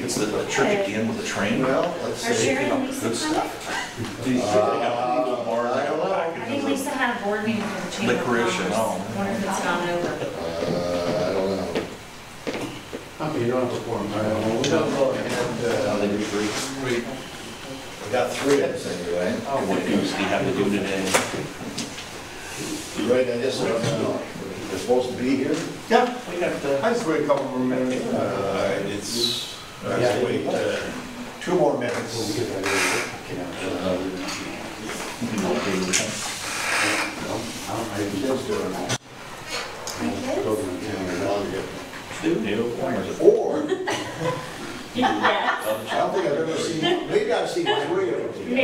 it's the church again with the train. Well, let's Are see. Sharon and Lisa Good coming? stuff. Do you think they got more? I don't know. I think Lisa had a board meeting for the Chamber of Licorice and all. Commerce. Wonder if it's gone over. I don't know. Okay, you don't have to form. We're gonna go ahead How they and, do three. we got 3 of us anyway. What goose do you have to do today? Right, I just don't know. They're supposed to be here? Yeah, we got the. I just wait a couple more minutes. It's, let's wait, 2 more minutes. You can go through the thing. Kids doing that. Or, Yes, I don't think I've ever seen, maybe I've seen 3 of them together.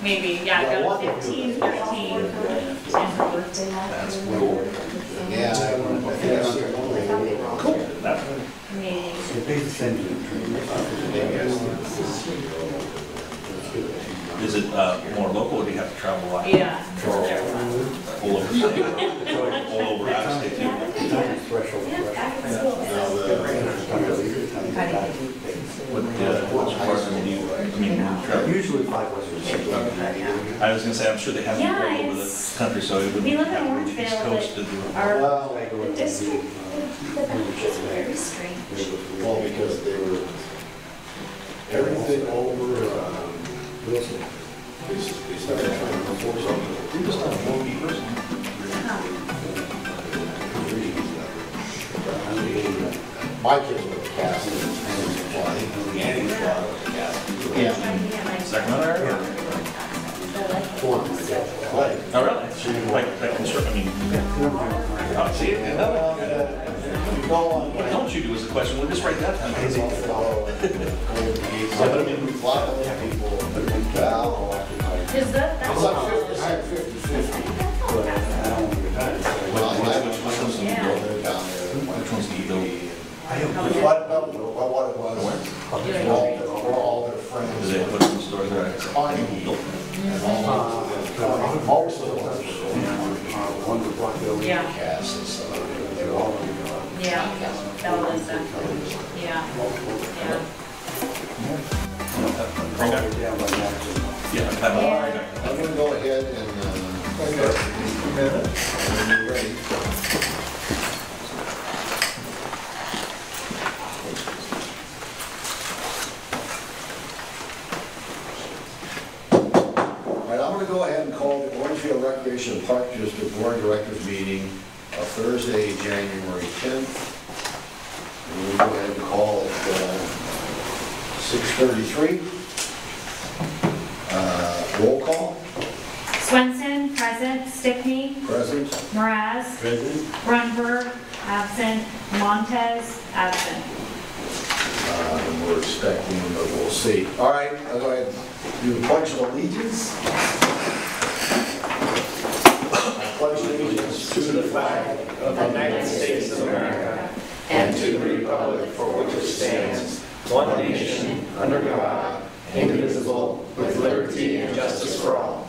maybe, yeah, Yeah, go one. 15, 13, 10 for birthday. That's cool. Yeah, I think I've seen 1 of them. Cool. Maybe. Is it more local or do you have to travel a lot? Yeah. All over state? All over out of state too? Yeah, back in school. What's part of the deal? I mean, travel? Usually 5 Western. I was gonna say, I'm sure they have Yeah, all over the it's- country, so it would We be live in have to be the East Orangevale, Coast to but do it. our, Well, the district, the boundaries are very strange. well, because they were, everything over, Wilson. They started trying to enforce on You're just not a low-key person. my kids were cast and Annie's father was cast. Yeah. Sacramento area? Right. Oh, really? Like construct, I mean, see, and Well, you go on. what don't you do is the question, well, just write that down. But I mean, a lot of people, Val, Is that, it's that's. like 50-50. Well, I have a son Yeah. brother down there. Which one's the ego? What it was, we're all their friends. Is it, what's in the story there? Fine. And most of them One's a block building. Yeah, cast and stuff. They're all. yeah, that was that. Yeah, yeah. Yeah, All right, I'm gonna go ahead and, when you're ready. All right, I'm gonna go ahead and call the Orangevale Recreation and Park District Board of Directors meeting of Thursday, January 10th. And we'll go ahead and call it 6:33. Roll call, Swenson, present. Stickney, present. Mraz, Present. Grunberg, absent. Montez, absent. And we're expecting, but we'll see. All right, I'll go ahead and do the pledge of allegiance. I pledge allegiance to the flag of the United States of America and to the republic for which it stands, one nation, under God, indivisible, with liberty and justice for all.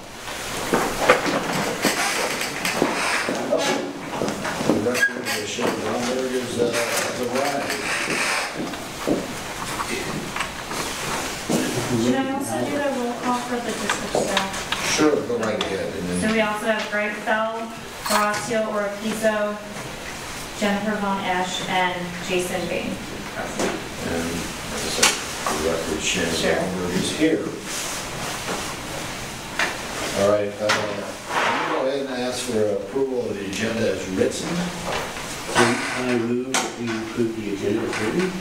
The record is showing Grunberg has arrived. Should I also do the roll call for the district staff? Sure, go right ahead. And So then, we also have Greg Fell, Horacio Orapizo, Jennifer Von Esch, and Jason Bain. and as I said, the record shows Sure. Grunberg is here. All right, I'm going to go ahead and ask for approval of the agenda as written. I move that we approve the agenda as written.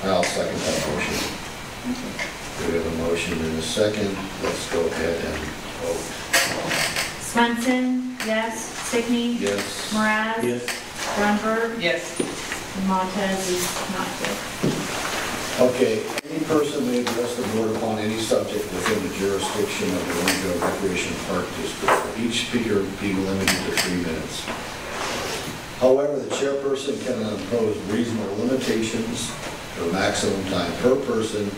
I'll second that motion. We have a motion and a second. Let's go ahead and vote. Swenson, yes. Stickney? Yes. Mraz? Yes. Grunberg? Yes. And Montez is not here. Okay, any person may address the board upon any subject within the jurisdiction of the Orangevale Recreation Park District. Each speaker be limited to 3 minutes. However, the chairperson can impose reasonable limitations to a maximum time per person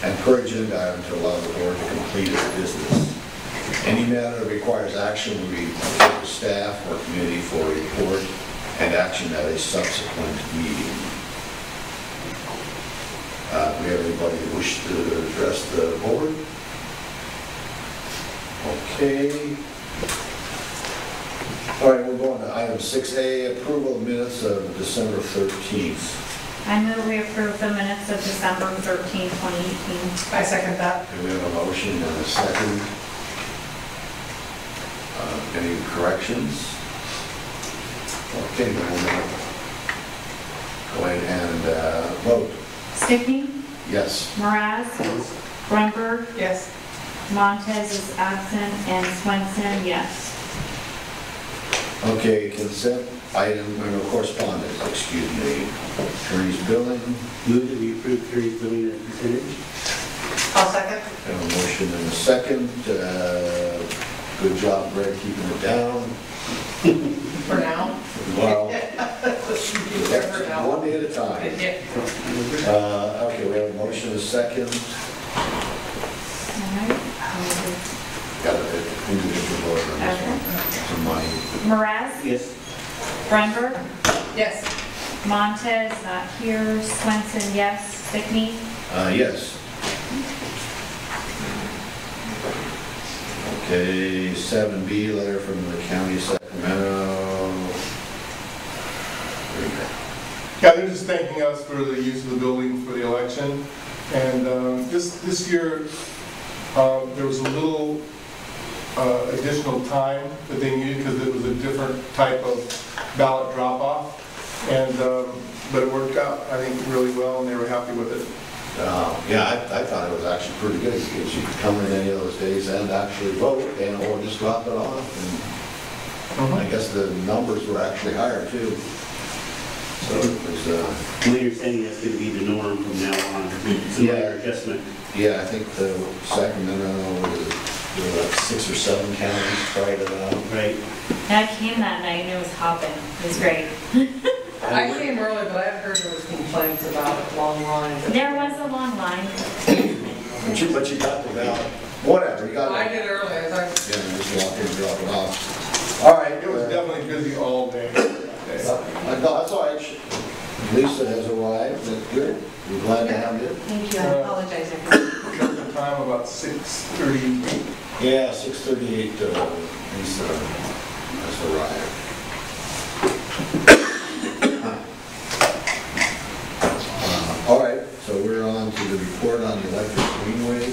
and per agenda item to allow the board to complete its business. Any matter that requires action will be referred to staff or committee for a report and action at a subsequent meeting. anybody wish to address the board? Okay. All right, we're going to item 6A, approval of minutes of December 13th. I move we approve the minutes of December 13, 2018. I second that. Okay, we have a motion and a second. Any corrections? Okay, then we'll go ahead and vote. Stickney? Yes. Mraz? Grunberg? Yes. Montez is absent, and Swenson, yes. Okay, consent item, or correspondence, excuse me. Attorney's billing. Move that we approve attorney's billing as presented. I'll second. Have a motion and a second. Good job, Greg, keeping it down. For now. Well, For now. one day at a time. Yeah. Okay, we have a motion and a second. All right. Got an individual vote on this one. For mine. Mraz? Yes. Grunberg? Yes. Montez, not here. Swenson, yes. Stickney? Yes. Okay, 7B, letter from the county of Sacramento. Yeah, they're just thanking us for the use of the building for the election. And this year, there was a little additional time that they needed because it was a different type of ballot drop-off. And but it worked out, I think, really well, and they were happy with it. Yeah, I thought it was actually pretty good because you could come in any of those days and actually vote and or just drop it off. And I guess the numbers were actually higher too. So it was, My understanding that's going to be the norm from now on. Some minor adjustment. yeah, I think the Sacramento was there were like 6 or 7 counties tried it out. Right. I came that night and it was hopping. It was great. I came early, but I've heard there was complaints about long lines. There was a long line. But you got the ballot. Whatever, you got I it. did early, I thought. Yeah, just walk in and drop it off. All right. It was definitely busy all day. That's all right. Lisa has arrived. That's good. We're glad to have you. Thank you, I apologize. Took the time about 6:38. Yeah, 6:38, Lisa has arrived. All right, so we're on to the report on the electric greenway.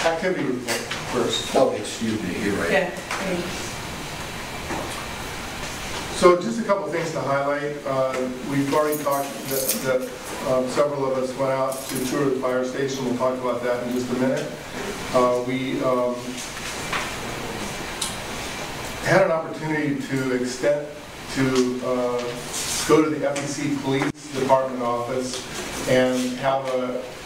Activity report first. Oh, excuse me, you're right. Yeah. So just a couple of things to highlight. We've already talked that several of us went out to tour the fire station. We'll talk about that in just a minute. We had an opportunity to go to the FEC Police Department office and have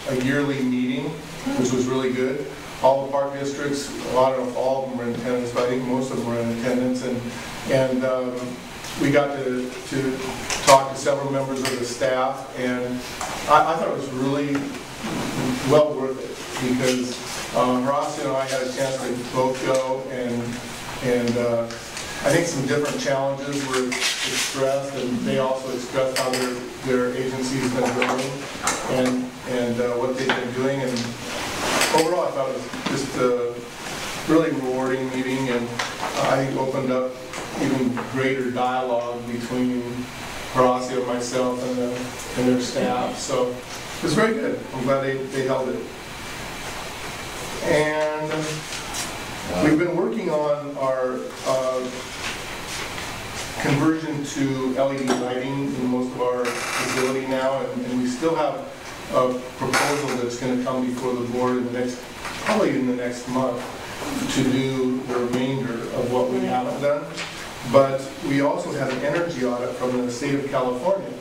a yearly meeting, which was really good. All the park districts, I don't know if all of them were in attendance, but I think most of them were in attendance. And we got to talk to several members of the staff, and I thought it was really well worth it because Horacio and I had a chance to both go, and I think some different challenges were expressed, and they also expressed how their agency has been growing and what they've been doing. And overall, I thought it was just a really rewarding meeting, and I think opened up even greater dialogue between Horacio, myself, and their staff. So it was very good. I'm glad they held it. And we've been working on our conversion to LED lighting in most of our facility now, and we still have a proposal that's going to come before the board in probably in the next month to do the remainder of what we haven't done. But we also had an energy audit from the state of California,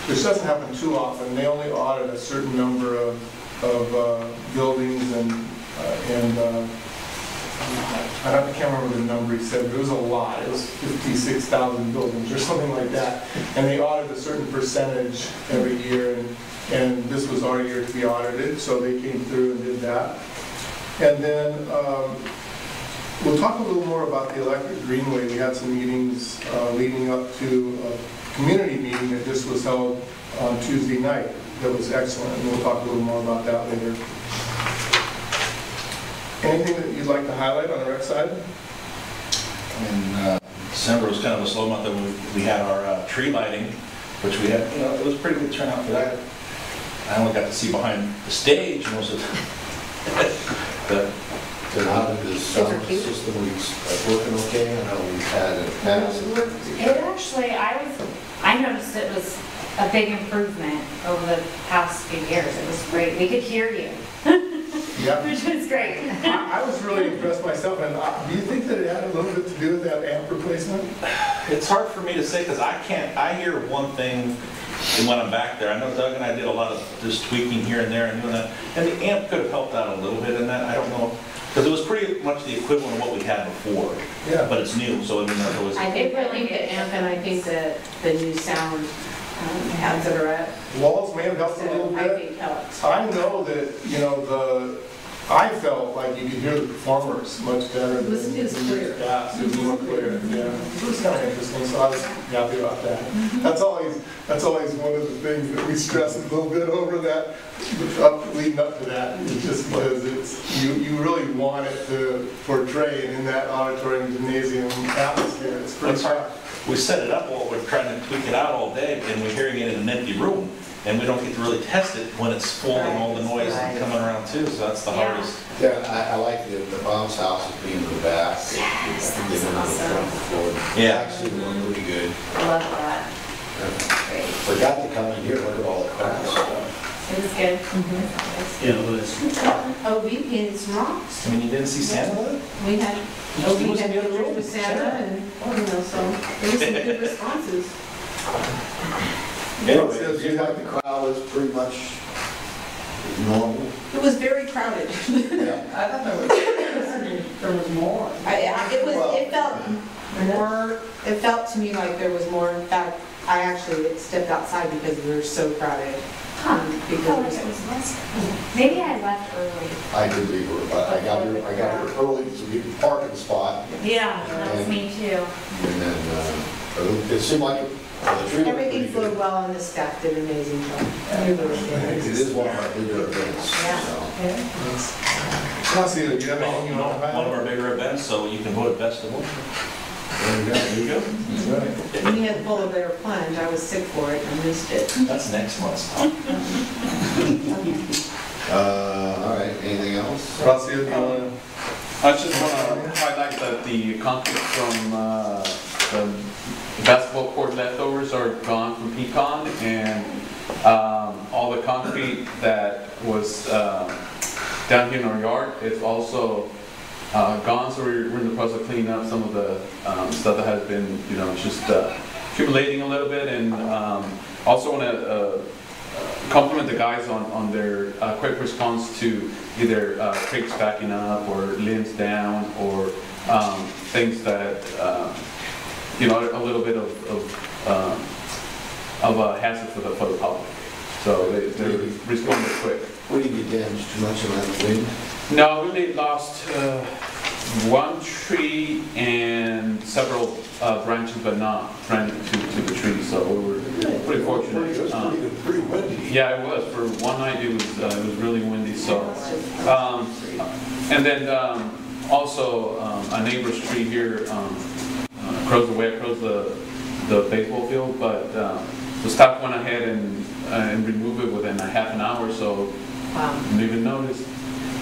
which doesn't happen too often. They only audit a certain number of buildings and I can't remember the number he said, but it was a lot. It was 56,000 buildings or something like that. And they audit a certain percentage every year, and this was our year to be audited, so they came through and did that. And then we'll talk a little more about the electric greenway. We had some meetings leading up to community meeting that just was held on Tuesday night. That was excellent, and we'll talk a little more about that later. Anything that you'd like to highlight on the rec side? And December was kind of a slow month, and we had our tree lighting, which we had, it was a pretty good turnout for that. I only got to see behind the stage most of the How did the sound system working okay? I know we've had it past. It actually, I noticed it was a big improvement over the past few years. It was great. We could hear you, Yeah. which was great. I was really impressed myself, and do you think that it had a little bit to do with that amp replacement? It's hard for me to say because I hear one thing when I'm back there. I know Doug and I did a lot of just tweaking here and there and doing that. And the amp could have helped out a little bit in that. I don't know. Because it was pretty much the equivalent of what we had before. Yeah. But it's new, so I mean, there was. I think really the amp, and I think that the new sound pads that are at, Walls may have helped a little so I bit. think helps. I know that, I felt like you could hear the performers much better. It was clear. Yeah, it was more clear, yeah. It was kind of interesting, so I was happy about that. That's always one of the things that we stress a little bit over that, leading up to that, just because you really want it to portray in that auditorium gymnasium atmosphere. It's pretty It's hard. hard. We set it up while we're trying to tweak it out all day, and we're hearing it in an empty room. And we don't get to really test it when it's full and all the noise Right. coming around too, so that's the Yeah. hardest. Yeah, I like the Bob's house as being the back. Yes, that was Giving it the awesome. front floor. Yeah. Actually, went really good. Love that. Great. Forgot to come in here, look at all the craft stuff. It was good. Yeah, it was. Oh, we painted some rocks. I mean, you didn't see Santa with it? We had, He we was in had the other pictures room. with Santa and, so there was some good responses. Anyway, it seems like the crowd was pretty much normal. It was very crowded. Yeah. I thought there was more. It felt to me like there was more. In fact, I actually stepped outside because we were so crowded. Huh. Because Oh, it was less. Maybe I left early. I did leave her, but I got here early so we could park in the spot. Yeah, that was me too. And then, it seemed like the tree looked everything pretty flowed good. well and the staff did an amazing job. It is one of our bigger events, Yeah. so. Chelsea, do you have anything you want to One of highlight? our bigger events, so you can vote best of all. There you go. There you go. That's right. We had polar bear plunge. I was sick for it. I missed it. That's next month. All right, anything else? Chelsea, do you want to? I just want to highlight that the concrete from the basketball court leftovers are gone from Pecan, and all the concrete that was down here in our yard is also gone. So we're in the process of cleaning up some of the stuff that has been, just accumulating a little bit, and also want to compliment the guys on their quick response to either crates backing up or limbs down or things that a little bit of a hazard for the public. So they responded quick. What did you get damaged too much in that wind? No, we only lost one tree and several branches, but not ran to the tree. So we were pretty fortunate. It was pretty windy. Yeah, it was. For one night, it was really windy. So, and then also a neighbor's tree here across the baseball field, but the staff went ahead and removed it within a half an hour. So Wow. didn't even notice.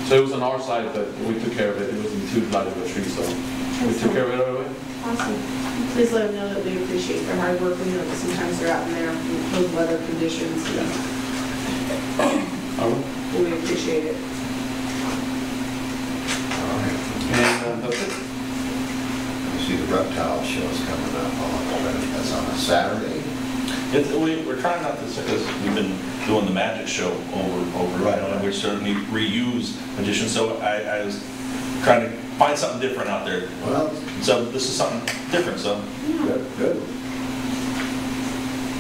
So it was on our side, but we took care of it. It wasn't too light of a tree, so we took care of it right away. Awesome. Please let them know that we appreciate their hard work. We know that sometimes they're out in there in those weather conditions. All right. We appreciate it. All right. And that's it. You see the reptile show's coming up that's on a Saturday. We're trying not to, because we've been doing the magic show over, and we certainly reuse magicians, so I was trying to find something different out there. Well, So this is something different, so. good.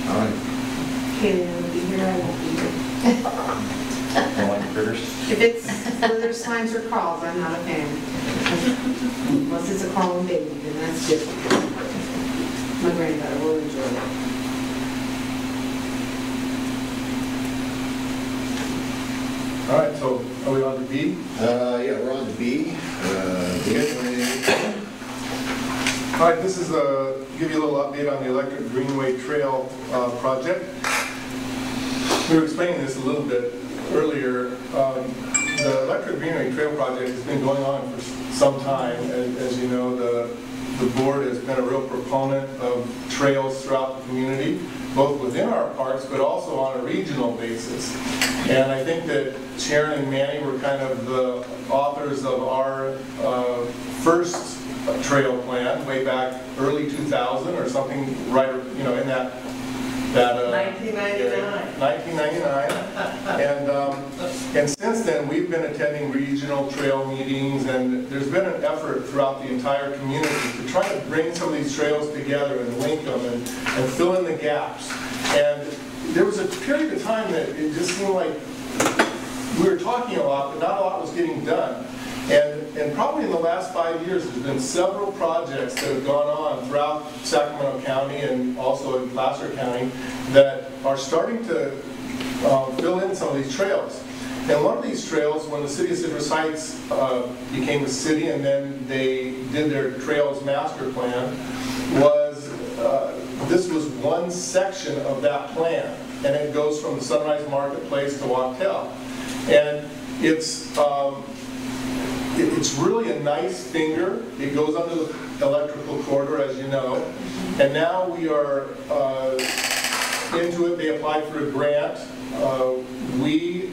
All right. Katie will be here, I won't be here. Don't like the critters? If it's whether slimes or crawls, I'm not a fan. Unless it's a crawling baby, then that's different. My granddaughter will enjoy it. All right, so are we on to B? Yeah, we're on to B. All right, this is give you a little update on the Electric Greenway Trail project. We were explaining this a little bit earlier. The Electric Greenway Trail project has been going on for some time. As you know, the board has been a real proponent of trails throughout the community, both within our parks, but also on a regional basis. And I think that Sharon and Manny were kind of the authors of our first trail plan way back early 2000 or something, right, you know, in that 1999. 1999. And since then, we've been attending regional trail meetings, and there's been an effort throughout the entire community to try to bring some of these trails together and link them and fill in the gaps. And there was a period of time that it just seemed like we were talking a lot, but not a lot was getting done. And probably in the last 5 years, there's been several projects that have gone on throughout Sacramento County and also in Placer County that are starting to fill in some of these trails. And one of these trails, when the city of Citrus Heights became a city and then they did their trails master plan, was this was one section of that plan. And it goes from the Sunrise Marketplace to Wachtel. And it's really a nice finger. It goes under the electrical corridor, as you know. And now we are into it. They applied for a grant. We,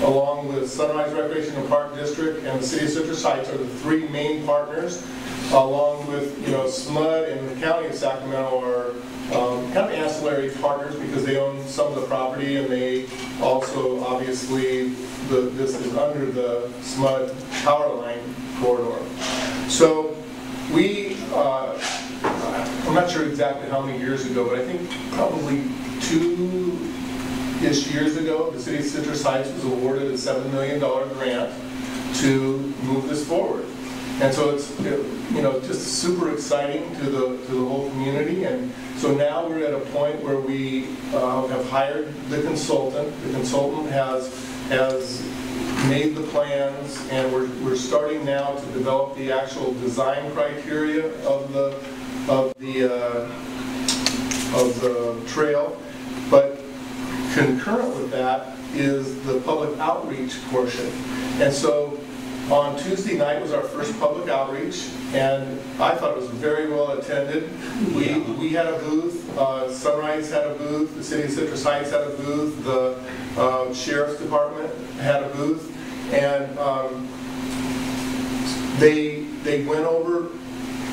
along with Sunrise Recreation and Park District and the City of Citrus Heights, are the three main partners, along with SMUD and the County of Sacramento are kind of ancillary partners because they own some of the property, and they also, obviously, this is under the SMUD power line corridor. So we, I'm not sure exactly how many years ago, but I think probably 2-ish years ago, the City of Citrus Heights was awarded a $7 million grant to move this forward. And so it's just super exciting to the whole community. And so now we're at a point where we have hired the consultant. The consultant has made the plans, and we're starting now to develop the actual design criteria of the trail. But concurrent with that is the public outreach portion. And so on Tuesday night was our first public outreach, and I thought it was very well attended. We had a booth, Sunrise had a booth, the City of Citrus Heights had a booth, the Sheriff's Department had a booth, and they went over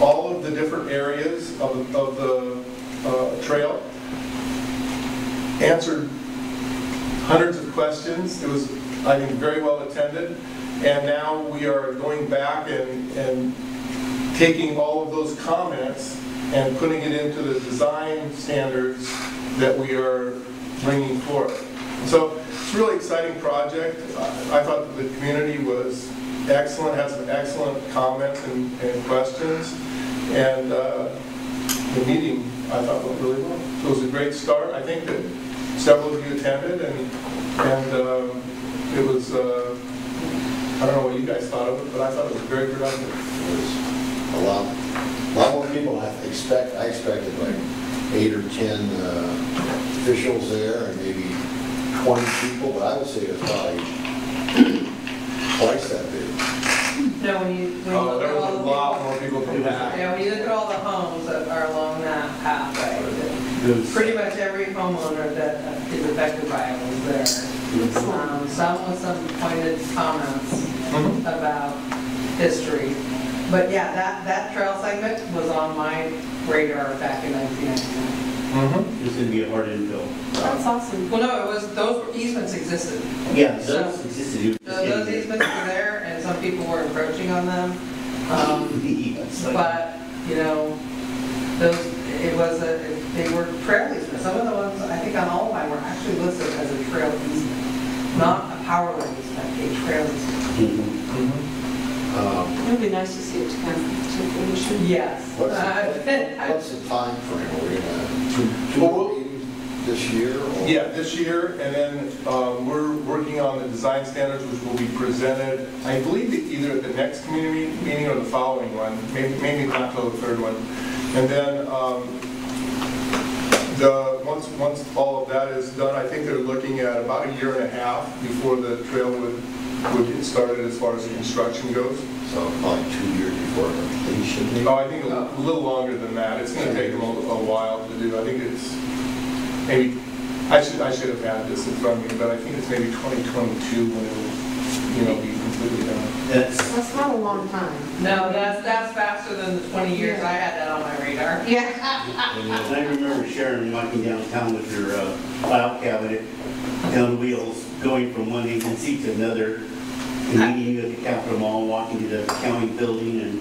all of the different areas of the trail, answered hundreds of questions. It was, I think, very well attended. And now we are going back and taking all of those comments and putting it into the design standards that we are bringing forth. So it's a really exciting project. I thought that the community was excellent, had some excellent comments and questions. And the meeting, I thought, went really well. So it was a great start. I think that several of you attended, and it was, I don't know what you guys thought of it, but I thought it was very productive. It was a lot more people I expected. I expected like 8 or 10 officials there, and maybe 20 people, but I would say it was probably twice that big. No, when you look There at was all a the lot people, more people from that. yeah, when you look at all the homes that are along that pathway, pretty much every homeowner that is affected by it was there. Some with some pointed comments about history. But yeah, that trail segment was on my radar back in 1999. It's going to be a hard infill. That's awesome. Well, no, those easements existed. Yeah, those existed. Those easements were there, and some people were encroaching on them. But, they were trail easements. Some of the ones, I think on all of mine, were actually listed as a trail easement. Not a power line easement, a trail easement. It would be nice to see it come to fruition. Yes. What's the time frame? Are we going to two meetings? this year? Or? Yeah, this year, and then we're working on the design standards, which will be presented, I believe, either at the next community meeting or the following one, maybe not till the third one. And then once all of that is done, I think they're looking at about 1.5 years before the trail would get started as far as the construction goes. So probably 2 years before completion? Maybe? Oh, I think a little longer than that. It's going to take them a while to do. I think it's maybe, I should have had this in front of me, but I think it's maybe 2022 when it will, be completely done. That's not a long time. No, that's faster than the 20 years I had that on my radar. Yeah. And I remember Sharon walking downtown with her file cabinet on wheels, going from one agency to another, and meeting you at the Capitol Mall, walking to the county building and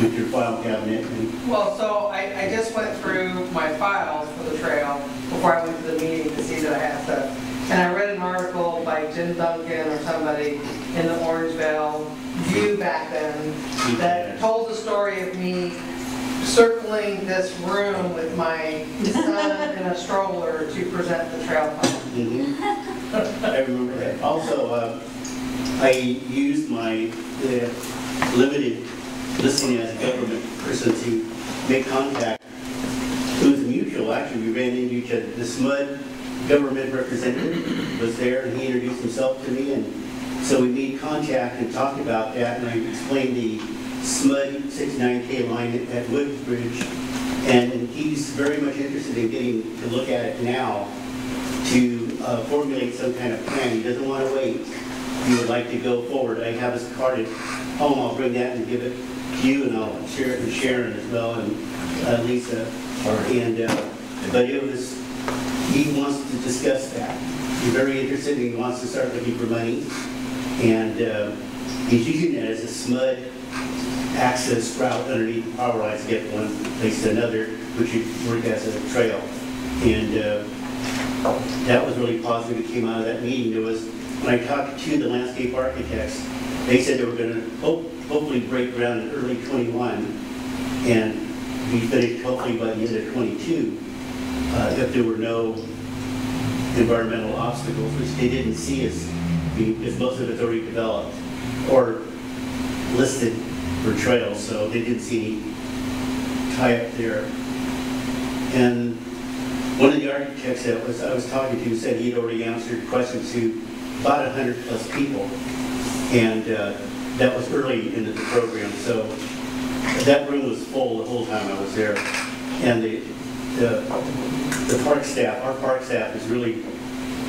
with your file cabinet. Well, so I just went through my files for the trail before I went to the meeting to see that I had stuff. And I read an article by Jim Duncan or somebody in the Orangevale View back then that told the story of me circling this room with my son in a stroller to present the trail plan. I remember that. Also, I used my limited listening as a government person to make contact. It was mutual, actually. We ran into each other. The SMUD government representative was there, and he introduced himself to me, and so we made contact and talked about that, and I explained the SMUD 69K alignment at Woodbridge, and he's very much interested in getting to look at it now to formulate some kind of plan. He doesn't want to wait. He would like to go forward. I have his card at home. I'll bring that and give it to you, and I'll share it with Sharon as well, and Lisa. But it was, he wants to discuss that. He's very interested, and he wants to start looking for money. And he's using it as a SMUD access route underneath power lines to get one place to another, which would work as a trail. And that was really positive. It came out of that meeting. There was, when I talked to the landscape architects, they said they were going to hopefully break ground in early 21 and be finished hopefully by the end of 22 if there were no environmental obstacles, which they didn't see as being, because most of it's already developed or listed for trails, so they didn't see any tie up there. And one of the architects that I was talking to said he'd already answered questions to about 100 plus people, and that was early into the program. So that room was full the whole time I was there, and the park staff, our park staff, is really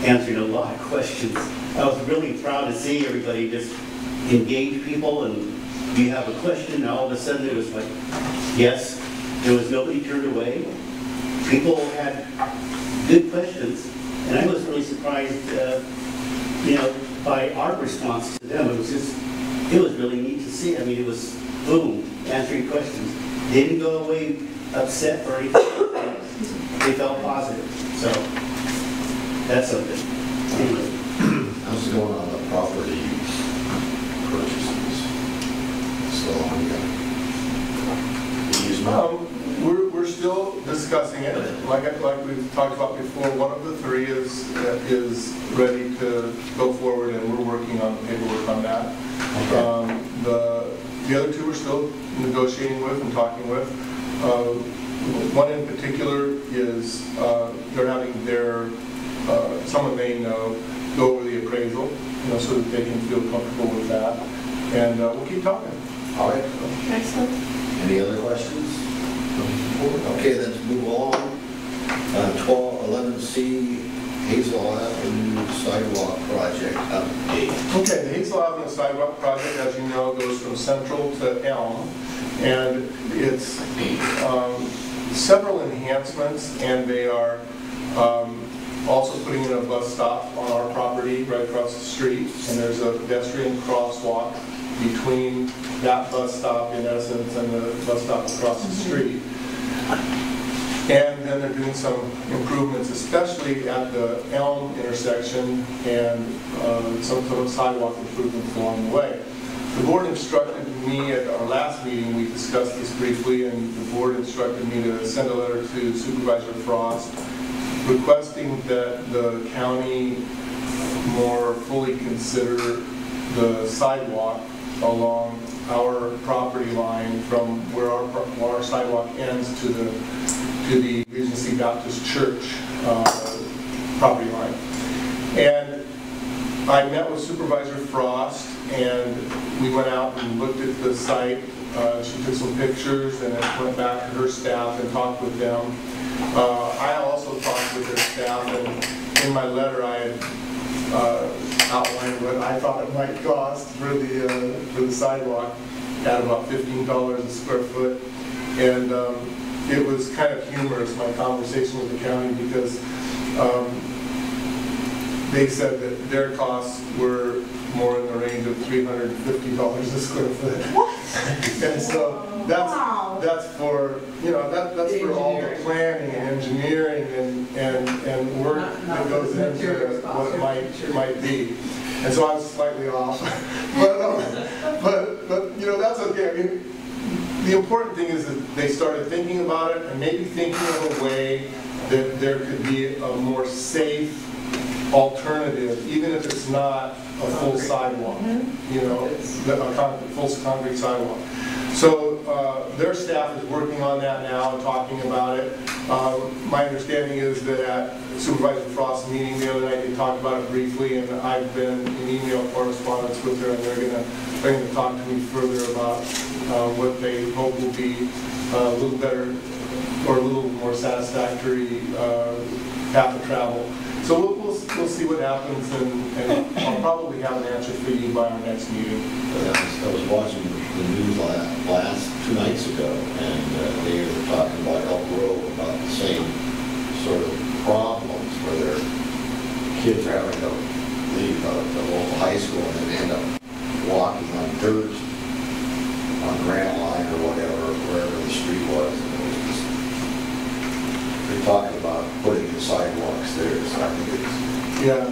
answering a lot of questions. I was really proud to see everybody just engage people, and you have a question, and all of a sudden it was like, yes, there was nobody turned away. People had good questions, and I was really surprised, by our response to them. It was really neat to see. I mean, it was boom, answering questions. They didn't go away upset or anything. They felt positive. So that's something. Anyway. How's it going on the property purchases? Still ongoing? We're still discussing it. Like we've talked about before, one of the three is ready to go forward, and we're working on the paperwork on that. Okay. The other two we're still negotiating with and talking with. One in particular is they're having their someone they know go over the appraisal, so that they can feel comfortable with that, and we'll keep talking. All right. Excellent. Any other questions? Okay, then let's move on. 11C, Hazel Avenue Sidewalk Project update. Okay, the Hazel Avenue Sidewalk Project, as you know, goes from Central to Elm, and it's several enhancements, and they are also putting in a bus stop on our property right across the street, and there's a pedestrian crosswalk between that bus stop, in essence, and the bus stop across the street. And then they're doing some improvements, especially at the Elm intersection, and some sidewalk improvements along the way. The board instructed me at our last meeting, we discussed this briefly, and the board instructed me to send a letter to Supervisor Frost requesting that the county more fully consider the sidewalk along our property line from where our sidewalk ends to the Regency Baptist Church property line. And I met with Supervisor Frost, and we went out and looked at the site. She took some pictures and then went back to her staff and talked with them. I also talked with their staff, and in my letter I had outlined what I thought it might cost for the sidewalk at about $15 a square foot. And it was kind of humorous, my conversation with the county, because they said that their costs were more in the range of $350 a square foot. What? And so that's for, you know, that's for all the planning and engineering and work that goes into what it might be. And so I was slightly off. but you know, that's okay. I mean, the important thing is that they started thinking about it and maybe thinking of a way that there could be a more safe alternative, even if it's not a full sidewalk, you know, a full concrete sidewalk. So their staff is working on that now and talking about it. My understanding is that at Supervisor Frost's meeting the other night, they talked about it briefly, and I've been in email correspondence with her, and they're going to talk to me further about what they hope will be a little better or a little more satisfactory path of travel. So we'll see what happens, and I'll probably have an answer for you by our next meeting. I was watching the news last 2 nights ago, and they were talking about Elk Grove, about the same sort of problems where their kids are having to leave the local high school and then end up walking on dirt on Grand Line or whatever, wherever the street was. They're talking about putting in sidewalks there, so I think it's... Yeah.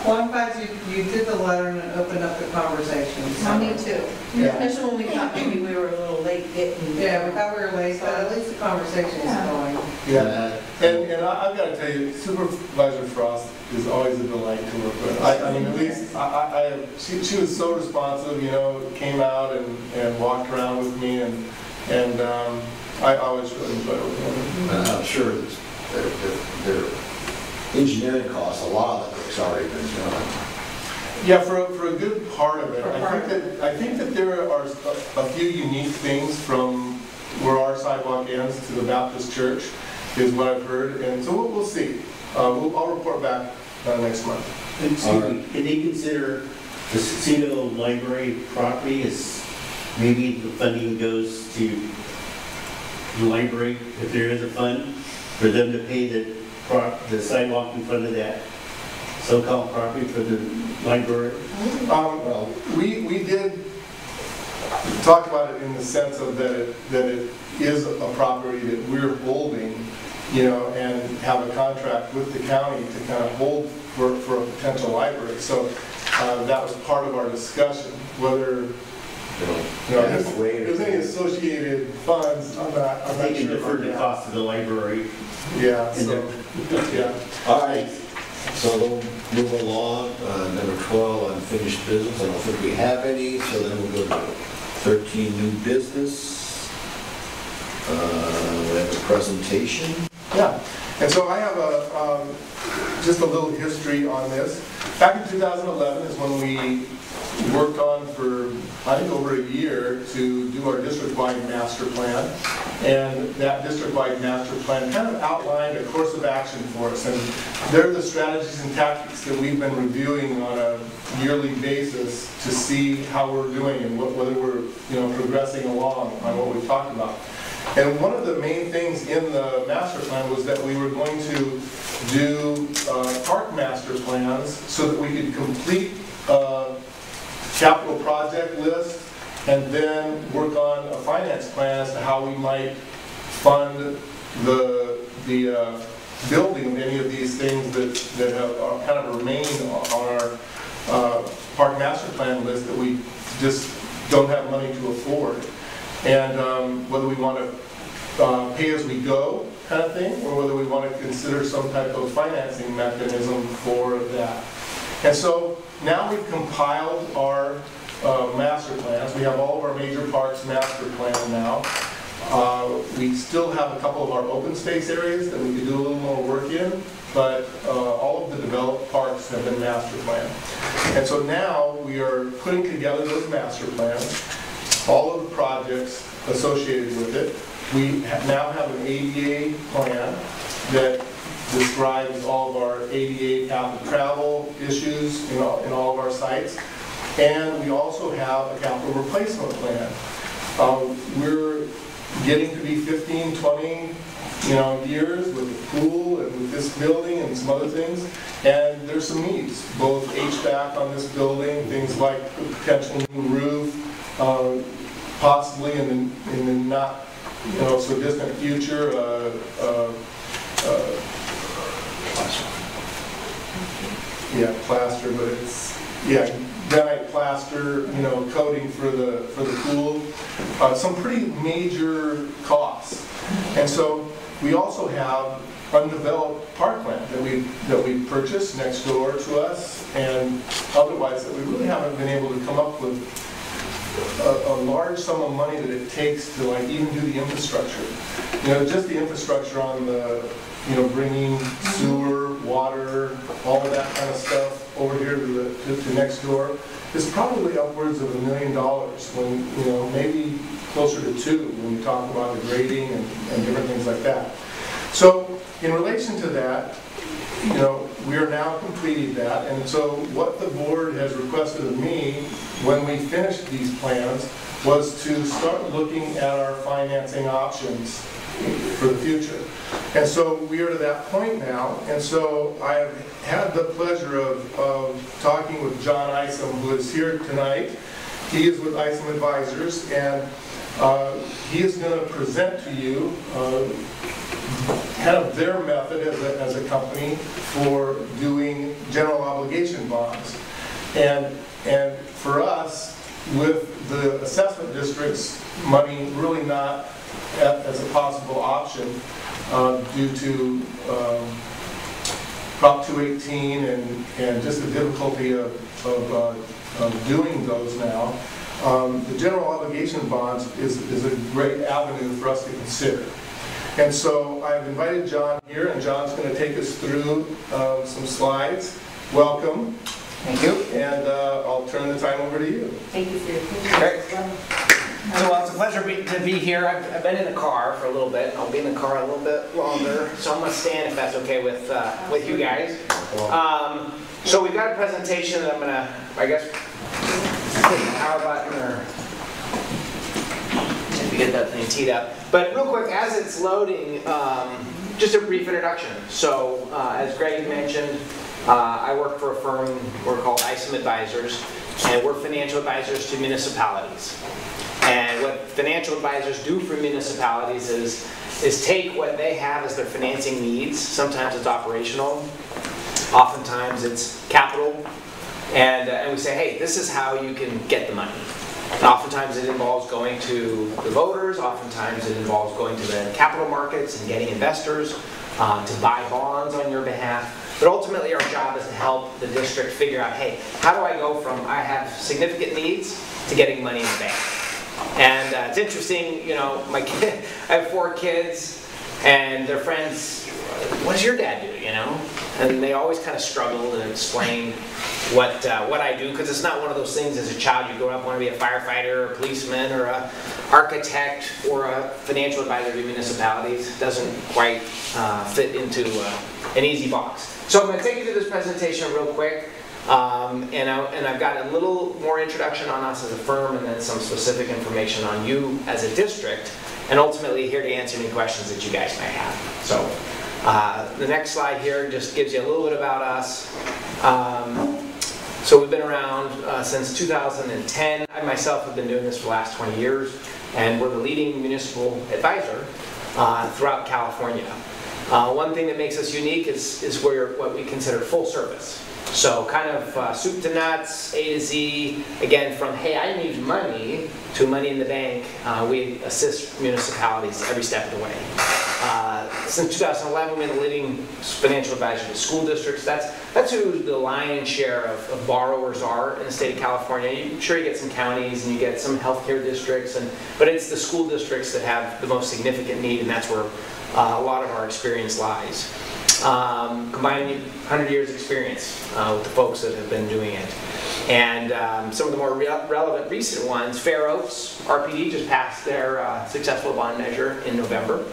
Well, I'm glad you did the letter and it opened up the conversation. So. Me too. Yeah. Especially when we thought maybe we were a little late getting... Yeah, we thought we were late, but at least the conversation is going. Yeah, and I've got to tell you, Supervisor Frost is always a delight to work with. I mean, at least she was so responsive, you know, came out and walked around with me, and I always really enjoy working with her. I'm sure their engineering costs, a lot of it's already been done. Yeah, for a good part of it. I think that there are a few unique things from where our sidewalk ends to the Baptist Church, is what I've heard, and so we'll see. I'll report back next month. Excuse me, can they consider the Cicino Library property as maybe the funding goes to the library, if there is a fund, for them to pay the sidewalk in front of that so-called property for the library? We did talk about it in the sense of that it is a property that we're holding, you know, and have a contract with the county to kind of hold for a potential library. So that was part of our discussion, whether there's any associated funds. I'm not They can sure. defer the cost of the library. Yeah. So, yeah. All right, so we'll move along. Number 12, unfinished business. I don't think we have any, so then we'll go to 13, new business. We have a presentation. Yeah, and so I have just a little history on this. Back in 2011 is when we worked on for, I think, over a year to do our district-wide master plan. And that district-wide master plan kind of outlined a course of action for us. And they're the strategies and tactics that we've been reviewing on a yearly basis to see how we're doing and whether we're, you know, progressing along on what we've talked about. And one of the main things in the master plan was that we were going to do park master plans so that we could complete capital project list and then work on a finance plan as to how we might fund the building of any of these things that are kind of remain on our park master plan list that we just don't have money to afford. And whether we want to pay-as-we-go kind of thing, or whether we want to consider some type of financing mechanism for that. And so now we've compiled our master plans. We have all of our major parks master plan now. We still have a couple of our open space areas that we could do a little more work in, but all of the developed parks have been master planned. And so now we are putting together those master plans, all of the projects associated with it. We now have an ADA plan that describes all of our ADA capital travel issues in all of our sites. And we also have a capital replacement plan. We're getting to be 15, 20 years with the pool and with this building and some other things. And there's some needs, both HVAC on this building, things like potential new roof, possibly in the not so distant future, plaster, but it's, granite plaster, coating for the pool. Some pretty major costs. And so we also have undeveloped parkland that we purchased next door to us, and otherwise that we really haven't been able to come up with a large sum of money that it takes to even do the infrastructure. Just the infrastructure on the, bringing sewer, water, all of that kind of stuff over here to next door is probably upwards of $1 million when, maybe closer to 2 when you talk about the grading and different things like that. So in relation to that, we are now completing that, and so what the board has requested of me when we finish these plans was to start looking at our financing options for the future. And so we are to that point now, and so I have had the pleasure of talking with John Isom, who is here tonight. He is with Isom Advisors, and he is going to present to you kind of their method as a company for doing general obligation bonds. And for us, with the assessment district's money really not as a possible option due to Prop 218 and just the difficulty of doing those now, the general obligation bonds is a great avenue for us to consider. And so I've invited John here, and John's going to take us through some slides. Welcome. Thank you. And I'll turn the time over to you. Thank you for your Great. Well, it's a pleasure to be here. I've been in the car for a little bit. I'll be in the car a little bit longer, so I'm going to stand if that's okay with you guys. So we've got a presentation that I'm going to, I guess, hit the power button or if we get that thing teed up. But real quick, as it's loading, just a brief introduction. So as Greg mentioned, I work for a firm we're called Isom Advisors, and we're financial advisors to municipalities. And what financial advisors do for municipalities is take what they have as their financing needs. Sometimes it's operational, oftentimes it's capital, and we say, hey, this is how you can get the money. And oftentimes it involves going to the voters, oftentimes it involves going to the capital markets and getting investors to buy bonds on your behalf. But ultimately our job is to help the district figure out, hey, how do I go from I have significant needs to getting money in the bank? And it's interesting, my kid, I have 4 kids, and their friends, what does your dad do, And they always kind of struggle to explain what I do, because it's not one of those things as a child you grow up want to be a firefighter or a policeman or an architect or a financial advisor to municipalities. It doesn't quite fit into an easy box. So I'm going to take you through this presentation real quick. And I've got a little more introduction on us as a firm, and then some specific information on you as a district, and ultimately here to answer any questions that you guys may have. So the next slide here just gives you a little bit about us. So we've been around since 2010. I myself have been doing this for the last 20 years, and we're the leading municipal advisor throughout California. One thing that makes us unique is we're what we consider full service. So kind of soup to nuts, A to Z, again from, hey, I need money, to money in the bank. We assist municipalities every step of the way. Since 2011, we've been the leading financial advisor to school districts. That's who the lion's share of borrowers are in the state of California. I'm sure you get some counties and you get some healthcare districts, but it's the school districts that have the most significant need, and that's where a lot of our experience lies. Combining 100 years experience with the folks that have been doing it. And some of the more relevant recent ones, Fair Oaks, RPD just passed their successful bond measure in November.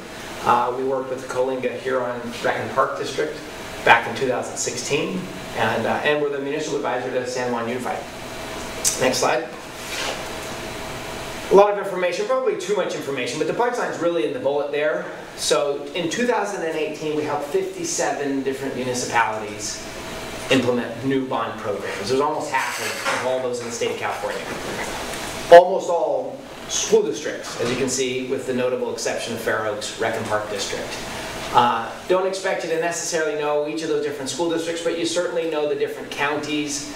We worked with the Coalinga Huron Rec Park District back in 2016, and we're the municipal advisor to San Juan Unified. Next slide. A lot of information, probably too much information, but the punchline's really in the bullet there. So in 2018, we helped 57 different municipalities implement new bond programs. There's almost half of all those in the state of California. Almost all school districts, as you can see, with the notable exception of Fair Oaks Rec and Park District. Don't expect you to necessarily know each of those different school districts, but you certainly know the different counties.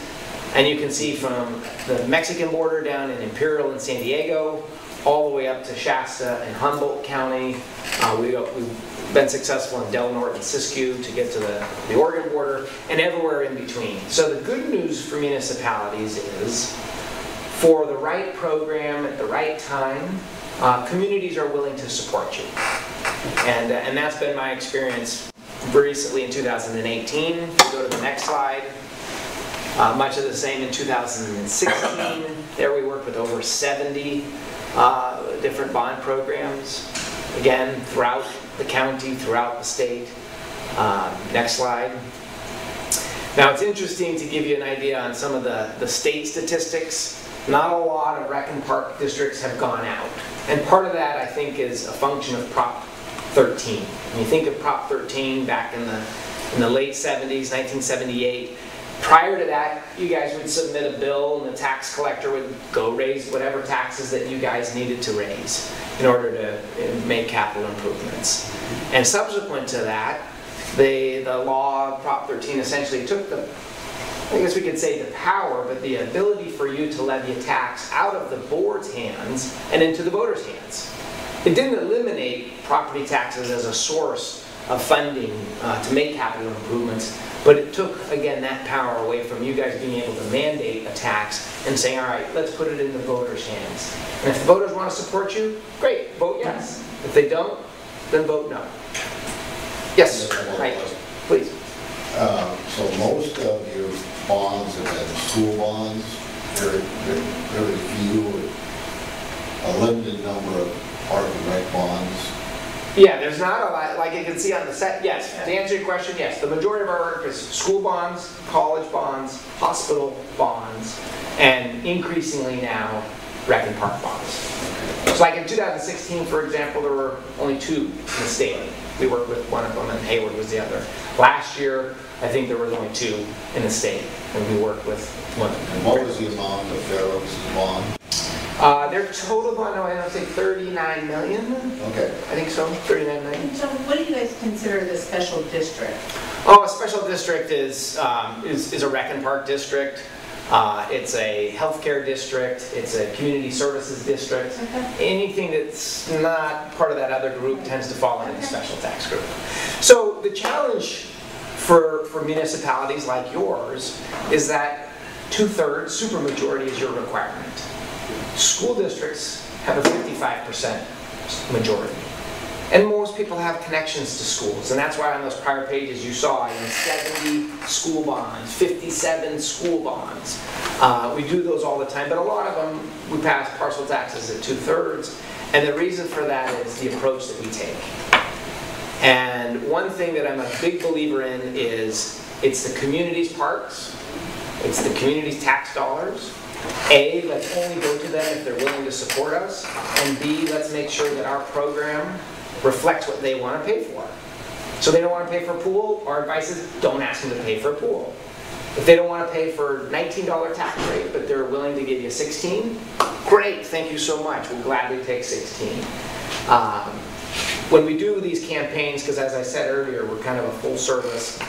And you can see from the Mexican border down in Imperial and San Diego, all the way up to Shasta and Humboldt County. We've been successful in Del Norte and Siskiyou to get to the Oregon border, and everywhere in between. So the good news for municipalities is, for the right program at the right time, communities are willing to support you. And that's been my experience recently in 2018. If you go to the next slide. Much of the same in 2016. There we worked with over 70 different bond programs. Again, throughout the county, throughout the state. Next slide. Now it's interesting to give you an idea on some of the state statistics. Not a lot of rec and park districts have gone out. And part of that, I think, is a function of Prop 13. When you think of Prop 13 back in the late 70s, 1978, prior to that, you guys would submit a bill and the tax collector would go raise whatever taxes that you guys needed to raise in order to make capital improvements. And subsequent to that, the law, Prop 13, essentially took I guess we could say the power, but the ability for you to levy a tax out of the board's hands and into the voters' hands. It didn't eliminate property taxes as a source of funding to make capital improvements, but it took, again, that power away from you guys being able to mandate a tax and saying, all right, let's put it in the voters' hands. And if the voters want to support you, great, vote yes. If they don't, then vote no. Yes, right, please. So most of your bonds have been school bonds, very few, a limited number of park and rec bonds. Yeah, there's not a lot, like you can see on the set, yes. To answer your question, yes. The majority of our work is school bonds, college bonds, hospital bonds, and increasingly now, rec and park bonds. So like in 2016, for example, there were only 2 in the state. We worked with one of them, and Hayward was the other. Last year, I think there was only 2 in the state, and we worked with one of them. And what was the amount of Fair Oaks' bond? Their total bond, I want to say 39 million. Okay. I think so, 39 million. So what do you guys consider the special district? Oh, a special district is a rec and park district. It's a healthcare district. It's a community services district. Okay. Anything that's not part of that other group tends to fall into the special tax group. So the challenge for municipalities like yours is that 2/3, supermajority, is your requirement. School districts have a 55% majority. And most people have connections to schools, and that's why on those prior pages you saw 70 school bonds, 57 school bonds. We do those all the time, but a lot of them we pass parcel taxes at 2/3, and the reason for that is the approach that we take. And one thing that I'm a big believer in is it's the community's parks, it's the community's tax dollars. A, let's only go to them if they're willing to support us, and B, let's make sure that our program reflects what they want to pay for. So they don't want to pay for a pool, our advice is don't ask them to pay for a pool. If they don't want to pay for $19 tax rate, but they're willing to give you 16, great, thank you so much, we'll gladly take 16. When we do these campaigns, because as I said earlier, we're kind of a full service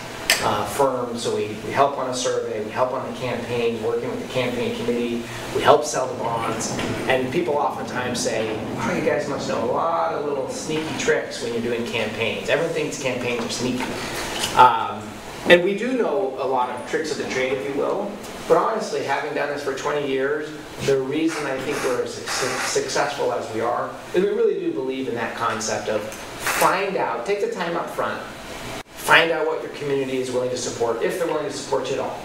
firm, so we help on a survey, we help on the campaign, working with the campaign committee, we help sell the bonds, and people oftentimes say, oh, you guys must know a lot of little sneaky tricks when you're doing campaigns. Everyone thinks campaigns are sneaky. And we do know a lot of tricks of the trade, if you will, but honestly, having done this for 20 years, the reason I think we're as successful as we are is we really do believe in that concept of find out, take the time up front, find out what your community is willing to support, if they're willing to support you at all,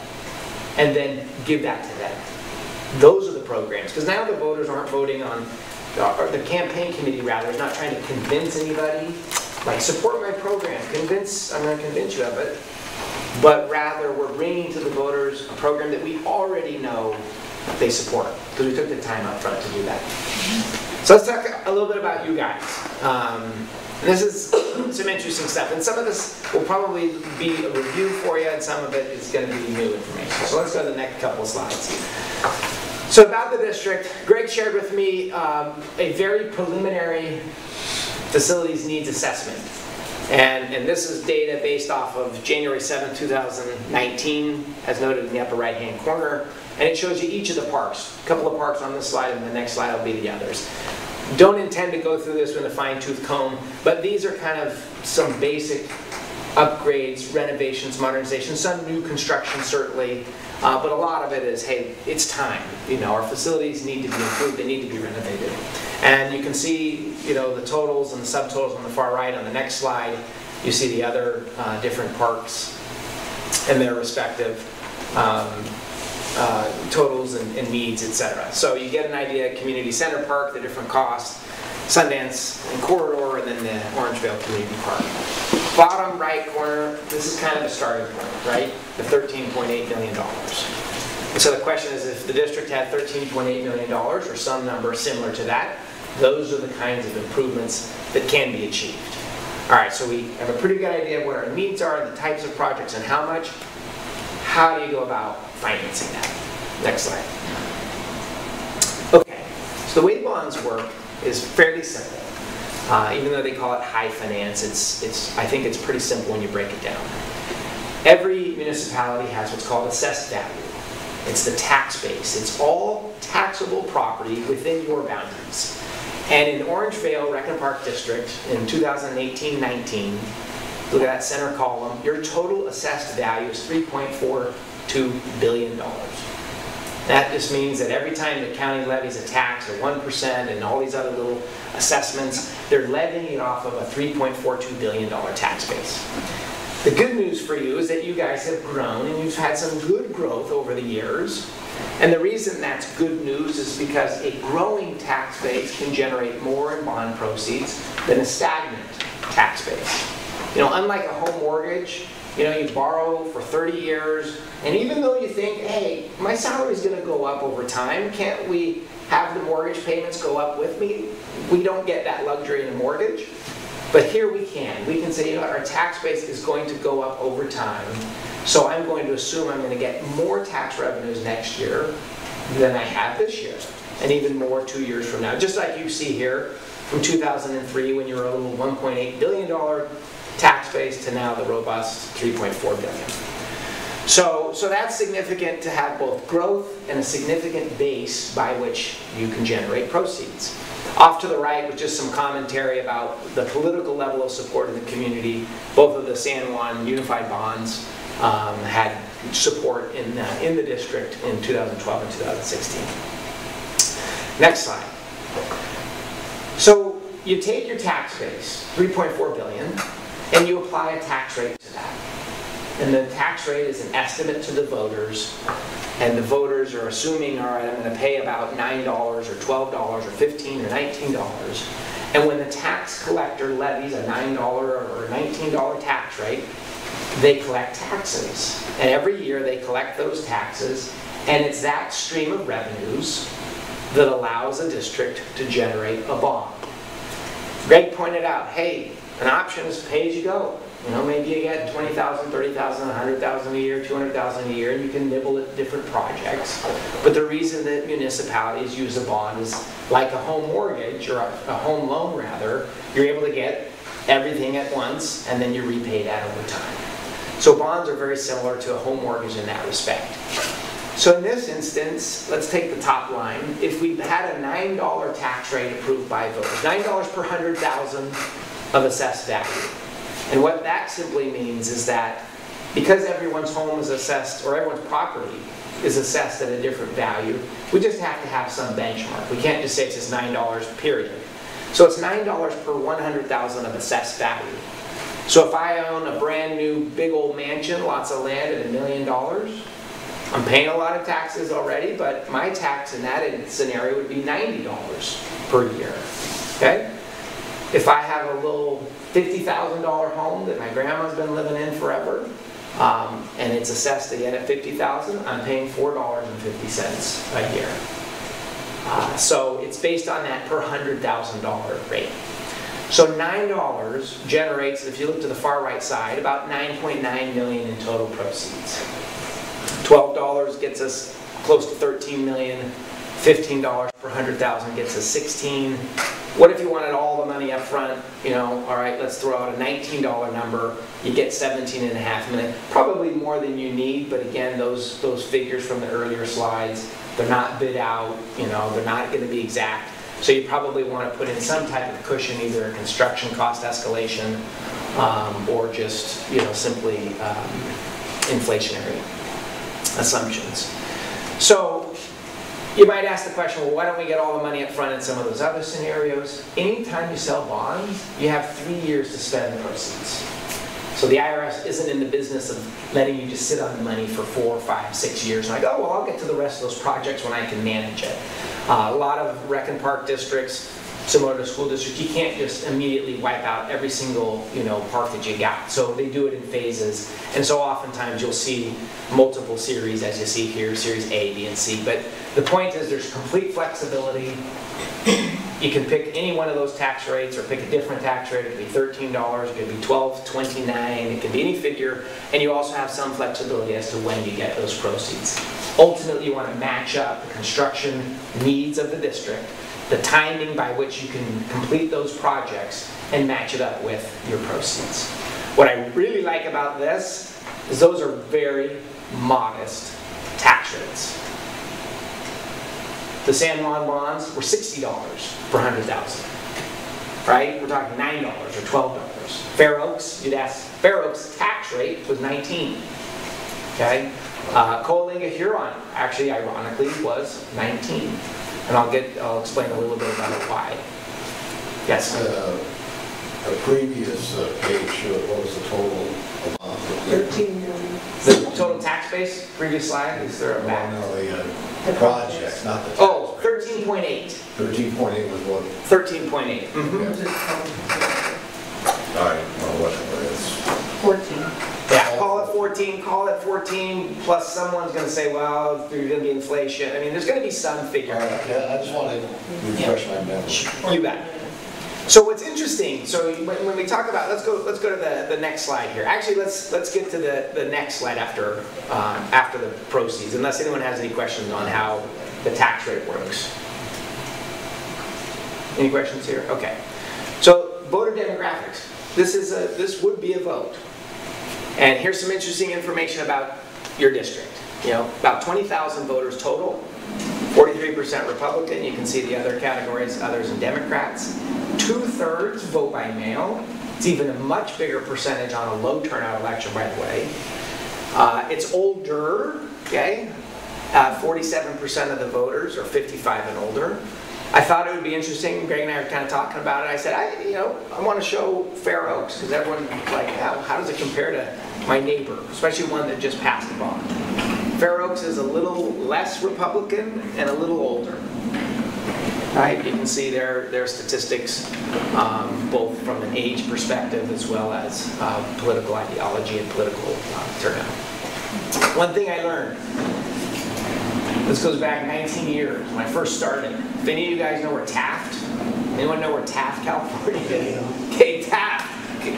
and then give that to them. Those are the programs, because now the voters aren't voting on, or the campaign committee rather, is not trying to convince anybody, like support my program, I'm going to convince you of it, but rather we're bringing to the voters a program that we already know they support, because we took the time up front to do that. So let's talk a little bit about you guys. This is some interesting stuff, and some of this will probably be a review for you, and some of it is going to be new information. So let's go to the next couple of slides. So about the district, Greg shared with me a very preliminary facilities needs assessment. And this is data based off of January 7, 2019, as noted in the upper right-hand corner. And it shows you each of the parks. A couple of parks on this slide, and the next slide will be the others. Don't intend to go through this with a fine-tooth comb, but these are kind of some basic upgrades, renovations, modernizations, some new construction certainly, but a lot of it is, hey, it's time. You know, our facilities need to be improved, they need to be renovated. And you can see, you know, the totals and the subtotals on the far right. On the next slide, you see the other different parks and their respective totals and needs, etc. So you get an idea at Community Center Park, the different costs, Sundance and Corridor, and then the Orangevale Community Park. Bottom right corner, this is kind of a starting point, right? The $13.8 million. And so the question is, if the district had $13.8 million or some number similar to that, those are the kinds of improvements that can be achieved. All right, so we have a pretty good idea of what our needs are, the types of projects, and how much. How do you go about financing that? Next slide. Okay, so the way bonds work is fairly simple. Even though they call it high finance, I think it's pretty simple when you break it down. Every municipality has what's called assessed value. It's the tax base. It's all taxable property within your boundaries. And in Orangevale Rec Park District in 2018-19, look at that center column, your total assessed value is $3.42 billion. That just means that every time the county levies a tax, or 1%, and all these other little assessments, they're levying it off of a $3.42 billion tax base. The good news for you is that you guys have grown, and you've had some good growth over the years. And the reason that's good news is because a growing tax base can generate more in bond proceeds than a stagnant tax base. You know, unlike a home mortgage, you know, you borrow for 30 years, and even though you think, hey, my salary is going to go up over time, can't we have the mortgage payments go up with me? We don't get that luxury in a mortgage. But here we can. We can say, you know, our tax base is going to go up over time, so I'm going to assume I'm going to get more tax revenues next year than I have this year, and even more 2 years from now. Just like you see here, from 2003, when you were a little $1.8 billion tax base, to now the robust $3.4 billion. So that's significant to have both growth and a significant base by which you can generate proceeds. Off to the right with just some commentary about the political level of support in the community. Both of the San Juan Unified Bonds had support in the district in 2012 and 2016. Next slide. So you take your tax base, $3.4 billion, and you apply a tax rate to that. And the tax rate is an estimate to the voters, and the voters are assuming, all right, I'm going to pay about $9 or $12 or $15 or $19. And when the tax collector levies a $9 or $19 tax rate, they collect taxes. And every year they collect those taxes, and it's that stream of revenues that allows a district to generate a bond. Greg pointed out, hey, an option is pay as you go. You know, maybe you get $20,000, $30,000, $100,000 a year, $200,000 a year, and you can nibble at different projects. But the reason that municipalities use a bond is like a home mortgage, or a home loan rather, you're able to get everything at once, and then you repay that over time. So bonds are very similar to a home mortgage in that respect. So in this instance, let's take the top line. If we had a $9 tax rate approved by voters, $9 per 100,000 of assessed value. And what that simply means is that because everyone's home is assessed, or everyone's property is assessed at a different value, we just have to have some benchmark. We can't just say it's just $9 period. So it's $9 per 100,000 of assessed value. So if I own a brand new big old mansion, lots of land at $1 million, I'm paying a lot of taxes already, but my tax in that scenario would be $90 per year. Okay? If I have a little $50,000 home that my grandma's been living in forever, and it's assessed again at $50,000, I'm paying $4.50 a year. So it's based on that per $100,000 rate. So $9 generates, if you look to the far right side, about $9.9 million in total proceeds. $12 gets us close to $13 million. $15 per 100,000 gets us 16. What if you wanted all the money up front? You know, all right, let's throw out a $19 number. You get 17.5 million. Probably more than you need, but again, those figures from the earlier slides, they're not bid out. You know, they're not going to be exact. So you probably want to put in some type of cushion, either a construction cost escalation or just, you know, simply inflationary assumptions. So you might ask the question, well, why don't we get all the money up front in some of those other scenarios? Anytime you sell bonds, you have 3 years to spend the proceeds. So the IRS isn't in the business of letting you just sit on the money for 4, 5, 6 years. And I go, oh, well, I'll get to the rest of those projects when I can manage it. A lot of rec and park districts, similar to school districts, you can't just immediately wipe out every single, you know, park that you got. So they do it in phases. And so oftentimes you'll see multiple series, as you see here, series A, B, and C. But the point is there's complete flexibility. You can pick any one of those tax rates or pick a different tax rate. It could be $13, it could be $12, $29, it could be any figure. And you also have some flexibility as to when you get those proceeds. Ultimately, you want to match up the construction needs of the district, the timing by which you can complete those projects, and match it up with your proceeds. What I really like about this is those are very modest tax rates. The San Juan bonds were $60 per 100,000, right? We're talking $9 or $12. Fair Oaks, you'd ask, Fair Oaks tax rate was 19, okay? Coalinga Huron, actually, ironically, was 19. And I'll explain a little bit about why. Yes? A previous page showed what was the total amount? 13 million. The total tax base, previous slide, is there a back? No, the project, not the tax. Oh, 13.8. 13.8 was what? 13.8. Mm-hmm. All right, well, whatever it is. 14. Yeah, call it 14, plus someone's going to say, well, there's going to be inflation. I mean, there's going to be some figure. All right, yeah, I just want to refresh my memory. You bet. So what's interesting, so when we talk about, let's go to the next slide here. Actually, let's get to the next slide after the proceeds, unless anyone has any questions on how the tax rate works. Any questions here? Okay. So voter demographics. This would be a vote. And here's some interesting information about your district. You know, about 20,000 voters total, 43% Republican. You can see the other categories, others and Democrats. 2/3 vote by mail. It's even a much bigger percentage on a low turnout election, by the way. It's older, okay? 47% of the voters are 55 and older. I thought it would be interesting. Greg and I were kind of talking about it. I said, I want to show Fair Oaks because everyone's like, how does it compare to my neighbor, especially one that just passed the bond? Fair Oaks is a little less Republican and a little older. Right? You can see their statistics, both from an age perspective as well as political ideology and political turnout. One thing I learned. This goes back 19 years when I first started. If any of you guys know where Taft, anyone know where Taft, California is? Okay, Taft.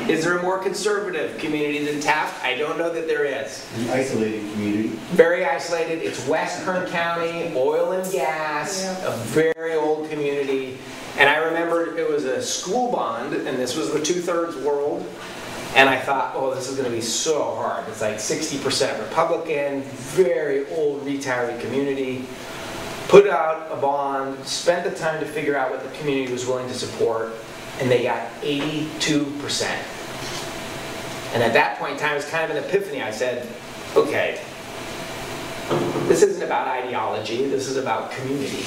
Is there a more conservative community than Taft? I don't know that there is. An isolated community. Very isolated. It's West Kern County, oil and gas, a very old community. And I remember it was a school bond, and this was the 2/3 world. And I thought, oh, this is going to be so hard. It's like 60% Republican, very old retiree community. Put out a bond, spent the time to figure out what the community was willing to support, and they got 82%. And at that point in time, it was kind of an epiphany. I said, okay, this isn't about ideology, this is about community.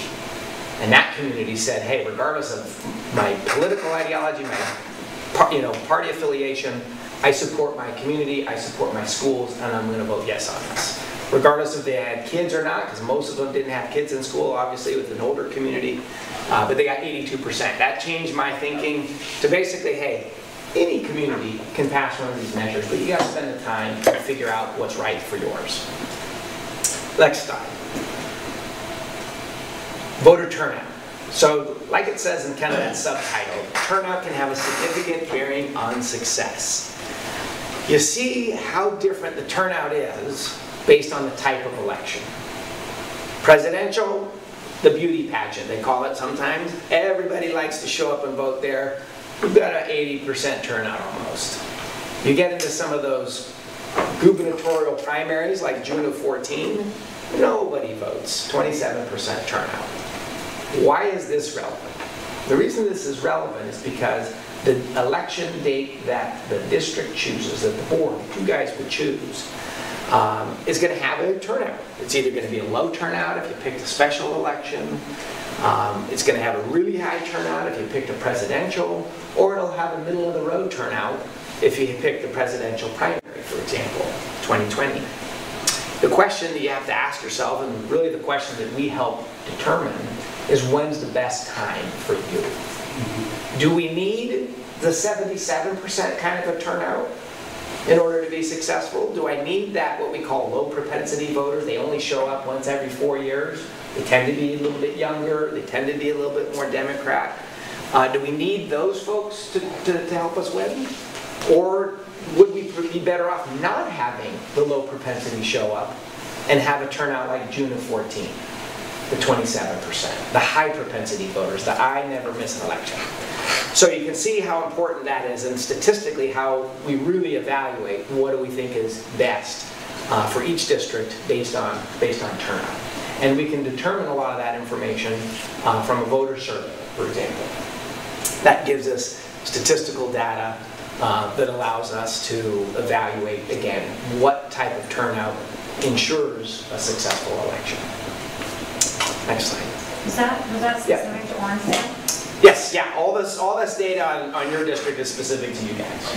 And that community said, hey, regardless of my political ideology, my party affiliation, I support my community, I support my schools, and I'm going to vote yes on this. Regardless if they had kids or not, because most of them didn't have kids in school, obviously, with an older community, but they got 82%. That changed my thinking to basically, hey, any community can pass one of these measures, but you got to spend the time to figure out what's right for yours. Next slide. Voter turnout. So, like it says in kind of that subtitle, turnout can have a significant bearing on success. You see how different the turnout is based on the type of election. Presidential, the beauty pageant, they call it sometimes. Everybody likes to show up and vote there. We've got an 80% turnout almost. You get into some of those gubernatorial primaries like June of 14, nobody votes, 27% turnout. Why is this relevant? The reason this is relevant is because the election date that the district chooses, that the board, you guys would choose, is going to have a turnout. It's either going to be a low turnout if you picked a special election, it's going to have a really high turnout if you picked a presidential, or it'll have a middle of the road turnout if you picked the presidential primary, for example, 2020. The question that you have to ask yourself, and really the question that we help determine, is when's the best time for you? Do we need the 77% kind of a turnout in order to be successful? Do I need that, what we call low propensity voters? They only show up once every 4 years. They tend to be a little bit younger. They tend to be a little bit more Democrat. Do we need those folks to help us win? Or would we be better off not having the low propensity show up and have a turnout like June of 14, the 27%, the high propensity voters, the I never miss an election. So you can see how important that is, and statistically how we really evaluate what do we think is best for each district based on turnout. And we can determine a lot of that information from a voter survey, for example. That gives us statistical data that allows us to evaluate, again, what type of turnout ensures a successful election. Next slide. Was that specific to Orangevale? Yes, yeah, all this data on your district is specific to you guys.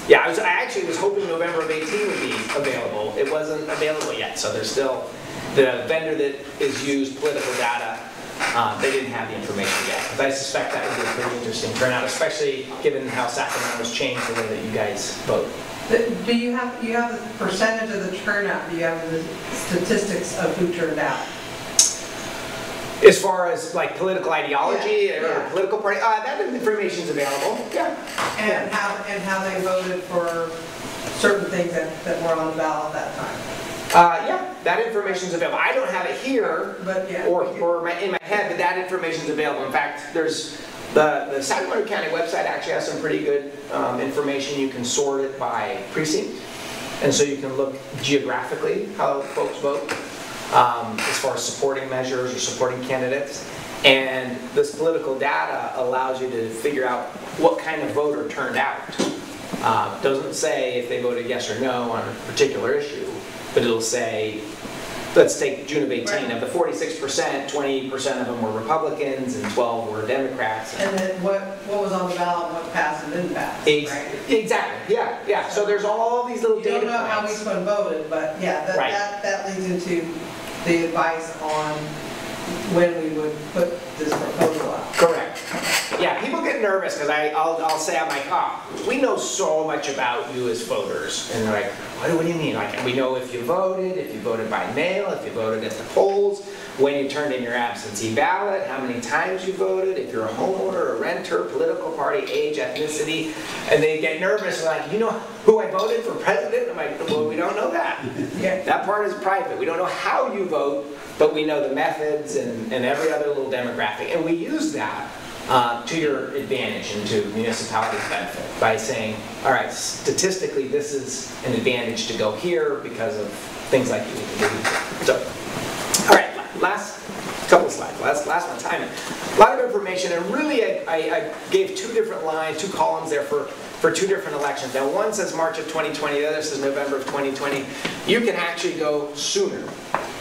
Yeah, I actually was hoping November of 18 would be available. It wasn't available yet, so there's still, the vendor that is used political data, they didn't have the information yet. But I suspect that would be a pretty interesting turnout, especially given how Sacramento's changed the way that you guys vote. Do you have the percentage of the turnout? Do you have the statistics of who turned out? As far as like political ideology or political party, that information is available. Yeah. And how they voted for certain things that were on the ballot that time. Yeah, that information is available. I don't have it here, but yeah, or in my head, but that information is available. In fact, there's the Sacramento County website actually has some pretty good information. You can sort it by precinct, and so you can look geographically how folks vote. As far as supporting measures or supporting candidates. And this political data allows you to figure out what kind of voter turned out. Doesn't say if they voted yes or no on a particular issue, but it'll say, let's take June of 18, right. Of the 46%, 20% of them were Republicans and 12 were Democrats. And then what was on the ballot, what passed and didn't pass, right? Exactly, yeah. So there's all these little data points. You don't know how each one voted, but yeah, that leads into the advice on when we would put this proposal out. Correct. Yeah, people get nervous because I'll say, I'm like, we know so much about you as voters. And they're like, what do you mean? Like, we know if you voted by mail, if you voted at the polls, when you turned in your absentee ballot, how many times you voted, if you're a homeowner, a renter, political party, age, ethnicity. And they get nervous, like, you know who I voted for president? I'm like, well, we don't know that. That part is private. We don't know how you vote, but we know the methods and every other little demographic. And we use that to your advantage and to municipalities' benefit by saying, all right, statistically, this is an advantage to go here because of things like you need to do. So, all right, last couple of slides, last one, time. A lot of information, and really I gave two different lines, two columns there for two different elections. Now one says March of 2020, the other says November of 2020. You can actually go sooner.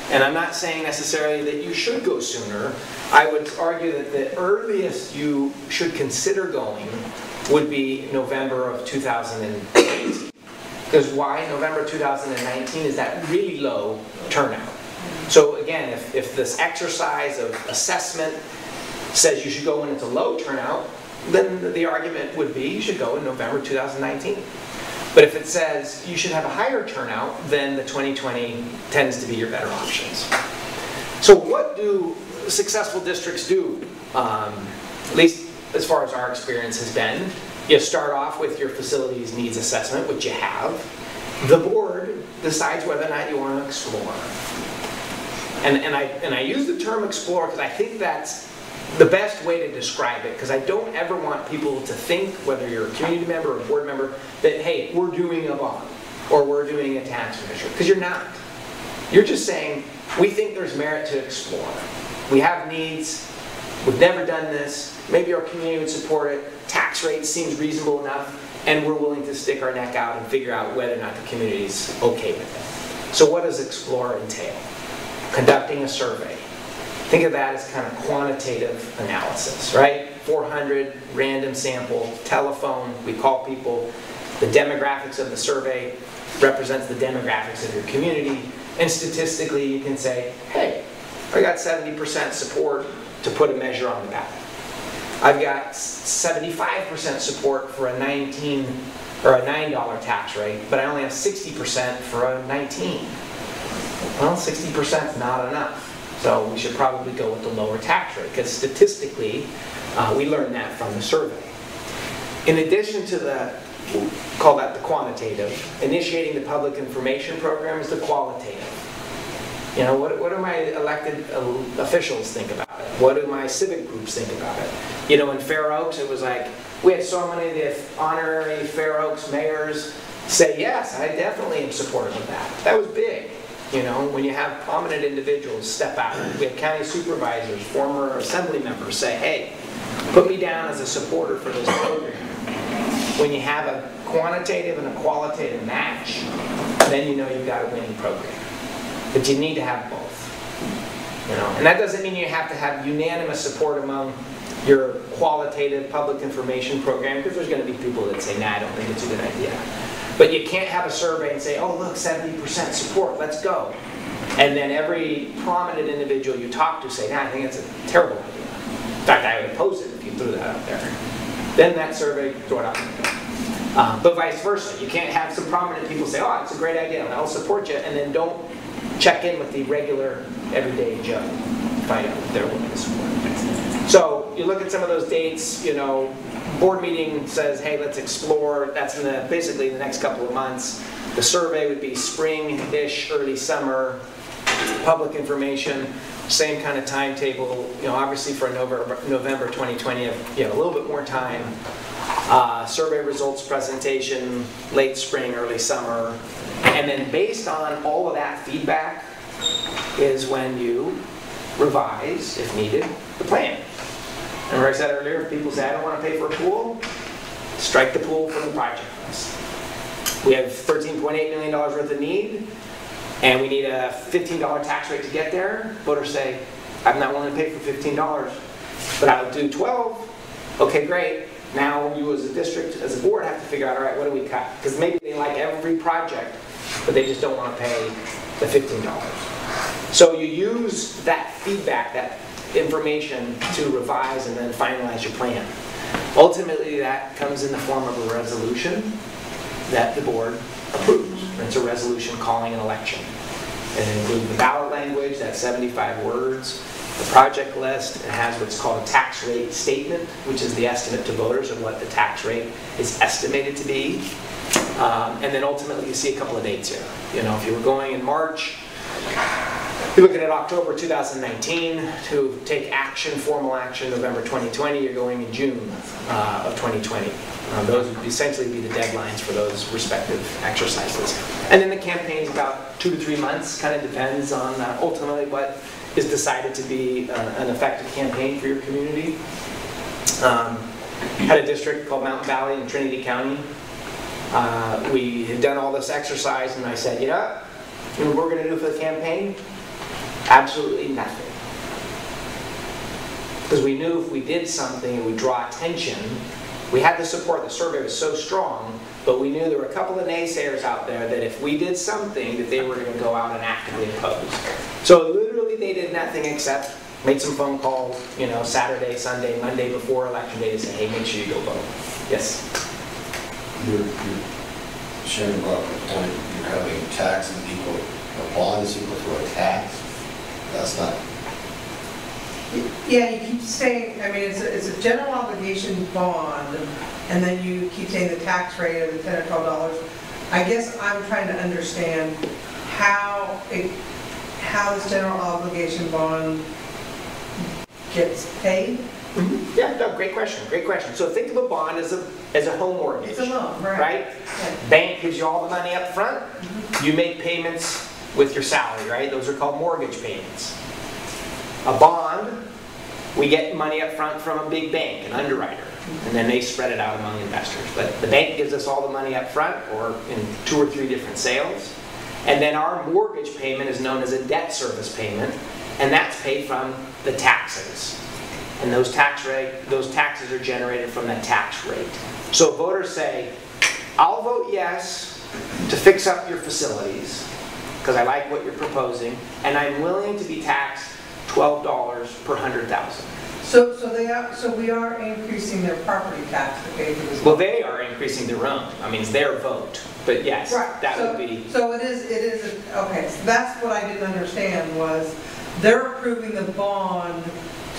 And I'm not saying necessarily that you should go sooner. I would argue that the earliest you should consider going would be November of 2019. Because why November 2019 is that really low turnout. So again, if this exercise of assessment says you should go when it's a low turnout, then the argument would be you should go in November 2019. But if it says you should have a higher turnout, then the 2020 tends to be your better options. So what do successful districts do? At least as far as our experience has been, you start off with your facilities needs assessment, which you have. The board decides whether or not you want to explore. And I use the term explore because I think that's the best way to describe it, because I don't ever want people to think, whether you're a community member or a board member, that, hey, we're doing a bond or we're doing a tax measure, because you're not. You're just saying, we think there's merit to explore. We have needs, we've never done this, maybe our community would support it, tax rate seems reasonable enough, and we're willing to stick our neck out and figure out whether or not the community's okay with it. So what does explore entail? Conducting a survey. Think of that as kind of quantitative analysis, right? 400 random sample, telephone, we call people. The demographics of the survey represents the demographics of your community. And statistically, you can say, hey, I got 70% support to put a measure on the ballot. I've got 75% support for a $19 or a $9 tax rate, but I only have 60% for a 19. Well, 60% is not enough. So we should probably go with the lower tax rate, because statistically, we learned that from the survey. In addition to the, we'll call that the quantitative, initiating the public information program is the qualitative. You know, what do my elected officials think about it? What do my civic groups think about it? You know, in Fair Oaks, it was like, we had so many of the honorary Fair Oaks mayors say, yes, I definitely am supportive of that. That was big. You know, when you have prominent individuals step out. We have county supervisors, former assembly members say, hey, put me down as a supporter for this program. When you have a quantitative and a qualitative match, then you know you've got a winning program. But you need to have both. You know, and that doesn't mean you have to have unanimous support among your qualitative public information program, because there's going to be people that say, nah, I don't think it's a good idea. But you can't have a survey and say, oh, look, 70% support, let's go. And then every prominent individual you talk to say, nah, I think it's a terrible idea. In fact, I would oppose it if you threw that out there. Then that survey, throw it out. But vice versa. You can't have some prominent people say, oh, it's a great idea, I'll support you, and then don't check in with the regular, everyday Joe. Find out if they're willing to support it. So you look at some of those dates, you know, board meeting says, hey, let's explore. That's in basically the next couple of months. The survey would be spring-ish, early summer. Public information, same kind of timetable. You know, obviously for November 2020, you have a little bit more time. Survey results presentation, late spring, early summer. And then based on all of that feedback is when you revise, if needed, the plan. Remember I said earlier, if people say, I don't want to pay for a pool, strike the pool from the project list. We have $13.8 million worth of need, and we need a $15 tax rate to get there. Voters say, I'm not willing to pay for $15, but I'll do 12. Okay, great. Now you as a district, as a board, have to figure out, all right, what do we cut? Because maybe they like every project, but they just don't want to pay the $15. So you use that feedback, that information to revise and then finalize your plan. Ultimately, that comes in the form of a resolution that the board approves. It's a resolution calling an election. It includes the ballot language, that's 75 words, the project list. It has what's called a tax rate statement, which is the estimate to voters of what the tax rate is estimated to be. And then ultimately, you see a couple of dates here. You know, if you were going in March, You're looking at October 2019 to take action, formal action, November 2020. You're going in June of 2020. Those would essentially be the deadlines for those respective exercises. And then the campaign's about 2 to 3 months, kind of depends on ultimately what is decided to be an effective campaign for your community. Had a district called Mountain Valley in Trinity County. We had done all this exercise and I said, you know what we're going to do for the campaign? Absolutely nothing. Because we knew if we did something and we draw attention, we had the support. The survey was so strong, but we knew there were a couple of naysayers out there that if we did something, that they were going to go out and actively oppose. So literally they did nothing except made some phone calls, you know, Saturday, Sunday, Monday before election day to say, hey, make sure you go vote. Yes? You're sharing about the point, you're having taxes equal, a bond is equal to a tax. That's not. Yeah, you keep saying, I mean, it's a general obligation bond, and then you keep saying the tax rate of the $10 or $12. I guess I'm trying to understand how this general obligation bond gets paid. Mm-hmm. Yeah, no, great question, great question. So think of a bond as a home mortgage. It's a loan, right? Right? Bank gives you all the money up front. Mm-hmm. You make payments with your salary, right? Those are called mortgage payments. A bond, we get money up front from a big bank, an underwriter, and then they spread it out among investors. But the bank gives us all the money up front, or in 2 or 3 different sales. And then our mortgage payment is known as a debt service payment, and that's paid from the taxes. And those taxes are generated from that tax rate. So voters say, I'll vote yes to fix up your facilities, because I like what you're proposing, and I'm willing to be taxed $12 per 100,000. So we are increasing their property tax to pay for this. Well, they are increasing their own. I mean, it's their vote. But yes, right. That would be. So it is, okay, so that's what I didn't understand was they're approving the bond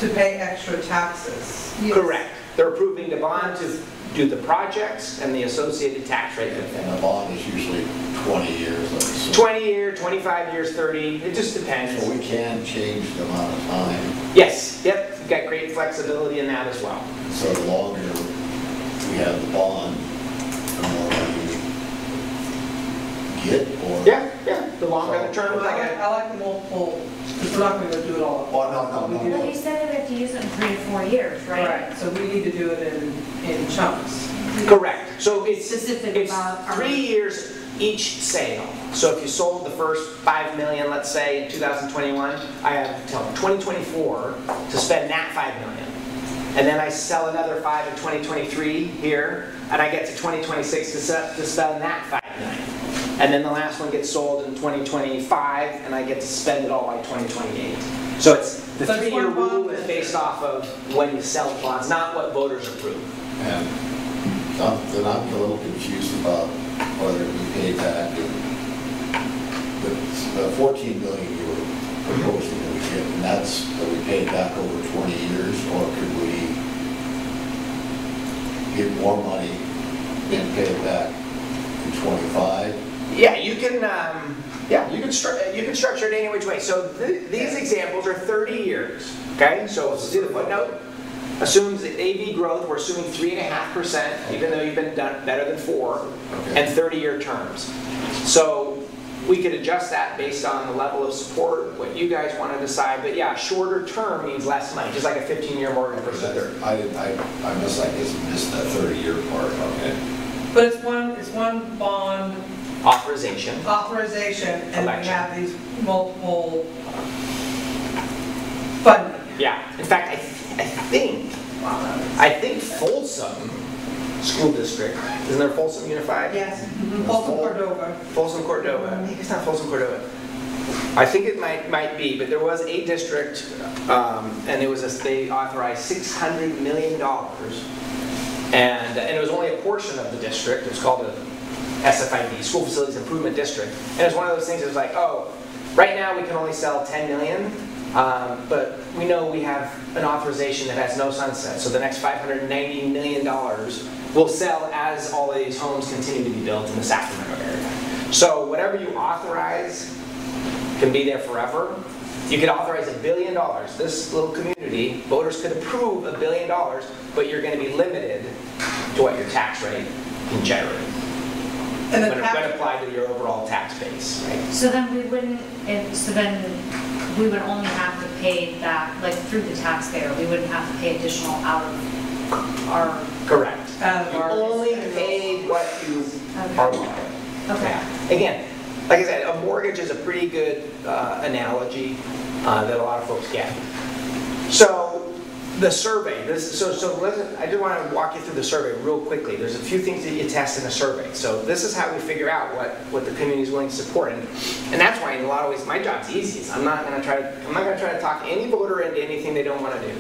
to pay extra taxes. Yes. Correct. They're approving the bond to do the projects and the associated tax rate with them. And the bond is usually 20 years. 20 years, 25 years, 30, it just depends. So we can change the amount of time. Yes, yep, we've got great flexibility in that as well. So the longer we have the bond, the more money we get, or? Yeah, the longer the term. I like the multiple, because we're not going to do it all. Well, no. Well, you said that we have to use it in 3 to 4 years, right? Right, so we need to do it in chunks. Correct. So it's specific about 3 years each sale. So if you sold the first 5 million, let's say in 2021, I have until 2024 to spend that 5 million. And then I sell another 5 in 2023 here, and I get to 2026 to spend that 5 million. And then the last one gets sold in 2025, and I get to spend it all by 2028. So it's the 3-year rule is based off of when you sell bonds, not what voters approve. And then I'm a little confused about whether we pay back the 14 million you were proposing that we get, and that's that we pay back over 20 years, or could we get more money and pay it back in 25? Yeah, you can. You can structure it any which way. So these examples are 30 years. Okay, so let's do the footnote. Assumes that AV growth, we're assuming 3.5%, even though you've been done better than 4, and 30-year terms. So we could adjust that based on the level of support, what you guys want to decide. But yeah, shorter term means less money, just like a 15-year mortgage versus a 30. I missed that 30-year part. Okay. But it's one bond authorization, and election. We have these multiple funding. Yeah. In fact, I think Folsom School District, isn't there Folsom Unified? Yes. Folsom Cordova. Folsom Cordova. Maybe it's not Folsom Cordova. I think it might be, but there was a district, and it was they authorized $600 million, and it was only a portion of the district. It was called a SFID, School Facilities Improvement District, and it was one of those things that was like, oh, right now we can only sell 10 million. But we know we have an authorization that has no sunset, so the next $590 million will sell as all of these homes continue to be built in the Sacramento area. So whatever you authorize can be there forever, You could authorize $1 billion. This little community, voters could approve $1 billion, but you're going to be limited to what your tax rate can generate. And the when tax, applied to your overall tax base, right? So then we wouldn't, so then we would only have to pay that, like through the taxpayer, we wouldn't have to pay additional out of our. Correct. Out of You our- only paid what you Okay. are allowed. Okay. Yeah. Again, like I said, a mortgage is a pretty good analogy that a lot of folks get. So the survey, so listen, I just want to walk you through the survey real quickly. There's a few things that you test in a survey. So this is how we figure out what the community is willing to support, and that's why in a lot of ways my job's easy. I'm not going to try to talk any voter into anything they don't want to do.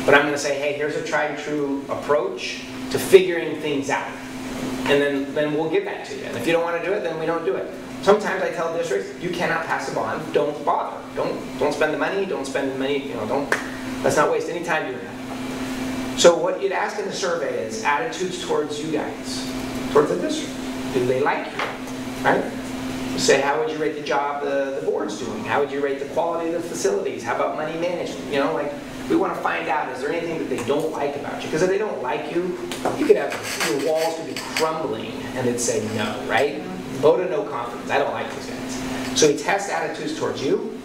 But I'm going to say, hey, here's a tried and true approach to figuring things out. And then we'll give that to you. And if you don't want to do it, then we don't do it. Sometimes I tell districts, you cannot pass a bond, don't bother. Don't spend the money, let's not waste any time doing that. So what you'd ask in the survey is attitudes towards you guys, towards the district. Do they like you, right? Say, how would you rate the job the board's doing? How would you rate the quality of the facilities? How about money management? We want to find out, is there anything that they don't like about you? Because if they don't like you, you could have, your walls could be crumbling and they'd say no, right? Vote of no confidence. I don't like these guys. So we test attitudes towards you.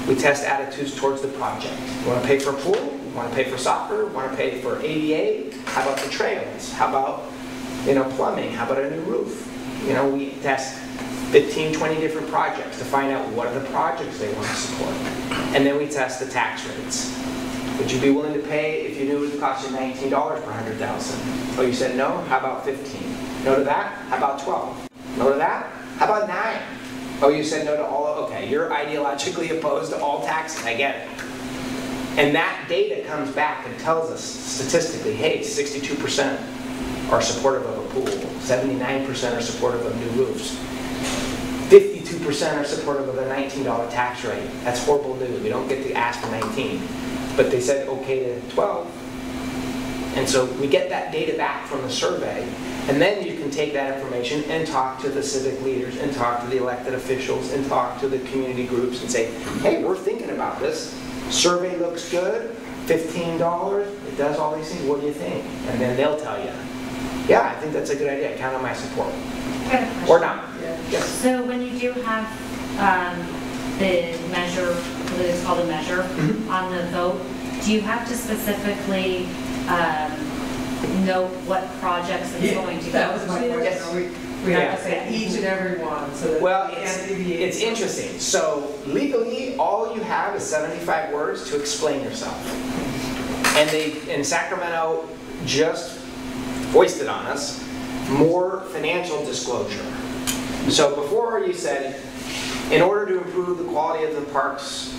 We test attitudes towards the project. You want to pay for a pool? You want to pay for soccer? You want to pay for ADA? How about the trails? How about, plumbing? How about a new roof? We test 15, 20 different projects to find out what are the projects they want to support. And then we test the tax rates. Would you be willing to pay if you knew it would cost you $19 per 100,000? Oh, you said no? How about 15? No to that? How about 12? No to that? How about 9? Oh, you said no to all of, okay, you're ideologically opposed to all taxes, I get it. And that data comes back and tells us statistically, hey, 62% are supportive of a pool, 79% are supportive of new roofs, 52% are supportive of a $19 tax rate. That's horrible news. We don't get to ask for 19. But they said okay to 12. And so we get that data back from the survey, and then you can take that information and talk to the civic leaders and talk to the elected officials and talk to the community groups and say, hey, we're thinking about this. Survey looks good, $15, it does all these things, what do you think? And then they'll tell you, yeah, I think that's a good idea, count on my support. Or not. Yes. So when you do have the measure, what is called a measure, on the vote, do you have to specifically note what projects it's going to go? That was my question. We have to say each and every one, so that well, we can't deviate. it's interesting. So legally, all you have is 75 words to explain yourself. And they, in Sacramento, just foisted on us more financial disclosure. So before you said, in order to improve the quality of the parks,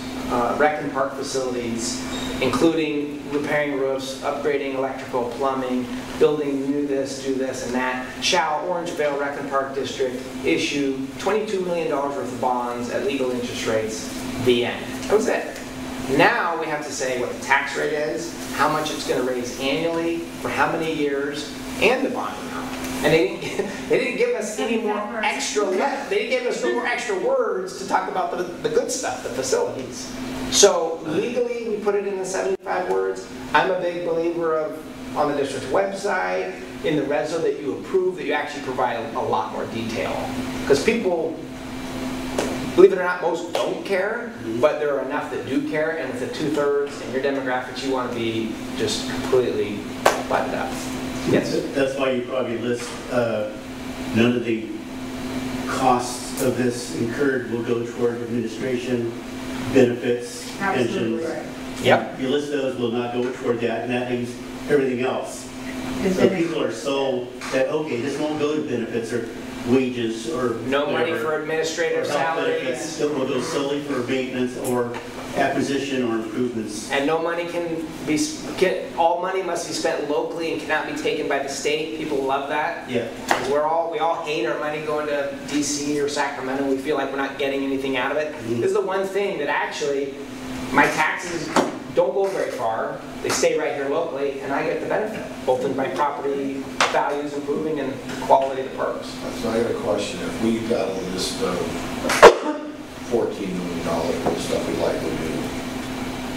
rec and park facilities, including repairing roofs, upgrading electrical, plumbing, building new this, do this, and that, shall Orangevale Rec and Park District issue $22 million worth of bonds at legal interest rates, the end. That was it. Now we have to say what the tax rate is, how much it's going to raise annually, for how many years, and the bond amount. And they didn't give us any more extra, they didn't give us no more extra words to talk about the good stuff, the facilities. So legally, we put it in the 75 words. I'm a big believer of, on the district's website, in the reso that you approve, that you actually provide a lot more detail. Because people, believe it or not, most don't care, but there are enough that do care, and with the 2/3 in your demographics, you want to be just completely buttoned up. Yes? That's why you probably list none of the costs of this incurred will go toward administration, benefits, Absolutely pensions. right. Yep. You list those will not go toward that, and that means everything else. So people are sold that, okay, this won't go to benefits or wages or No money whatever, for administrative or health salaries. benefits. It will go solely for maintenance or acquisition or improvements. And no money all money must be spent locally and cannot be taken by the state. People love that. Yeah. We all hate our money going to DC or Sacramento. We feel like we're not getting anything out of it. This is the one thing that actually, my taxes don't go very far. They stay right here locally, and I get the benefit, both in my property values improving and the quality of the parks. So I got a question. If we got a list of $14 million for the stuff we likely do.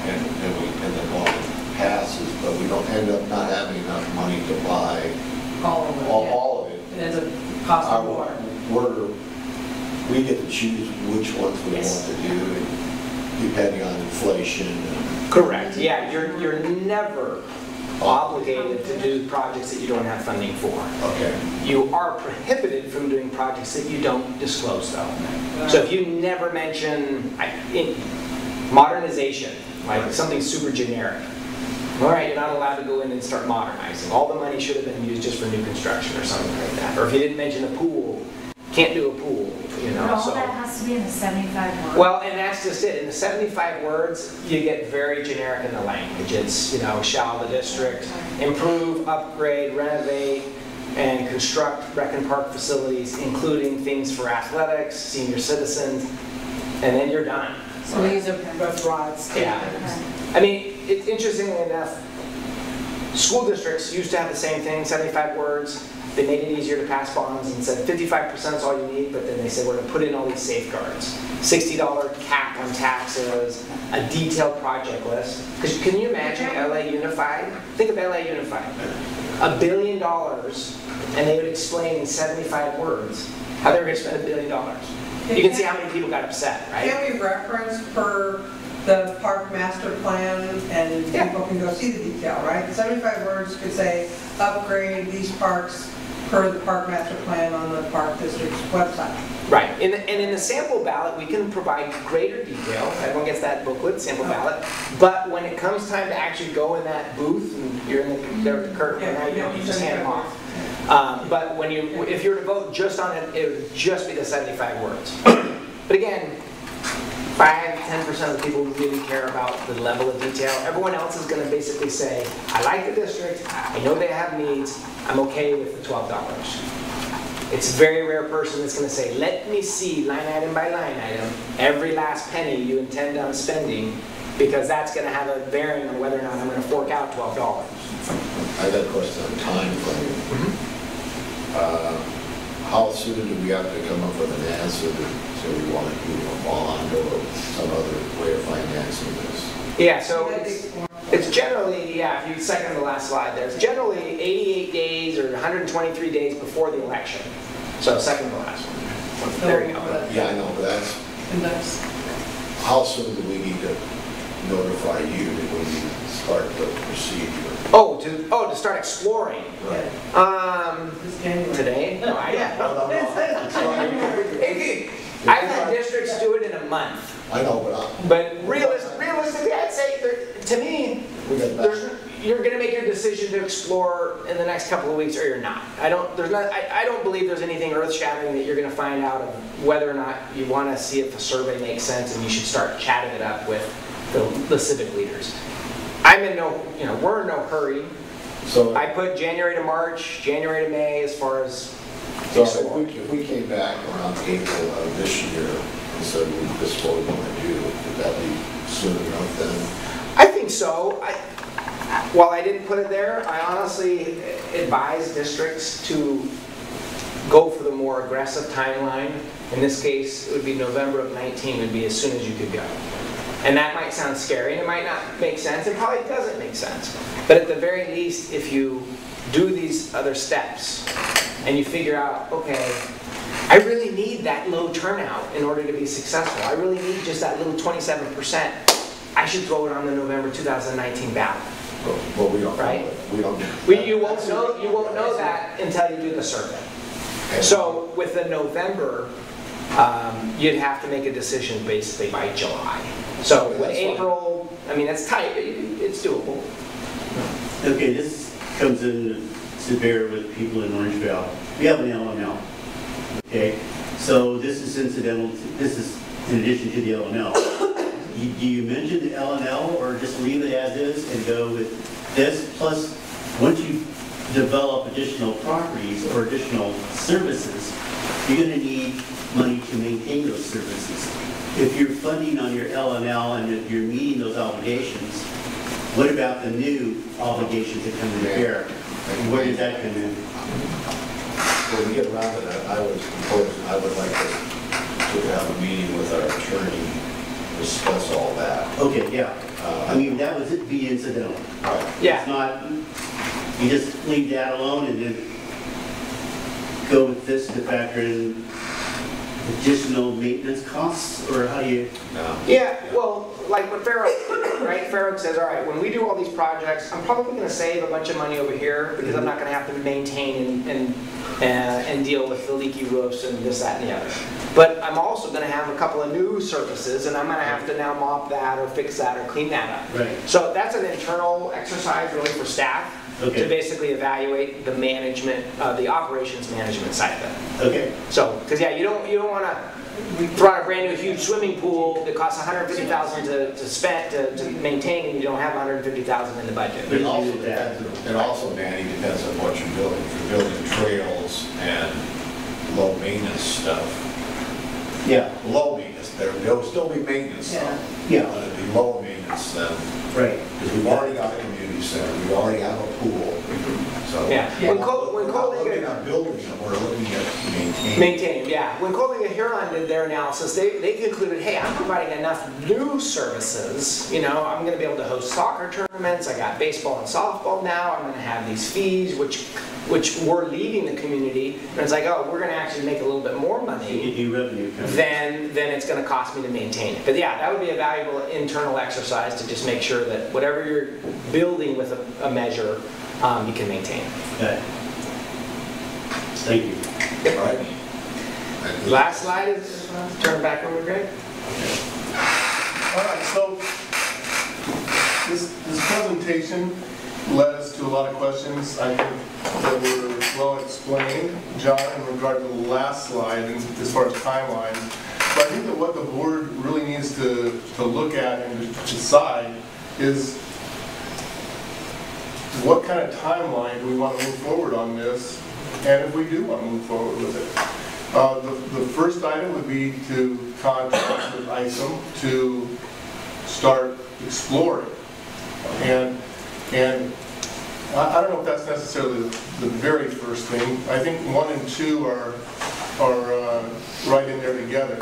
And then one passes, but we don't end up not having enough money to buy All of it. all of it. It ends up costing more. We get to choose which ones we want to do, and depending on inflation. Correct, yeah, you're never obligated to do projects that you don't have funding for. Okay. You are prohibited from doing projects that you don't disclose though. So if you never mention modernization, like something super generic, all right, you're not allowed to go in and start modernizing. All the money should have been used just for new construction or something like that. Or if you didn't mention a pool, can't do a pool, you know. But all so. that has to be in the 75 words. Well, and that's just it. In the 75 words, you get very generic in the language. It's, you know, shall the district improve, upgrade, renovate, and construct rec and park facilities, including things for athletics, senior citizens, and then you're done. So these are broad statements. Yeah. I mean, it's interestingly enough, school districts used to have the same thing, 75 words. They made it easier to pass bonds and said 55% is all you need, but then they said we're going to put in all these safeguards. $60 cap on taxes, a detailed project list. Because can you imagine LA Unified? Think of LA Unified. $1 billion, and they would explain in 75 words how they were going to spend $1 billion. You can see how many people got upset, right? Can we reference per the park master plan, and people can go see the detail, right? The 75 words could say, upgrade these parks per the park master plan on the park district's website. Right, and in the sample ballot, we can provide greater detail. Everyone gets that booklet, sample ballot. But when it comes time to actually go in that booth, and you're in there at the curtain, you just hand them off. But when if you were to vote just on it, it would just be the 75 words. But again, 5–10% of the people who really care about the level of detail. Everyone else is going to basically say, I like the district, I know they have needs, I'm okay with the $12. It's a very rare person that's going to say, let me see line item by line item every last penny you intend on spending, because that's going to have a bearing on whether or not I'm going to fork out $12. I got a question on time frame. How soon do we have to come up with an answer so we want to move a bond or some other way of financing this? Yeah, so it's generally, yeah, if you second the last slide there, it's generally 88 days or 123 days before the election. So second the last one. There you go. Yeah, I know, but that's, how soon do we need to notify you that we need to start the procedure? To start exploring. Right. Today? No, I've had districts do it in a month. I know, but realistically, I'd say, to me, you're going to make your decision to explore in the next couple of weeks, or you're not. I don't believe there's anything earth-shattering that you're going to find out of whether or not you want to see if the survey makes sense, and you should start chatting it up with the civic leaders. I'm in we're in no hurry. So I put January to March, January to May as far as. So if we came back around April of this year and said, this is what we want to do, would that be soon enough then? I think so. While I didn't put it there, I honestly advise districts to go for the more aggressive timeline. In this case, it would be November of 19 would be as soon as you could go. And that might sound scary, and it might not make sense. It probably doesn't make sense. But at the very least, if you do these other steps, and you figure out, okay, I really need that low turnout in order to be successful. I really need just that little 27%. I should throw it on the November 2019 ballot. Well, we don't. Right? We don't. You won't know that until you do the survey. So with the November, you'd have to make a decision basically by July. So with April, I mean, it's tight, but it's doable. Okay, this comes in to bear with people in Orangevale. We have an LML. Okay, so this is incidental. This is in addition to the LML. Do you mention the LML or just leave it as is and go with this? Plus, once you develop additional properties or additional services, you're going to need money to maintain those services. If you're funding on your LML and if you're meeting those obligations, what about the new obligations that come to bear? Where does that come in? When we get around to that, I was proposing, I would like to to have a meeting with our attorney, discuss all that. Okay, yeah. I mean, that would be incidental. Right. Yeah. It's not, you just leave that alone and then go with this to factor in additional maintenance costs, or how do you? No. Yeah, well, like what Farrell, right? Farrell says, all right, when we do all these projects, I'm probably going to save a bunch of money over here because I'm not going to have to maintain and deal with the leaky roofs and this, that, and the other. But I'm also going to have a couple of new surfaces, and I'm going to have to now mop that or fix that or clean that up. Right. So that's an internal exercise really for staff Okay. to basically evaluate the management, the operations management side of it. Okay. So, because yeah, you don't want to throw out a brand new huge swimming pool that costs $150,000 to maintain, and you don't have $150,000 in the budget. It also depends, Danny, depends on what you're building. If you're building trails and low maintenance stuff, Yeah. low maintenance, there'll still be maintenance stuff. Yeah. But it'd be low maintenance then, Right. because we've already got a community center, we already have a pool. So Yeah. we're When Cole- when not Cole- looking at building them, we're looking at maintaining. Maintain, yeah. When Colding and Huron did their analysis, they concluded, hey, I'm providing enough new services. You know, I'm going to be able to host soccer tournaments. I got baseball and softball now. I'm going to have these fees, which were leaving the community. And it's like, oh, we're going to actually make a little bit more money New revenue coming. than it's going to cost me to maintain it. But yeah, that would be a valuable internal exercise to just make sure that whatever you're building with a measure, you can maintain. Okay. Thank you. All right. Last slide is turn back over to Greg. All right, so this presentation led us to a lot of questions, I think, that were well explained, John, in regard to the last slide, and as far as timelines. But I think that what the board really needs to look at and decide is what kind of timeline do we want to move forward on this, and if we do want to move forward with it. The first item would be to contract with ISOM to start exploring. And I don't know if that's necessarily the very first thing. I think 1 and 2 are right in there together.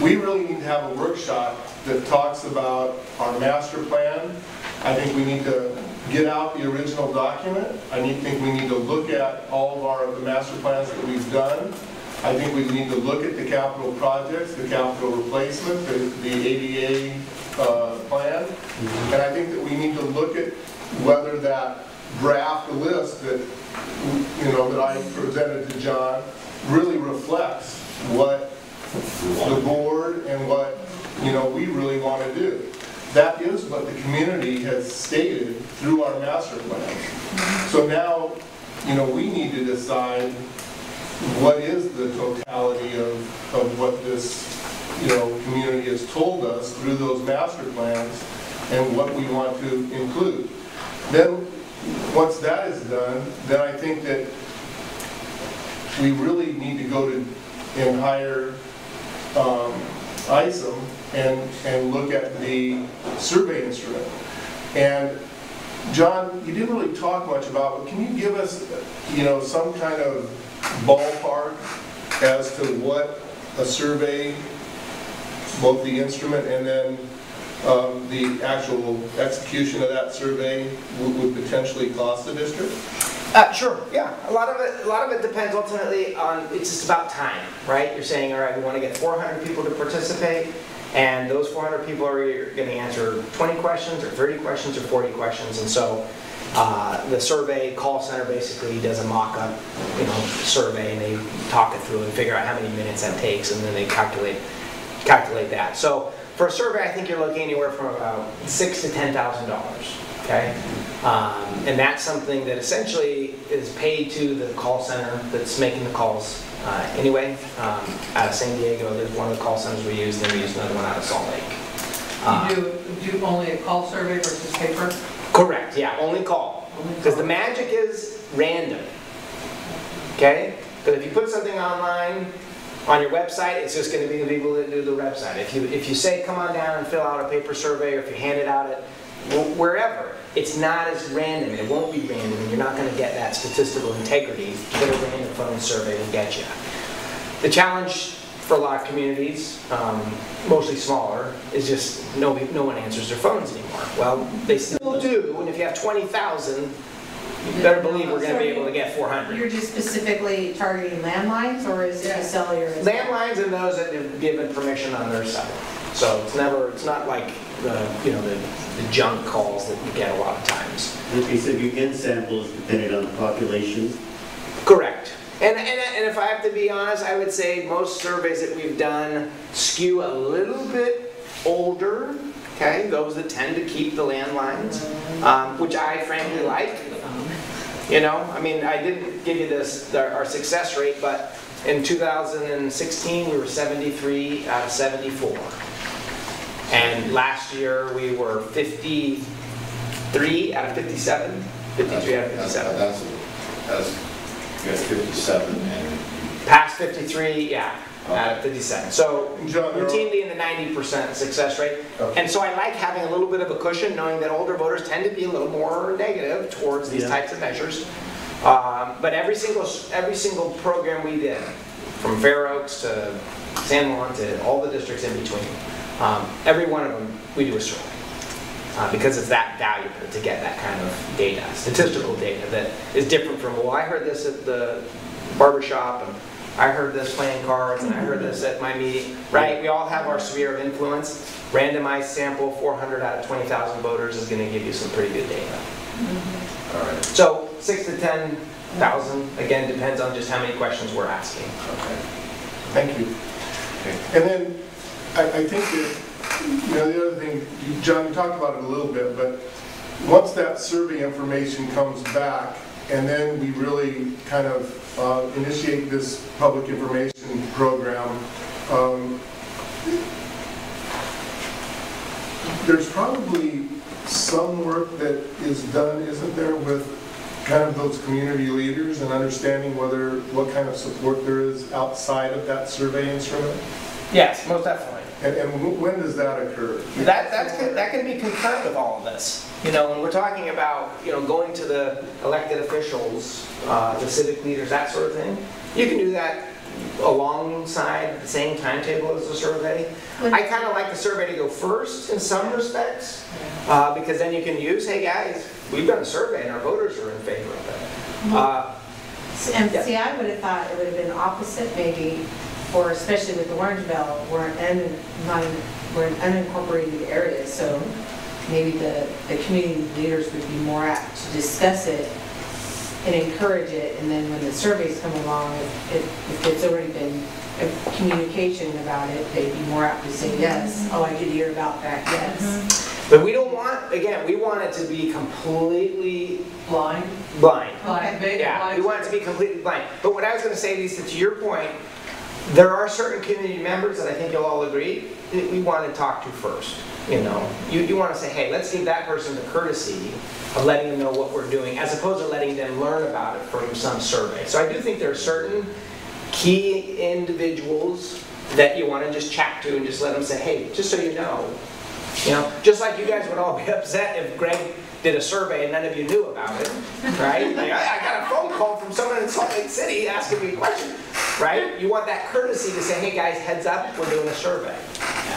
We really need to have a workshop that talks about our master plan. I think we need to get out the original document. I think we need to look at all of the master plans that we've done. I think we need to look at the capital projects, the capital replacement, the ADA plan. And I think that we need to look at whether that draft list that that I presented to John really reflects what the board and what we really want to do. That is what the community has stated through our master plan. So now, we need to decide what is the totality of what this, community has told us through those master plans and what we want to include. Then, once that is done, then I think that we really need to go to and hire ISOM and look at the survey instrument. And John, you didn't really talk much about it. Can you give us, some kind of ballpark as to what a survey, both the instrument and then the actual execution of that survey would potentially cost the district? Sure, yeah. A lot of it depends ultimately on, it's just about time, right? You're saying, all right, we want to get 400 people to participate, and those 400 people are going to answer 20 questions or 30 questions or 40 questions, and so the survey call center basically does a mock-up, survey, and they talk it through and figure out how many minutes that takes, and then they calculate that. So for a survey, I think you're looking anywhere from about $6,000 to $10,000. Okay, and that's something that essentially is paid to the call center that's making the calls anyway. Out of San Diego, there's one of the call centers we use, then we use another one out of Salt Lake. You do only a call survey versus paper? Correct, yeah, only call. Because the magic is random. Okay? But if you put something online on your website, it's just going to be the people that do the website. If you say, come on down and fill out a paper survey, or if you hand it out at wherever, it's not as random. It won't be random, and you're not going to get that statistical integrity that a random phone survey will get you. The challenge for a lot of communities, mostly smaller, is just no one answers their phones anymore. Well, they still do, and if you have 20,000, you better believe we're going to be able to get 400. You're just specifically targeting landlines, or is it cellular? as well? Landlines and those that have given permission on their side. So it's not like the junk calls that you get a lot of times. Okay, so your end sample is dependent on the population? Correct. And if I have to be honest, I would say most surveys that we've done skew a little bit older, okay? Those that tend to keep the landlines, which I frankly like. You know, I mean, I didn't give you our success rate, but in 2016 we were 73 out of 74. And last year we were 53 out of 57. 53 out of 57. That's you got 57 and Past 53, yeah, out of 57. So John, routinely in the 90% success rate. Okay. And so I like having a little bit of a cushion, knowing that older voters tend to be a little more negative towards these types of measures. But every single program we did, from Fair Oaks to San Juan to all the districts in between, every one of them we do a survey. Because it's that valuable to get that kind of data, statistical data that is different from, well, I heard this at the barbershop, and I heard this playing cards, and I heard this at my meeting, right? We all have our sphere of influence. Randomized sample, 400 out of 20,000 voters is going to give you some pretty good data. all right. So 6,000 to 10,000, again, depends on just how many questions we're asking. Okay. Thank you. And then I think that, the other thing, John, you talked about it a little bit, but once that survey information comes back, and then we really kind of initiate this public information program, there's probably some work that is done, isn't there, with kind of those community leaders and understanding what kind of support there is outside of that survey instrument? Yes, most definitely. And when does that occur? That can be concurrent with all of this. When we're talking about, going to the elected officials, the civic leaders, that sort of thing, you can do that alongside the same timetable as the survey. I kind of like the survey to go first in some respects, because then you can use, hey guys, we've done a survey and our voters are in favor of it. And see, I would have thought it would have been opposite maybe, or especially with the Orangevale, we're in unincorporated areas, so maybe the community leaders would be more apt to discuss it and encourage it, and then when the surveys come along, if it's already been a communication about it, they'd be more apt to say yes. Oh, I did hear about that, yes. But we don't want, again, we want it to be completely Blind? blind. Blind. Yeah, we want it to be completely blind. But what I was going to say, Lisa, to your point, there are certain community members that I think you'll all agree that we want to talk to first. You want to say, hey, let's give that person the courtesy of letting them know what we're doing, as opposed to letting them learn about it from some survey. So I do think there are certain key individuals that you want to just chat to and just let them say, hey, just so you know, just like you guys would all be upset if Greg did a survey and none of you knew about it, right? Like, I got a phone call from someone in Salt Lake City asking me a question, right? You want that courtesy to say, hey guys, heads up, we're doing a survey.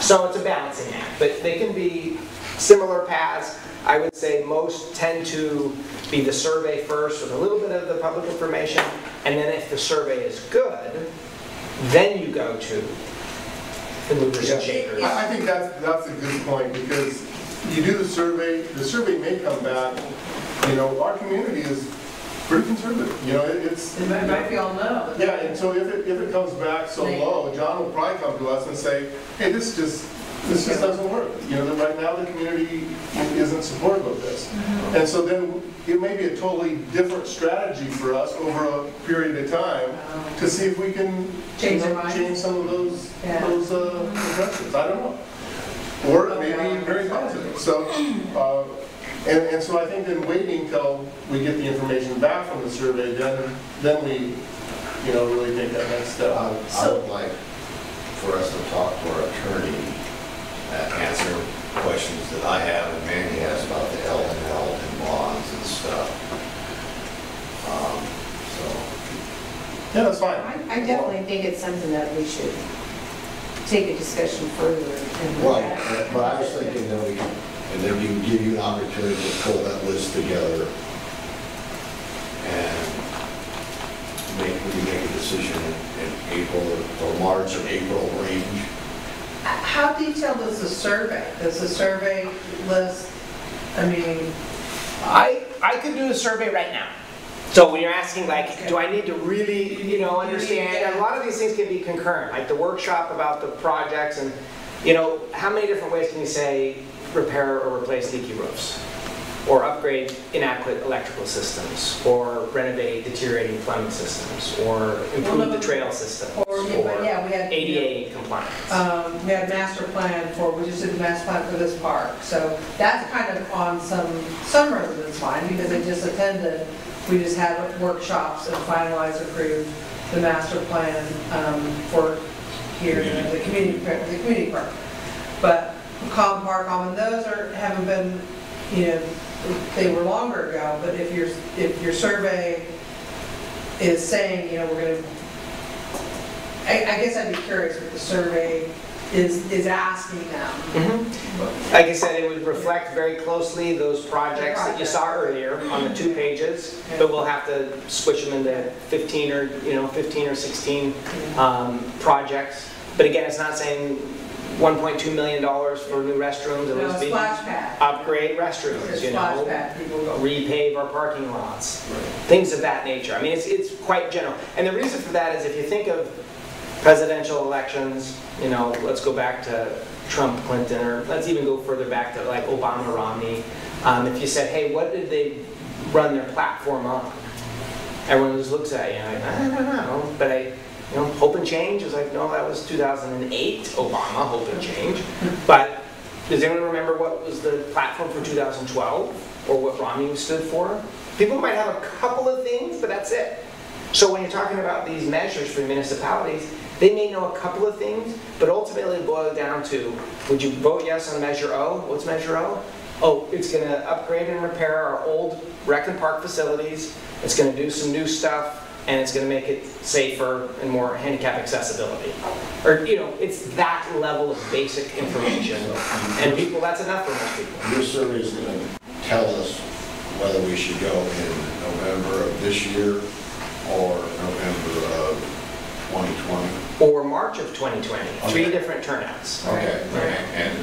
So it's a balancing act, but they can be similar paths. I would say most tend to be the survey first with a little bit of the public information, and then if the survey is good, then you go to the movers and shakers. I think that's a good point, because you do the survey may come back, our community is pretty conservative, it's... It might be all no. Yeah, and so if it comes back so low, John will probably come to us and say, hey, this just doesn't work. Right now the community isn't supportive of this. And so then it may be a totally different strategy for us over a period of time to see if we can Change some of those impressions. I don't know. Or maybe very positive. So, and so I think then waiting till we get the information back from the survey, then we, really take that next step. I would like for us to talk to our attorney, answer questions that I have and Mandy has about the L&L and bonds and stuff. Yeah, that's fine. I definitely think it's something that we should take a discussion further. And Right, but I was thinking that we, and then we give you an opportunity to pull that list together and we make a decision in April or March or April range. How detailed is the survey? Does the survey list, I mean, I could do a survey right now. So when you're asking like, do I need to really, you know, understand, a lot of these things can be concurrent, like the workshop about the projects and, you know, how many different ways can you say repair or replace leaky roofs? Or upgrade inadequate electrical systems, or renovate deteriorating plumbing systems, or improve the trail systems, or yeah, we had ADA compliance. We had master plan we just did the master plan for this park. So that's kind of on some residents' mind because they just attended. We just had workshops and finalized, approved the master plan for here in the community park. But Common Park, those haven't been, you know, they were longer ago. But if your survey is saying, you know, we're going to, I guess I'd be curious what the survey is asking them. Mm-hmm. Like I said, it would reflect very closely those projects that you saw earlier on the 2 pages, but we'll have to switch them into 15 or 16 projects. But again, it's not saying $1.2 million for new restrooms. It was splash pad. Upgrade restrooms, you know, repave our parking lots, things of that nature. I mean, it's quite general. And the reason for that is if you think of presidential elections, you know, let's go back to Trump, Clinton, or let's even go further back to like Obama, Romney. If you said, hey, what did they run their platform on? Everyone just looks at you and like, I don't know, but Hope and Change is like, no, that was 2008, Obama, Hope and Change. But does anyone remember what was the platform for 2012 or what Romney stood for? People might have a couple of things, but that's it. So when you're talking about these measures for municipalities, they may know a couple of things, but ultimately it boils down to, would you vote yes on Measure O? What's Measure O? Oh, it's going to upgrade and repair our old rec and park facilities. It's going to do some new stuff. And it's going to make it safer and more handicap accessibility. Or, you know, it's that level of basic information. And people, that's enough for most people. Your survey is going to tell us whether we should go in November of this year or November of 2020. Or March of 2020. Okay. 3 different turnouts. Okay. And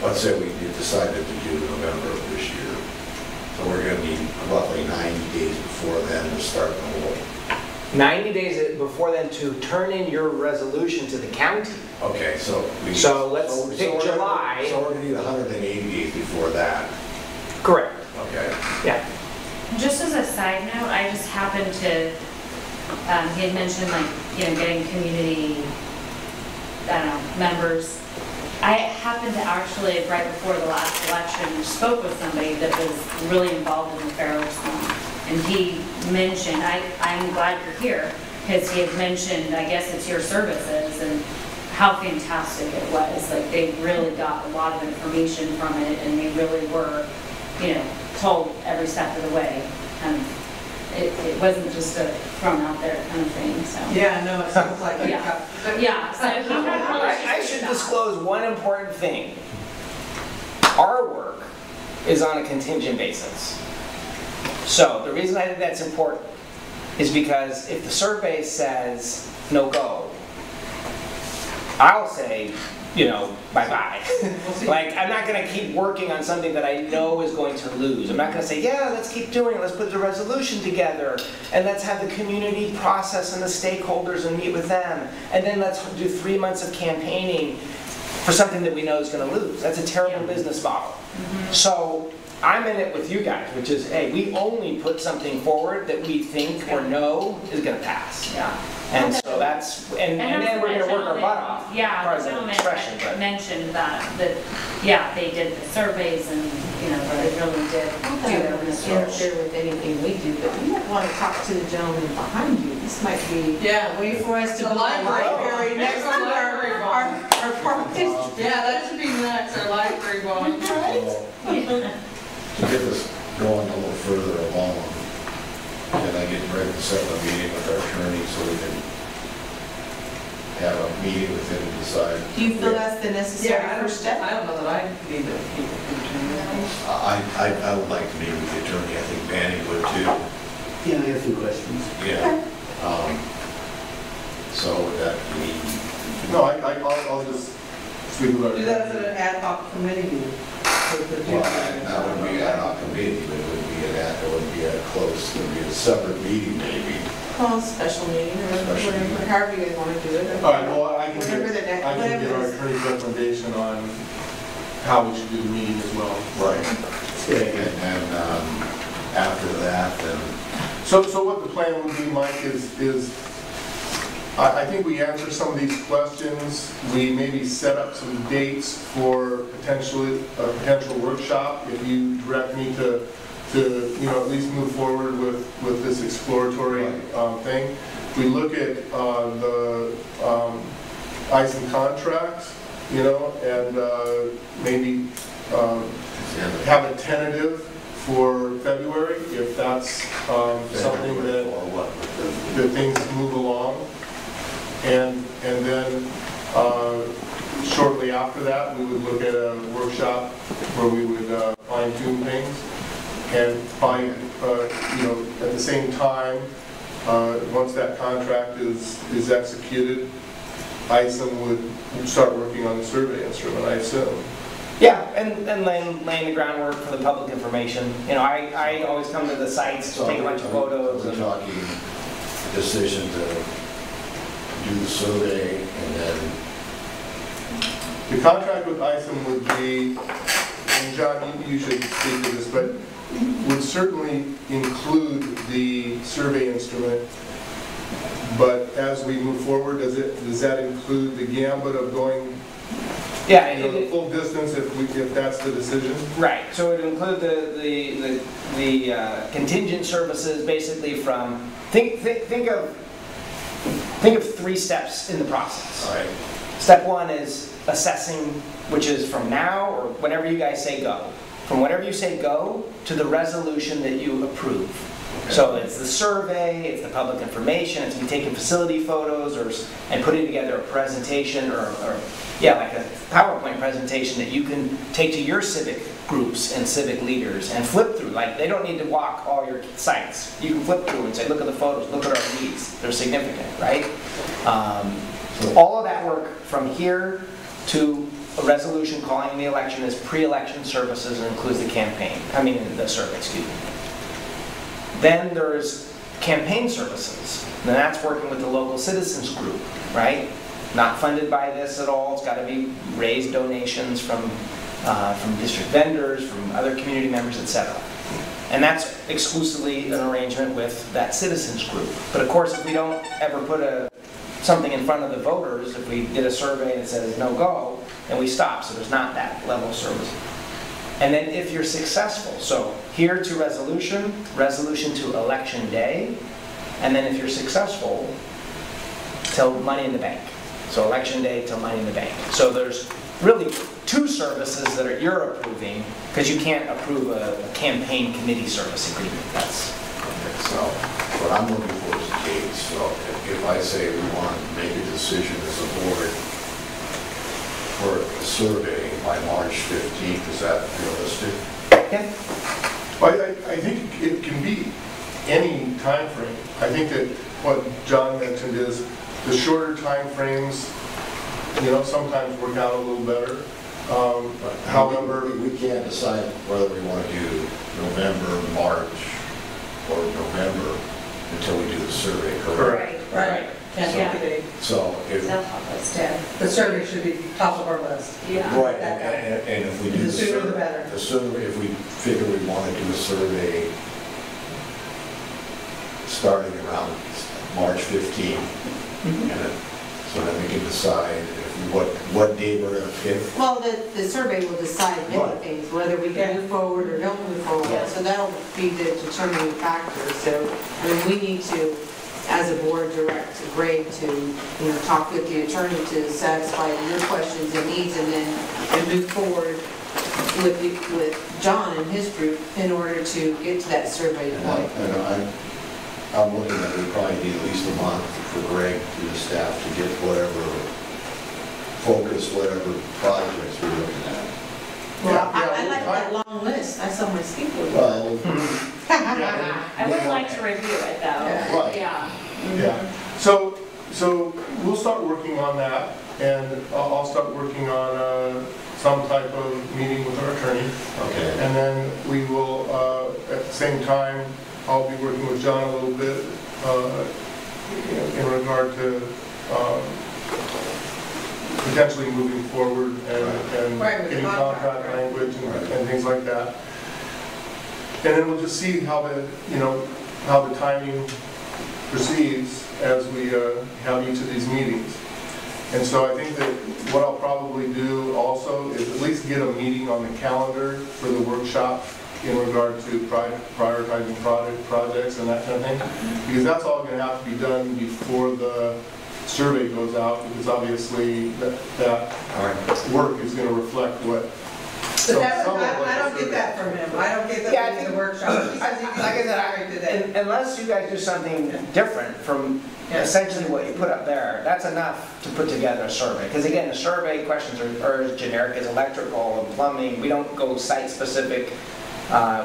let's say we decided to do November of this year. So we're going to need roughly 90 days before then to start the whole. 90 days before then to turn in your resolution to the county. Okay, so let's pick July. So we're going to need 180 days before that. Correct. Okay. Yeah. Just as a side note, I just happened to, he had mentioned like, you know, getting community, I don't know, members. I happened to actually, right before the last election, spoke with somebody that was really involved in the Pharaoh's Home. And he mentioned, I'm glad you're here, because he had mentioned, I guess it's your services, and how fantastic it was. Like, they really got a lot of information from it, and they really were, you know, told every step of the way. It wasn't just a thrown out there kind of thing, so. Yeah, no, it sounds like it. Yeah, so I should disclose one important thing. Our work is on a contingent basis. So the reason I think that's important is because if the survey says no go, I'll say, you know, bye-bye. Like, I'm not going to keep working on something that I know is going to lose. I'm not going to say, yeah, let's keep doing it. Let's put the resolution together. And let's have the community process and the stakeholders and meet with them. And then let's do 3 months of campaigning for something that we know is going to lose. That's a terrible business model. Mm-hmm. So I'm in it with you guys, which is, hey, we only put something forward that we think or know is going to pass. Yeah. And so that's, and then we're going to work our butt off. Yeah, the gentleman mentioned that, yeah, they did the surveys and, you know, they really did do their research. Interfere with anything we do, but you might want to talk to the gentleman behind you. This might be. Yeah, wait for us to the library next to our park district. Yeah, that should be next, our library bond. Right? To get this going a little further along, and I get ready to set up a meeting with our attorney so we can have a meeting within decide. Do you feel that's the necessary Yeah, first step? I don't know that I need to keep it. I would like to meet with the attorney, I think Manny would too. Yeah, I have some questions. Yeah. So would that be, No, I'll just speak with our. Do that as an ad hoc committee meeting. well, that wouldn't be ad hoc committee, but it would be it wouldn't be a close, it would be a separate meeting maybe. Well, special meeting or Special whatever, meeting. however you guys want to do it. All right, well, I can Whatever the next- get our whatever the- attorney's recommendation on how we should do the meeting as well. Right. Yeah. And after that, then, So what the plan would be, Mike, is I think we answer some of these questions. We maybe set up some dates for potential workshop. If you direct me to at least move forward with this exploratory thing. We look at the ISIM contracts, and maybe have a tentative for February, if that's something that or what? things move along. And then shortly after that, we would look at a workshop where we would fine tune things and find, at the same time, once that contract is executed, ISIM would start working on the survey instrument, I assume. Yeah, and laying the groundwork for the public information. I always come to the sites to take a bunch of photos. We're and- talking decision to do the survey and then, The contract with ISIM would be, and John, you should speak to this, but would certainly include the survey instrument. But as we move forward, does that include the gambit of going, Yeah, the full distance if that's the decision? right. So it would include the contingent services, basically from think of 3 steps in the process. all right, Step 1 is assessing, which is from now or whenever you guys say go. From whatever you say go to the resolution that you approve. So it's the survey, it's the public information, it's me taking facility photos and putting together a presentation or like a PowerPoint presentation that you can take to your civic groups and civic leaders and flip through. Like, they don't need to walk all your sites. You can flip through and say, look at the photos, look at our needs. They're significant, right? All of that work from here to a resolution calling the election is pre-election services and includes the the survey, excuse me. Then there's campaign services. And that's working with the local citizens group, right? Not funded by this at all. It's got to be raised donations from district vendors, from other community members, etc. And that's exclusively an arrangement with that citizens group. But of course, if we don't ever put something in front of the voters, if we did a survey that says no go, then we stop. So there's not that level of service. And then if you're successful, so here to resolution, resolution to election day, and then if you're successful, till money in the bank. So election day till money in the bank. So there's really 2 services that you're approving, because you can't approve a campaign committee service agreement. so what I'm looking for is dates. So if I say we want to make a decision as a board for a survey by March 15th, is that realistic? Okay. Well, I think it can be any time frame. I think that what John mentioned is the shorter time frames, sometimes work out a little better. However, we can't decide whether we want to do November, March, or November until we do the survey, correct? Right. Can't Yeah. pick a date. So if, Yeah, the survey should be top of our list. right, and if we do The sooner the better. the sooner, if we figure we want to do a survey starting around March 15th, and so then we can decide what day we're going to pick. Well, the survey will decide many Right. things, whether we can move forward or don't move forward. Yeah. So that'll be the determining factor. So, we need to, as a board, direct Greg to, talk with the attorney to satisfy your questions and needs, and then move forward with John and his group in order to get to that survey point. And I'm looking at, we probably need at least a month for Greg and the staff to get whatever focus whatever projects we're looking at. Well, Yeah, I like that long list, I saw my skateboard. Well, I would like to review it though. Right. Yeah. Yeah, so we'll start working on that, and I'll start working on some type of meeting with our attorney. okay. And then we will, at the same time, I'll be working with John a little bit in regard to potentially moving forward and Right, with the getting contract, contract right. language and things like that. And then we'll just see how how the timing proceeds as we have each of these meetings. And so I think that what I'll probably do also is at least get a meeting on the calendar for the workshop in regard to prioritizing projects and that kind of thing. Because that's all going to have to be done before the survey goes out, because obviously that work is going to reflect what. But I don't get that from him. I don't get Yeah, I that from think- the workshop. He says he Like can I get said, it today. unless you guys do something different from essentially what you put up there, that's enough to put together a survey. Because again, the survey questions are as generic as electrical and plumbing. We don't go site specific.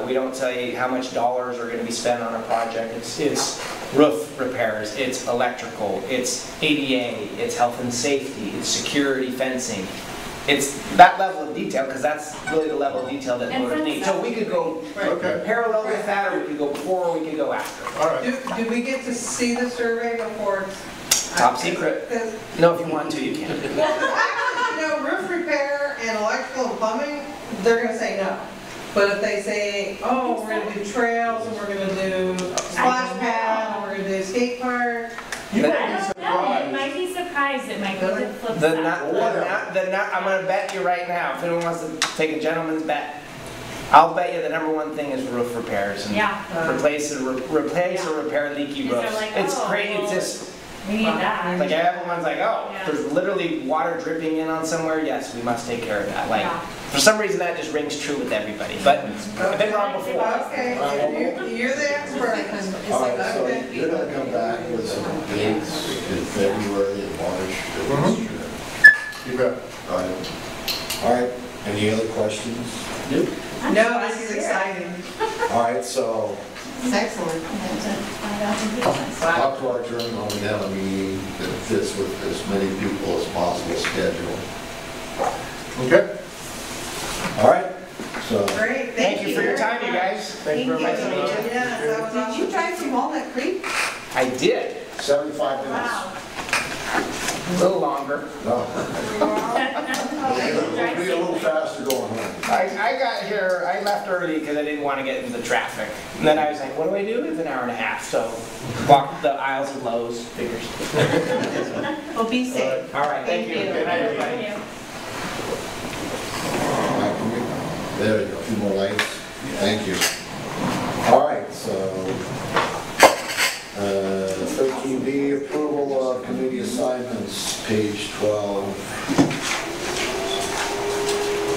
We don't tell you how much dollars are going to be spent on a project. It's roof repairs, it's electrical, it's ADA, it's health and safety, it's security fencing. It's that level of detail, because that's really the level of detail that And voters need. So we could go Okay, parallel with that, or we could go before, or we could go after. all right. Do we get to see the survey before it's? Top secret. 'Cause- No, if you want to, you can. Well, actually, roof repair and electrical and plumbing, they're gonna say no. But if they say, oh, we're gonna do trails, and we're gonna do splash pad, and we're gonna do skate park. You I might be don't know, it surprised. might be surprised, it might be the flip The side. I'm gonna bet you right now, if anyone wants to take a gentleman's bet, I'll bet you the number one thing is roof repairs and Yeah, replace or repair leaky Because they're roofs. like, It's oh, great, it's well, just, we need that. like everyone's like, oh, Yeah. there's literally water dripping in on somewhere, yes, we must take care of that. Like, Yeah. for some reason that just rings true with everybody, but I've been wrong before. Okay, you're the expert. All right, so Okay. you're gonna come back with some dates in February and March. You bet. All right. All right, any other questions? No, this is exciting. All right, so It's excellent. talk to our attorney when we have a meeting that fits with as many people as possible schedule. Okay? All right, so. Great, Thank you for your time, you guys. Thank you very much. Thank you. Meet you. Yes, that was Did you awesome. drive from Walnut Creek? I did, 75 minutes. Wow. a little longer. No. It'll be a little faster going home. I got here, I left early because I didn't want to get into the traffic. And then I was like, what do I do? It's an hour and a half, so walk the aisles of Lowe's, figures. Well, be safe. All right, thank you. Good night, everybody. There we go, a few more lights. Thank you. All right, so 13B, approval of committee assignments, page 12.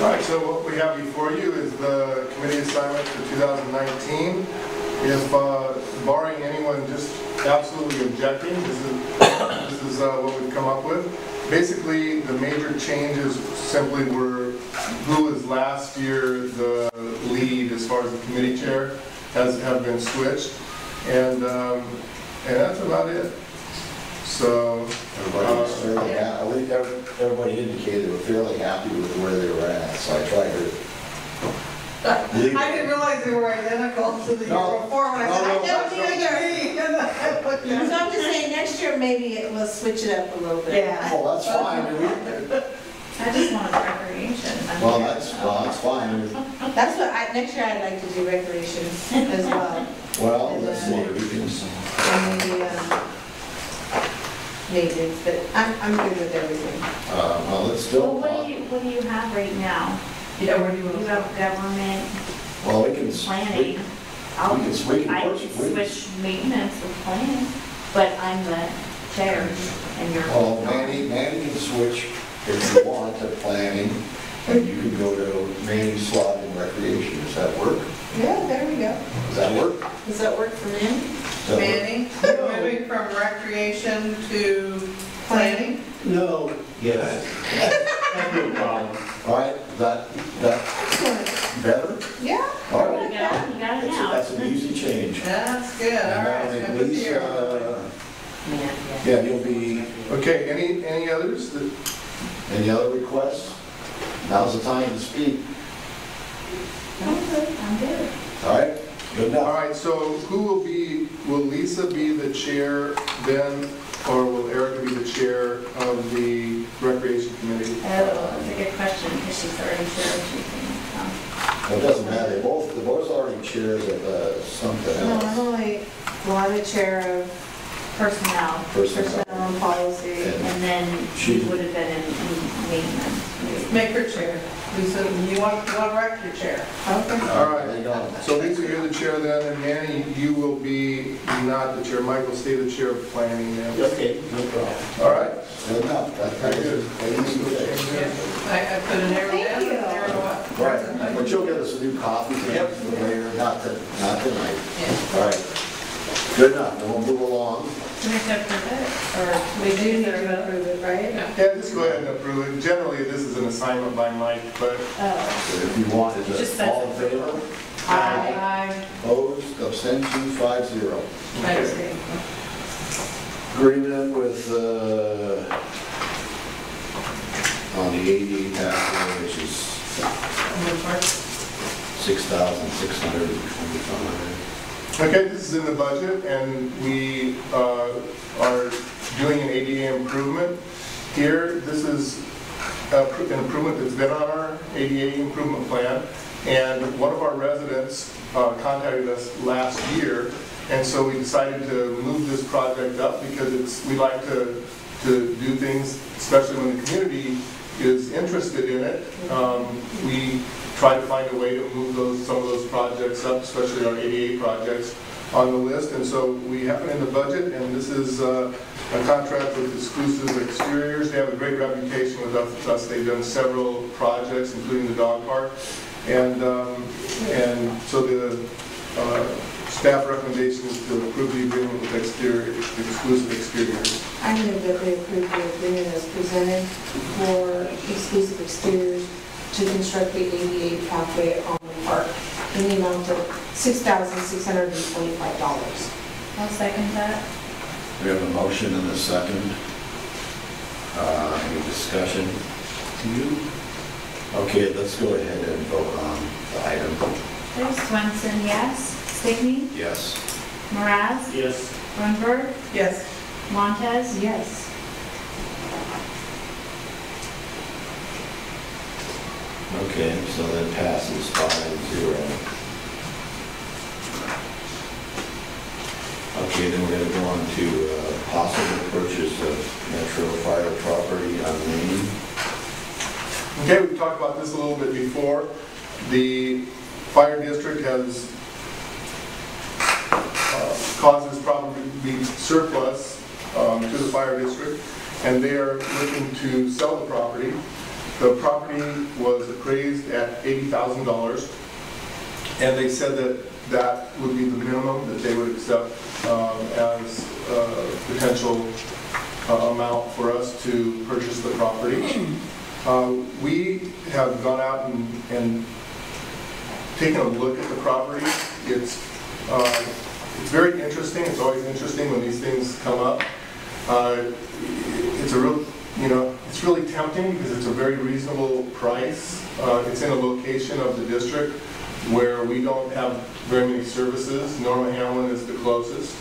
All right, so what we have before you is the committee assignment for 2019. If barring anyone just absolutely objecting, this is what we've come up with. Basically, the major changes simply were who was last year the lead as far as the committee chair have been switched, and that's about it. So Everybody was fairly happy, I think everybody indicated they were fairly happy with where they were at, so I tried to. I didn't realize they were identical to the year No. before when I No, said, no, I don't no. either. So I'm just saying, next year maybe we'll switch it up a little bit. Yeah. Oh, that's fine. I just wanted recreation. Well, that's fine. That's what next year I'd like to do recreation as well. Well, let's see, we can, And maybe, maintenance, but I'm good with everything. well, let's Well, still, what do you have right now? Yeah, where do you want You to have government well, we can. planning. We can switch. I could switch maintenance with planning, but I'm the chair and you're. Well, Manny can switch if you want to planning, and you can go to Manny's slot in recreation. Does that work? Yeah, there we go. Does that work? Does that work for men? Does that work? Manny, you're moving from recreation to planning? No, yes. that better? Yeah. All right. You got it now. That's an easy change. That's good, all And right. that'll make Good to hear. Lisa, Yeah. yeah, you'll be, Okay, any others? any other requests? Now's the time to speak. I'm good. All right, good All enough. right, so who will Lisa be the chair then, or will Erica be the chair of the Recreation Committee? Oh, that's a good question, because she's already sure she can. Well, it doesn't matter, they're both already chairs of something No, else. I'm only, well, I'm the chair of Personnel, Personnel. personnel and policy. and then she would have been in maintenance. Make her chair. Lisa, you want to wreck your chair. Okay. All right. There you go. So Lisa, you're the chair then, and Manny, you will be not the chair. Mike will stay the chair of planning then. Okay, no problem. All right. Good enough. That's good. I put an arrow Thank down you. and an arrow up. Right, but you'll get us a new copy later, not tonight. Yeah. All right. Good enough, then we'll move along. Do we have to approve it, or We do need to approve it, right? Yeah, just go ahead and approve it. Generally, this is an assignment by Mike, but Oh, If you want, is Just it says- all in favor? Aye. Opposed, abstentions, 5-0. I see. Agreement with, on the ADA pathway, which is $6,625. okay, this is in the budget, and we are doing an ADA improvement here. This is an improvement that's been on our ADA improvement plan, and one of our residents contacted us last year, and so we decided to move this project up because we like to do things, especially when the community is interested in it. We try to find a way to move some of those projects up, especially our ADA projects, on the list. And so we have it in the budget, and this is a contract with Exclusive Exteriors. They have a great reputation with us. They've done several projects, including the dog park. And so the staff recommendation is to approve the agreement with Exclusive Exteriors. I move that we approve the agreement as presented for Exclusive Exteriors to construct the ADA pathway at Almond Park in the amount of $6,625. I'll second that. We have a motion and a second. Any discussion? Okay, let's go ahead and vote on the item. There's Swenson, yes. Stickney? Yes. Moraz? Yes. Grunberg? Yes. Montez? Yes. Okay, so that passes 5-0. Okay, then we're going to go on to possible purchase of Metro Fire property on Main. Okay, we've talked about this a little bit before. The fire district has caused this property to be surplus to the fire district, and they are looking to sell the property. The property was appraised at $80,000, and they said that that would be the minimum that they would accept as a potential amount for us to purchase the property. We have gone out and taken a look at the property. It's very interesting. It's always interesting when these things come up. It's a real, it's really tempting because it's a very reasonable price. It's in a location of the district where we don't have very many services. Norma Hamlin is the closest.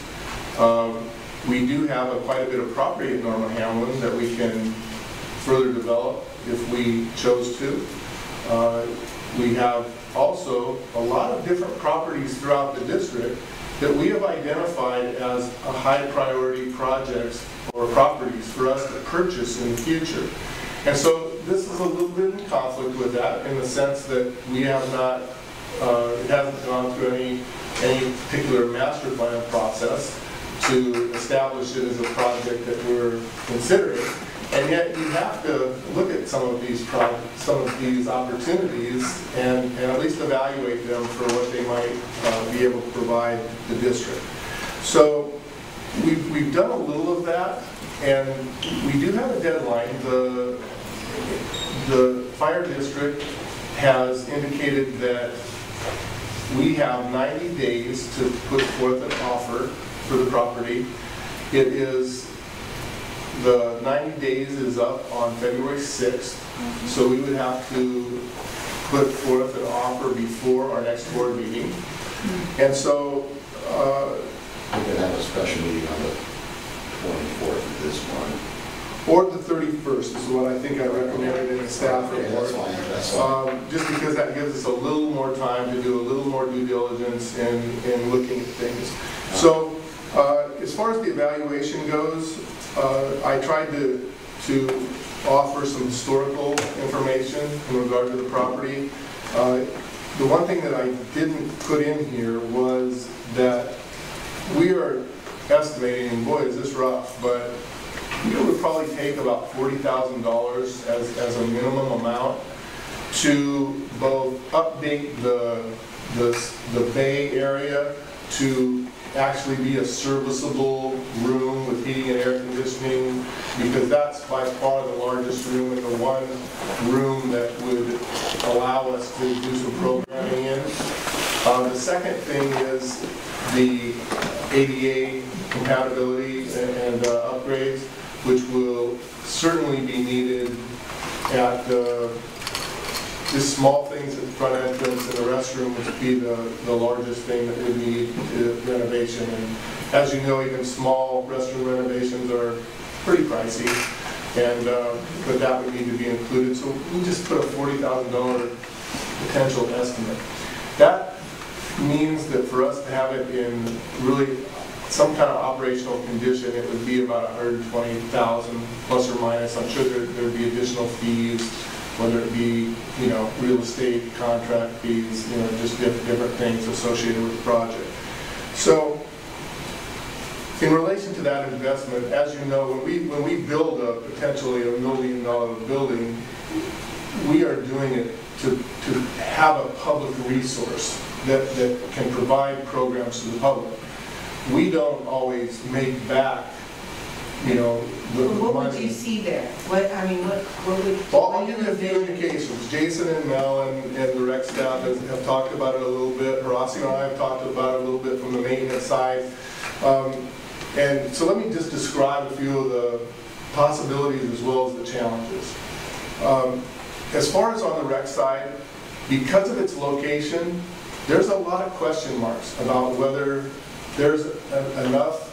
We do have quite a bit of property at Norma Hamlin that we can further develop if we chose to. We have also a lot of different properties throughout the district that we have identified as a high priority projects or properties for us to purchase in the future. And so this is a little bit in conflict with that in the sense that we have not, it hasn't gone through any particular master plan process to establish it as a project that we're considering. And yet you have to look at some of these opportunities and at least evaluate them for what they might be able to provide the district. So we've done a little of that, and we do have a deadline. The fire district has indicated that we have 90 days to put forth an offer for the property. It is, the 90 days is up on February 6th, so we would have to put forth an offer before our next board meeting. And so we could have a special meeting on the 24th of this month. or the 31st is what I think I recommended in the staff Okay, report. that's fine. Just because that gives us a little more time to do a little more due diligence in looking at things. So as far as the evaluation goes, I tried to offer some historical information in regard to the property. The one thing that I didn't put in here was that we are estimating, and boy is this rough, but it would probably take about $40,000 as a minimum amount to both update the bay area to actually be a serviceable room with heating and air conditioning, because that's by far the largest room and the one room that would allow us to do some programming in. The second thing is the ADA compatibility and upgrades, which will certainly be needed at just small things at the front entrance and the restroom would be the largest thing that would need renovation. And as you know, even small restroom renovations are pretty pricey, and but that would need to be included. So we just put a $40,000 potential estimate. That means that for us to have it in really some kind of operational condition, it would be about $120,000 plus or minus. I'm sure there'd be additional fees, whether it be, you know, real estate contract fees, you know, just different things associated with the project. So in relation to that investment, as you know, when we build a potentially $1 million building, we are doing it to have a public resource that can provide programs to the public. We don't always make back, you know, the money. What would you see there? What would... Well, I'll give you a few indications. Jason and Mel and the rec staff have talked about it a little bit. Horacio and I have talked about it a little bit from the maintenance side. And so let me just describe a few of the possibilities as well as the challenges. As far as on the rec side, because of its location, there's a lot of question marks about whether there's enough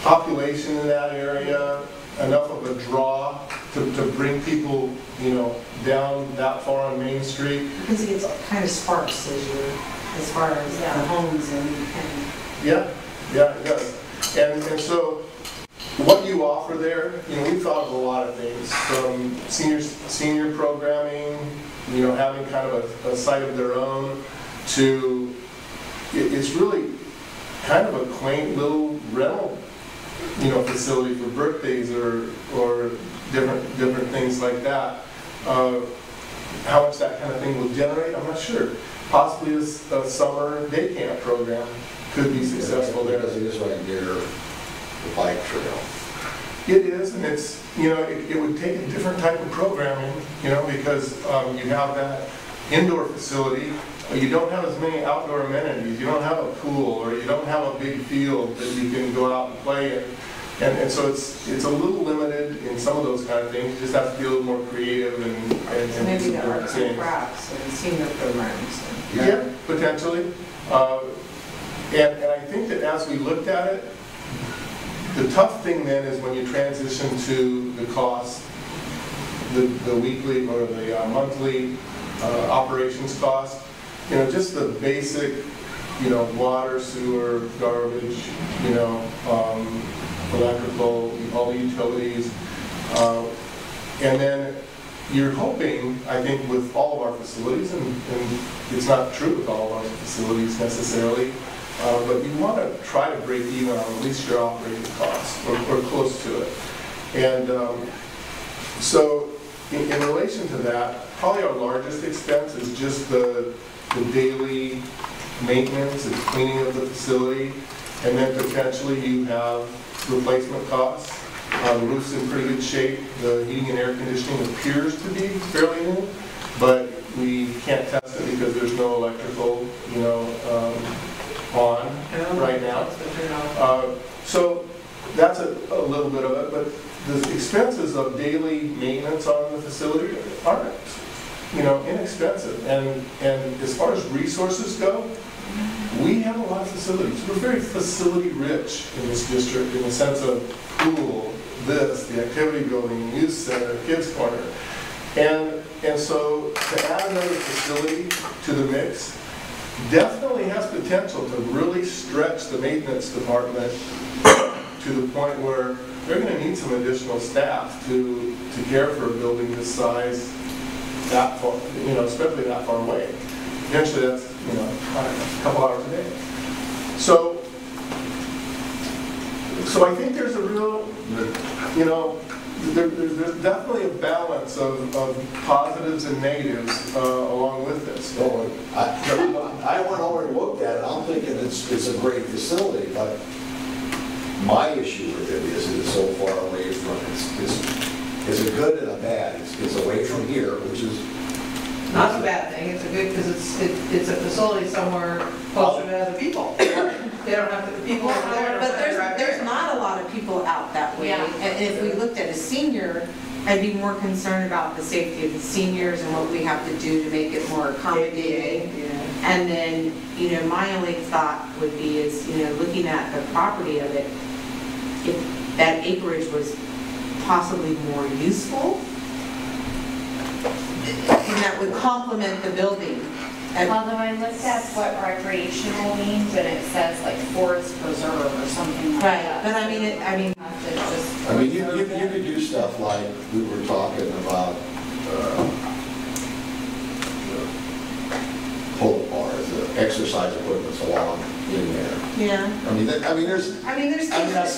population in that area, enough of a draw to bring people, you know, down that far on Main Street. Because it gets kind of sparse as far as the homes and... Yeah, it does. And so what you offer there, you know, we've thought of a lot of things, from senior programming, you know, having kind of a site of their own, to it's really kind of a quaint little rental, you know, facility for birthdays or different things like that. How much that kind of thing will generate, I'm not sure. Possibly a summer day camp program could be successful there. Because it is right near the bike trail. It is, and it's, you know, it would take a different type of programming, you know, because you have that indoor facility. You don't have as many outdoor amenities. You don't have a pool, or you don't have a big field that you can go out and play in. And so it's a little limited in some of those kind of things. You just have to be a little more creative and Maybe the some arts and crafts and senior programs. Yeah, potentially. And I think that as we looked at it, the tough thing then is when you transition to the cost, the weekly or the monthly operations cost. You know, just the basic, you know, water, sewer, garbage, you know, electrical, all the utilities. And then you're hoping, I think, with all of our facilities, and it's not true with all of our facilities necessarily, but you want to try to break even on at least your operating costs, or close to it. And so in relation to that, probably our largest expense is just the daily maintenance and cleaning of the facility, and then potentially you have replacement costs. The roof's in pretty good shape. The heating and air conditioning appears to be fairly new, but we can't test it because there's no electrical, on right now. So that's a little bit of it, but the expenses of daily maintenance on the facility aren't, inexpensive. And as far as resources go, we have a lot of facilities. We're very facility rich in this district in the sense of pool, the activity building, youth center, kids corner. And so to add another facility to the mix definitely has potential to really stretch the maintenance department to the point where they're going to need some additional staff to care for a building this size that far, especially that far away. Eventually that's, a couple hours a day. So I think there's a real, there's definitely a balance of positives and negatives along with this. So I went over and looked at it. I'm thinking it's a great facility, but my issue with it is it's so far away from it's a good and a bad. It's away from here, which is not a bad thing. It's a good because it's a facility somewhere closer to other people. They don't have to, people over there. But there's not a lot of people out that way. Yeah. And if we looked at a senior, I'd be more concerned about the safety of the seniors and what we have to do to make it more accommodating. Yeah. And then, my only thought would be is, looking at the property of it, if that acreage was possibly more useful, and that would complement the building. Although I looked at what recreational means, and it says like forest preserve or something like Right, that. but I mean, you could do stuff like we were talking about pull bars, the exercise equipment's along in there. yeah. I mean, there's There's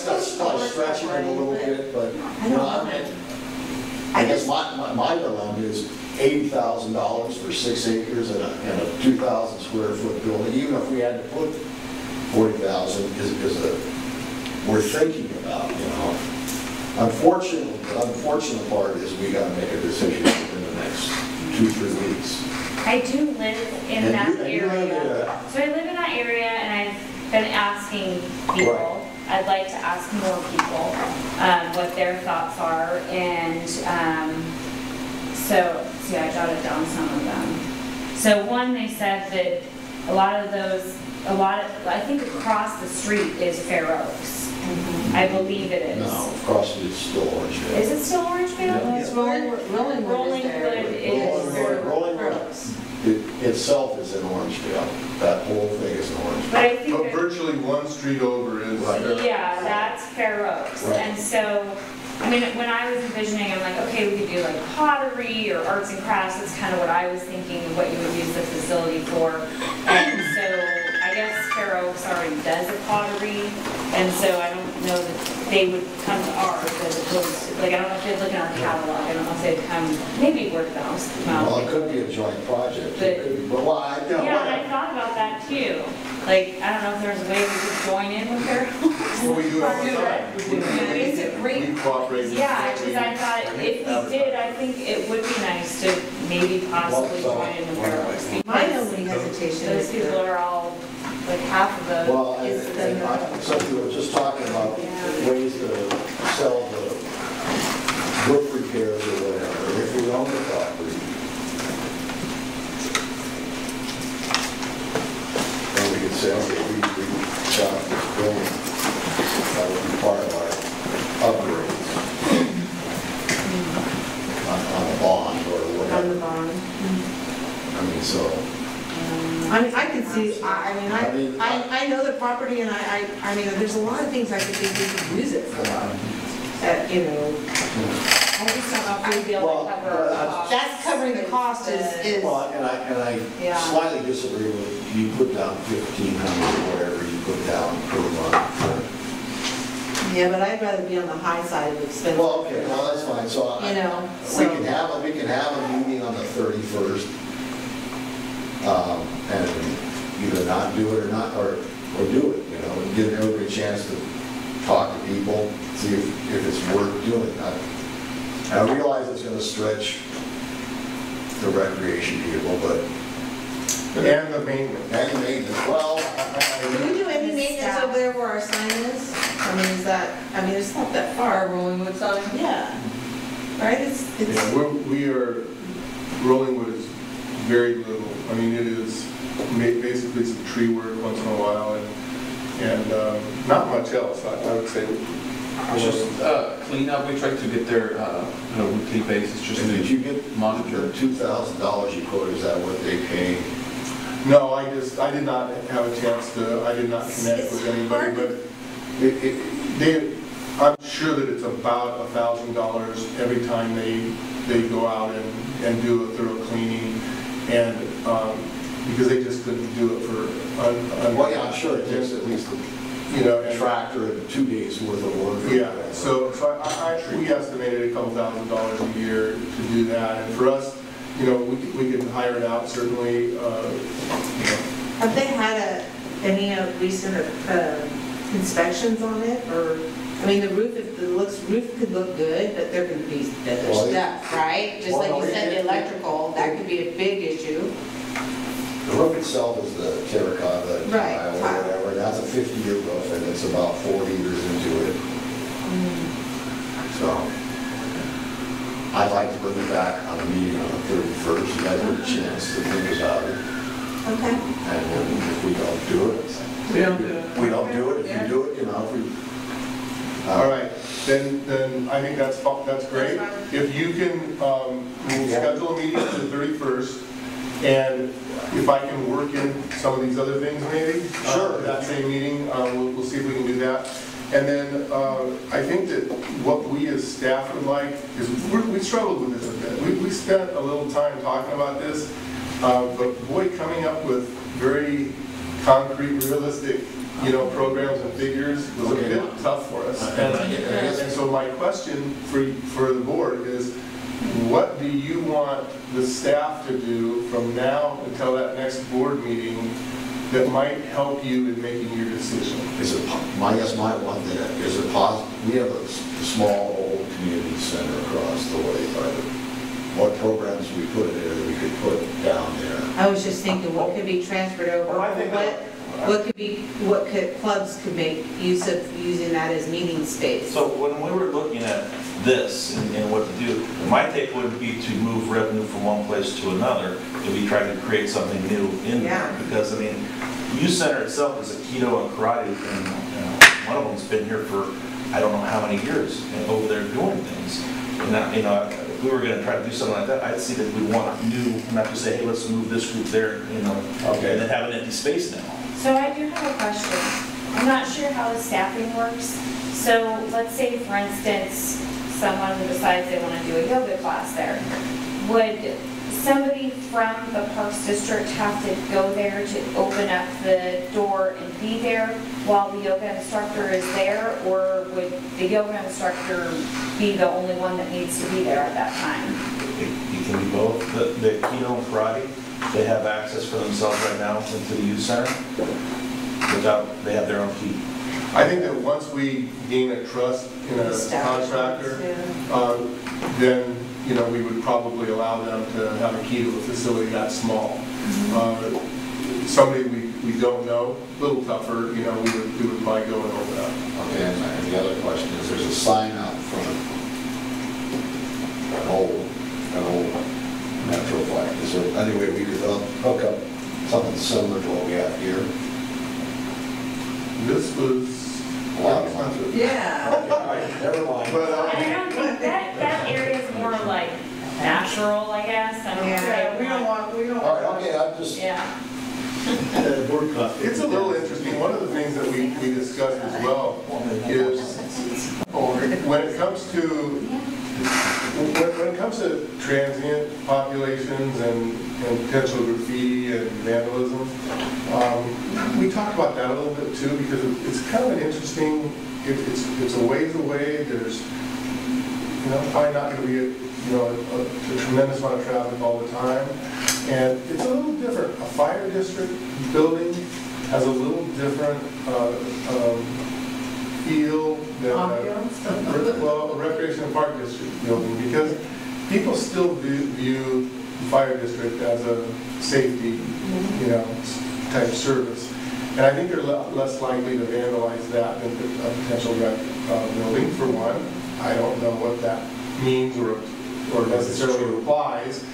that's probably stretching it a little bit, but I guess my dilemma is $80,000 for 6 acres and a 2,000 square foot building. Even if we had to put 40,000, is we're thinking about. The unfortunate part is we got to make a decision within the next 2-3 weeks. I do live in And that you live in area. a- So I live in that area and I've been asking people. Right. I'd like to ask more people what their thoughts are. And so I jotted down some of them. So one, they said that I think across the street is Fair Oaks. I believe it is. No, across it's still Orangevale. Is it still Orangevale? Yeah. It's Rollingwood is Rollingwood itself is in Orangevale. That whole thing is in Orangevale. But I think But that- virtually one street over is. yeah, that's Fair Oaks. Right. And so, when I was envisioning, I'm like, okay, we could do like pottery or arts and crafts. That's kind of what I was thinking of what you would use the facility for. And so I guess Fair Oaks already does a pottery. And so I don't know that they would come to ours as opposed to, I don't know if they'd look at our catalog. I don't know if they'd come, maybe word of mouth. Well, it could be a joint project. It could be, but Yeah, and I thought about that too. I don't know if there's a way we could join in with Fair Oaks. Well, we do it all the time. It's a great. We cooperate. with Yeah, because I the- thought if we did, I think it would be nice to maybe possibly join in with Fair Oaks. My because only hesitation Those is people are all, like half of the. Well, Is the- some people were just talking about ways to sell the roof repairs or whatever, if we own the property. Then we could say, okay, we shot this building, that would be part of our upgrades on the bond or on the whatever. bond. I mean, so. I can see, I know the property and there's a lot of things I could think we could use it for. I just don't know if we'd be able Well, to cover our costs. That's covering the cost is, Well, and I Yeah. slightly disagree with, you put down 1,500 or whatever you put down per month. yeah, but I'd rather be on the high side of expense. Well, okay, well, that's fine, so So. we can have a meeting on the 31st. And either not do it or not, or do it, give everybody a chance to talk to people, see if it's worth doing. I realize it's gonna stretch the recreation people, but, And the maintenance. and the maintenance, well, Do we do any maintenance over there where our sign is? I mean, is that, I mean, it's not that far. Rollingwood sign? Yeah. Right, Yeah, we are, Rollingwood is very little. I mean, it is basically some tree work once in a while and not much else, I would say. Just clean up, we try to get there on a weekly basis, just and did to you get monitor. the $2,000 you quoted, is that what they pay? No, I did not have a chance to, I did not connect with anybody, but I'm sure that it's about $1,000 every time they go out and do a thorough cleaning, and because they just couldn't do it for. Well, yeah, I'm sure it takes at least a and tractor and 2 days worth of work. Yeah, so we estimated a couple $1,000s a year to do that, and for us, we could hire it out, certainly, Have they had any recent inspections on it, or, I mean, the roof, roof could look good, but there could be other Well, stuff, right? Just like you said, the electrical, that could be a big issue. The roof itself is the terracotta Right, tile or tile. whatever, and that's a 50-year roof, and it's about 40 years into it. So, I'd like to bring it back on a meeting on the 31st, you guys have a chance to think about it. Okay. And then if we don't do it, We don't do it. we don't do it, if you do it, if we... all right, then I think that's great. If you can, we'll schedule a meeting for the 31st, and if I can work in some of these other things maybe, Sure. that same meeting, we'll see if we can do that. And then I think that what we as staff would like is, we struggled with this a bit. We spent a little time talking about this, but boy, coming up with very concrete, realistic, programs and figures was a bit tough for us. And so my question for the board is, what do you want the staff to do from now until that next board meeting that might help you in making your decision? I guess my one thing, is it possible, we have a small old community center across the way, but what programs we put in there that we could put down there? I was just thinking, what could be transferred over? Well, I think What could clubs could make use of using that as meeting space? So when we were looking at this and what to do, my take would be to move revenue from one place to another, and be trying to create something new in there. Yeah. Because, I mean, youth center itself is a keto and karate, and one of them's been here for, I don't know how many years, and over there doing things. And, if we were gonna try to do something like that, I'd see that we want new, not to say, hey, let's move this group there, Okay. and then have an empty space now. So I do have a question. I'm not sure how the staffing works. So let's say, for instance, someone who decides they want to do a yoga class there. Would somebody from the Parks District have to go there to open up the door and be there while the yoga instructor is there? Or would the yoga instructor be the only one that needs to be there at that time? It can be both. The keto and karate, they have access for themselves right now into the youth center. They have their own key. I think that once we gain a trust in a contractor, then, we would probably allow them to have a key to a facility that small. Somebody we don't know, a little tougher, we would probably go and open up. Okay, and the other question is, there's a sign out front, an old Metro flag. Is there any way we could hook up something similar to what we have here? This was A lot of money. Yeah. Okay, never mind. But, I don't think that area is more like natural, I guess. I don't Yeah, we don't want. want. All right, okay, I'm just, Yeah. Board coffee. it's a little interesting. One of the things that we discussed as well is when it comes to transient populations and potential graffiti and vandalism, we talk about that a little bit too, because it's kind of an interesting, it's a ways away. There's probably not going to be a tremendous amount of traffic all the time. And it's a little different. A fire district building has a little different feel than a recreation and park district building, because people still view fire district as a safety, you know, type service. And I think they're less likely to vandalize that than a potential rec building, for one. I don't know what that means or necessarily applies.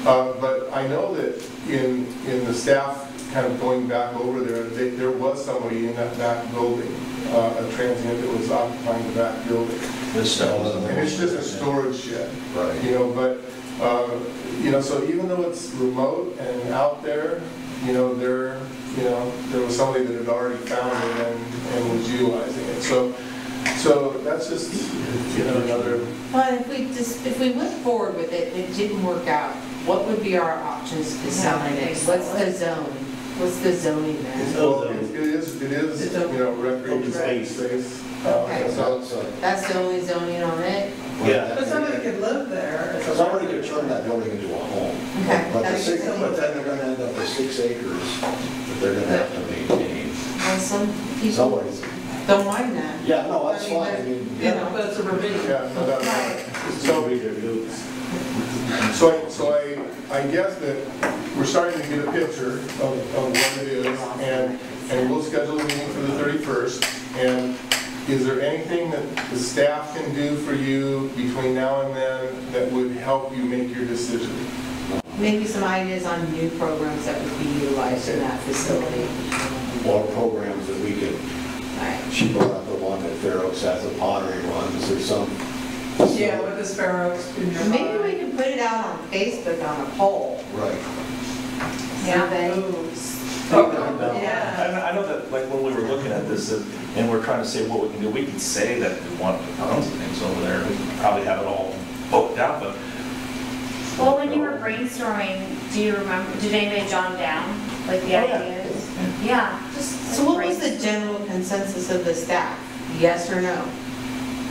But I know that in the staff kind of going back over there, there was somebody in that back building, a transient that was occupying the back building. And it's just a storage shed, Right. you know, but, you know, so even though it's remote and out there, you know, there was somebody that had already found it and was utilizing it. So that's just, you know, another. Well, if we went forward with it and it didn't work out, what would be our options to selling it? What's the zone? What's the zoning there? Well, it is, you know, recreation space. Okay. So That's the only zoning on it? Yeah. But somebody could live there. Somebody could turn that building into a home. Okay. But then they're gonna end up with 6 acres that they're gonna have to maintain. Well, some people Somebody's, don't mind that. yeah, no, that's fine, I mean, You know. But it's a ravine. yeah, no doubt about it. So I guess that we're starting to get a picture of what it is, and we'll schedule a meeting for the 31st. And is there anything that the staff can do for you between now and then that would help you make your decision? Maybe some ideas on new programs that would be utilized in that facility. or programs that we could, Right. she brought up the one that Fair Oaks has, the pottery ones, there's some. Yeah, with the sparrows in your Maybe we can put it out on Facebook on a poll. Right. Survey. Yeah. I know that, like, when we were looking at this, and we're trying to say what we can do, we can say that we want to put tons of things over there, we can probably have it all booked out, but. Well, when you were brainstorming, do you remember, did anybody jot them down, like the Oh, yeah. ideas? Yeah, just. So what was the general consensus of the staff? Yes or no?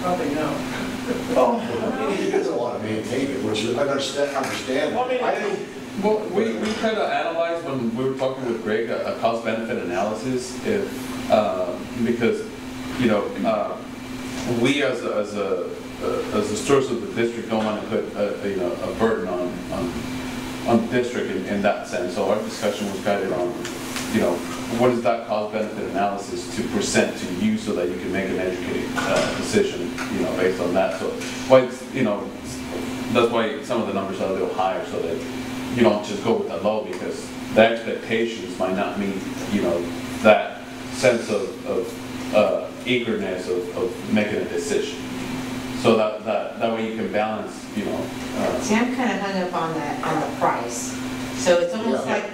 Probably no. Oh, he doesn't want to maintain it, which I understand. Well, I mean, Well, we kind of analyzed when we were talking with Greg a cost-benefit analysis, if because you know we as a source of the district don't want to put a burden on the district in that sense. So our discussion was guided on what is that cost-benefit analysis to present to you so that you can make an educated decision based on that. So why that's why some of the numbers are a little higher, so that you don't just go with the low, because the expectations might not meet, that sense of eagerness of making a decision. So that way you can balance, See, I'm kind of hung up on the price. So it's almost like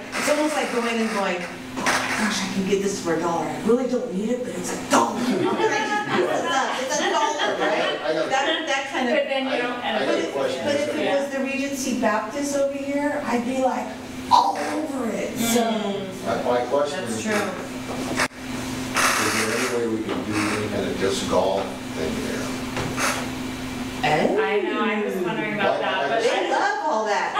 going and going, gosh, I can get this for $1. I really don't need it, but it's $1. It's $1, right? That kind of. But then you don't. I got a question. But if it was the Regency Baptist over here, I'd be like all over it. So My question That's is, true. is there any way we can do any kind of disc golf thing there? I know, I was wondering about that, but they love all that.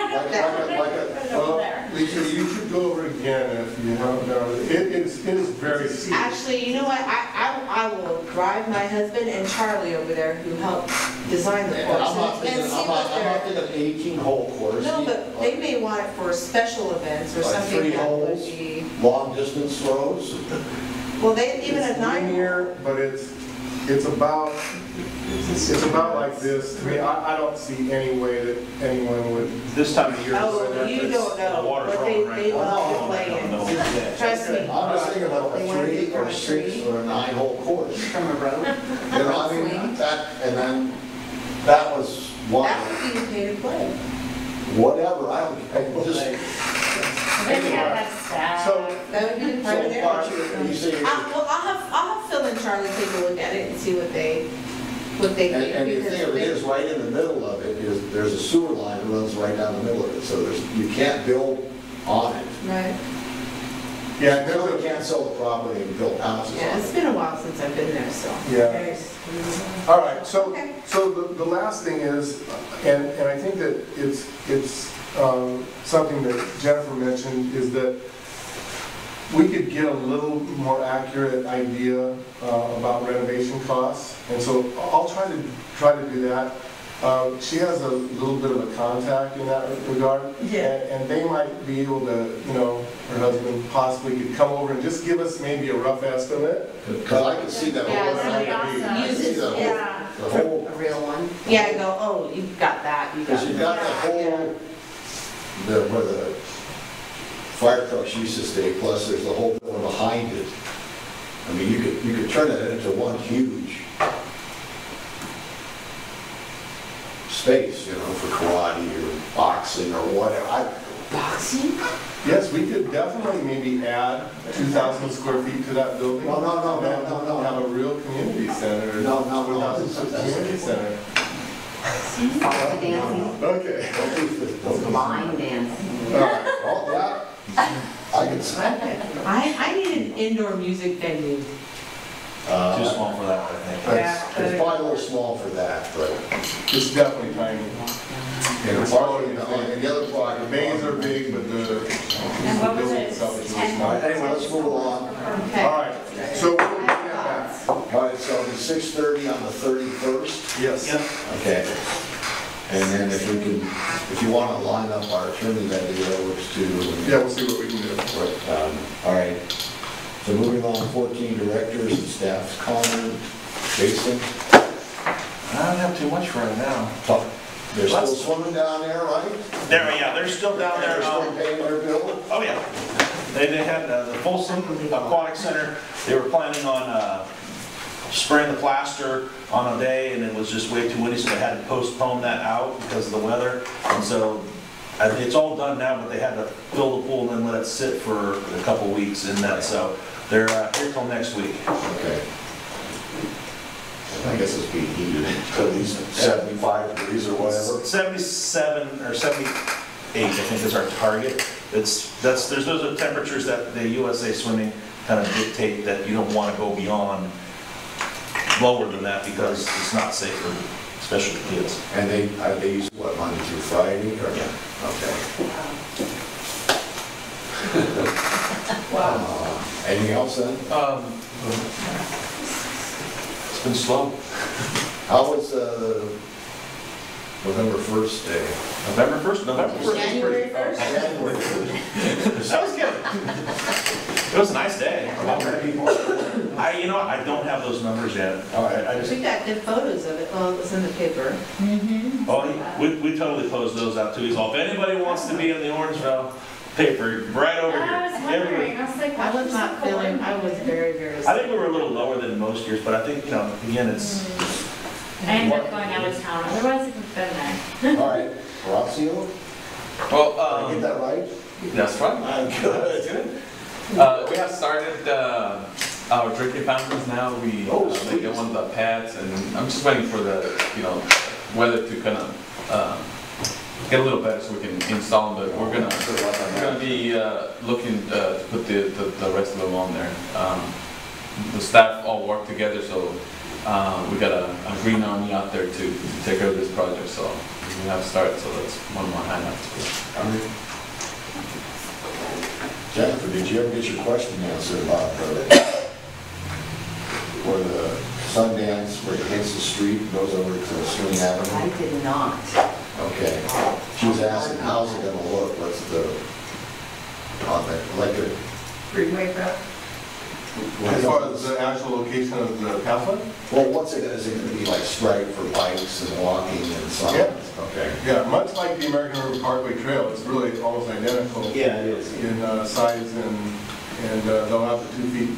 Well, Lisa, you should go over again if you haven't done it. It is very serious. Actually, you know what? I will drive my husband and Charlie over there, who helped design the And I'm not course, thinking, and see I'm what not they're. thinking 18-hole course. No, but they may want it for special events or Like something 3 that would holes, be. long distance throws. Well, they even It's a 9 linear, but it's about like this. To me, I don't see any way that anyone would. this time of year. Oh, you don't know, The water's but rolling right they now. love to play it. Trust me. I'm just thinking about They a wanna do 3 it or from a 6 tree. or a 9-hole course. From a road. You know, I mean, that, and then, that was one, That would be okay to play. whatever, I just. Then you have that staff. So, That would be part of their. You say, Well, I'll have Phil and Charlie take a look at it and see what they think. and the because thing of it is, right in the middle of it is, there's a sewer line that runs right down the middle of it, so you can't build on it. Right. yeah, You there's can't sell the property and build houses Yeah, on it's it. been a while since I've been there, so. Yeah. all right, so, Okay. so the last thing is, and I think that it's something that Jennifer mentioned, is that we could get a little more accurate idea about renovation costs. And so I'll try to do that. She has a little bit of a contact in that regard. Yeah. And they might be able to, you know, her husband possibly could come over and just give us maybe a rough estimate. Because I can see that. Yeah, whole- that'd be awesome. I can see that whole- Yeah. The whole, A real one? Yeah, I go, oh, you've got that, you got because you've got that. the whole, where the fire trucks used to stay, plus there's the whole building behind it. I mean, you could turn it into one huge space, you know, for karate or boxing or whatever. Boxing? Yes, we could definitely maybe add 2,000 square feet to that building. No. Have a real community center. No. Community center. Dancing, Okay. line dancing. All right. Oh, yeah, I can see. I need an indoor music venue. Too small for that, I think. It's probably a little small for that, but, It's definitely tiny. and the parking, and the other The parking. bays are big, but the And what was building it? itself is really 10? small. All right, anyway, let's move along. Okay. All right, so we'll get back. All right, so it'll be 6:30 on the 31st. Yes. Okay. And then if you want to line up our attorney that day, that works too. Yeah, we'll see what we can do. All right. So moving on, 14 directors and staff's comment. Jason? I don't have too much right now. They're still swimming down there, right? They're still down there. They're still paying their bill? Oh, yeah. They had the Folsom Aquatic Center, they were planning on spraying the plaster on a day, and it was just way too windy, so they had to postpone that out because of the weather. And so, I think it's all done now, but they had to fill the pool and then let it sit for a couple weeks in that, so they're here till next week. Okay. I guess it's being heated to at least 75 degrees or whatever. 77 or 78, I think, is our target. There's those are temperatures that the USA Swimming kind of dictate that you don't want to go beyond lower than that because it's not safe for especially kids. And they use what, Monday through Friday? Or? Yeah. Okay. Wow. Anything else then? It's been slow. How was November 1st day? November 1st. January 1st? January 1st. That was good. It was a nice day. How many people? I don't have those numbers yet. All right, I just, We got good photos of it, well, it was in the paper. Oh, we totally closed those out too. So if anybody wants to be in the Orangevale paper, right over here. I was wondering, I was like, I was not feeling, I was very, very I sick. think we were a little lower than most years, but I think, again, it's, I ended up going out of town, otherwise it would have been there. all right, Horacio, Well, did I get that right? that's right. I'm good. We have started our drinking fountains now. We they get one of the pads, and I'm just waiting for the weather to kind of get a little better so we can install them. But we're gonna be looking to put the rest of them on there. The staff all work together, so we got a green army out there to take care of this project. So we have started. So that's one of my highlights. Jennifer, did you ever get your question answered about where the Sundance, where it hits the street, and goes over to Swing Avenue? I did not. Okay. She was asking, how's it gonna look? What's the, on the, like a, Freeway route. As far as the actual location of the pathway? well, what's it, is it gonna be like striped for bikes and walking and stuff? Yeah. Okay. Yeah, much like the American River Parkway Trail, it's really almost identical. Yeah, it is. In size and they'll have the 2 feet,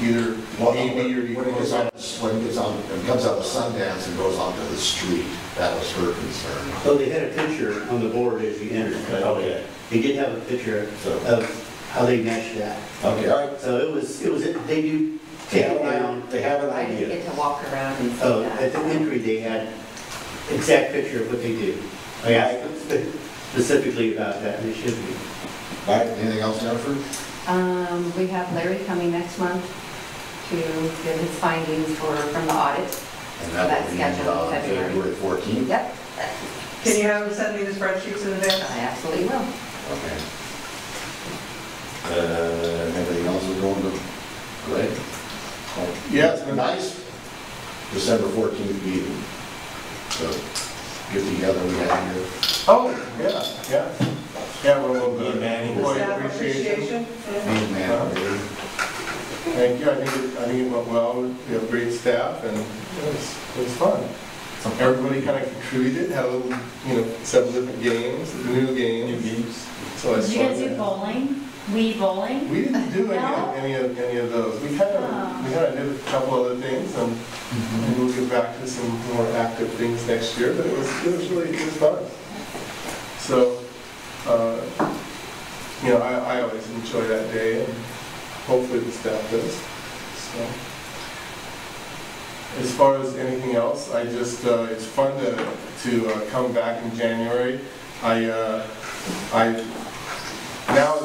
either Well, A, B, or D. when it gets on, when it comes out of Sundance and goes onto the street, that was her concern. So they had a picture on the board as you entered. Okay. They did have a picture of how they matched that. Okay, all right. So it was, they do take it down. They have an I didn't idea. get to walk around and see So that. at the entry, they had exact picture of what they do. I asked them specifically about that, and it should be. All right, anything else, Jennifer? We have Larry coming next month to give his findings from the audit. And that That's will be scheduled in February. February 14th? Yep, Can you have them send me the spreadsheets in advance? I absolutely will. Okay. Everything else is going to, great. Yeah, it's been Nice. December 14th meeting. the get-together we had here. Oh, yeah. Yeah, well, the employee Staff appreciation. Me and Matt, really. Thank you, I think it went well, we have great staff, and it was fun. Everybody kind of contributed, had a little, several different games, new games. So it's Did you guys fun. do bowling? Wii bowling? We didn't do No? any of those. We kind of did a couple other things, and we'll get back to some more active things next year. But it was really fun. So, I always enjoy that day, and hopefully the staff does. So, as far as anything else, I just it's fun to come back in January. Now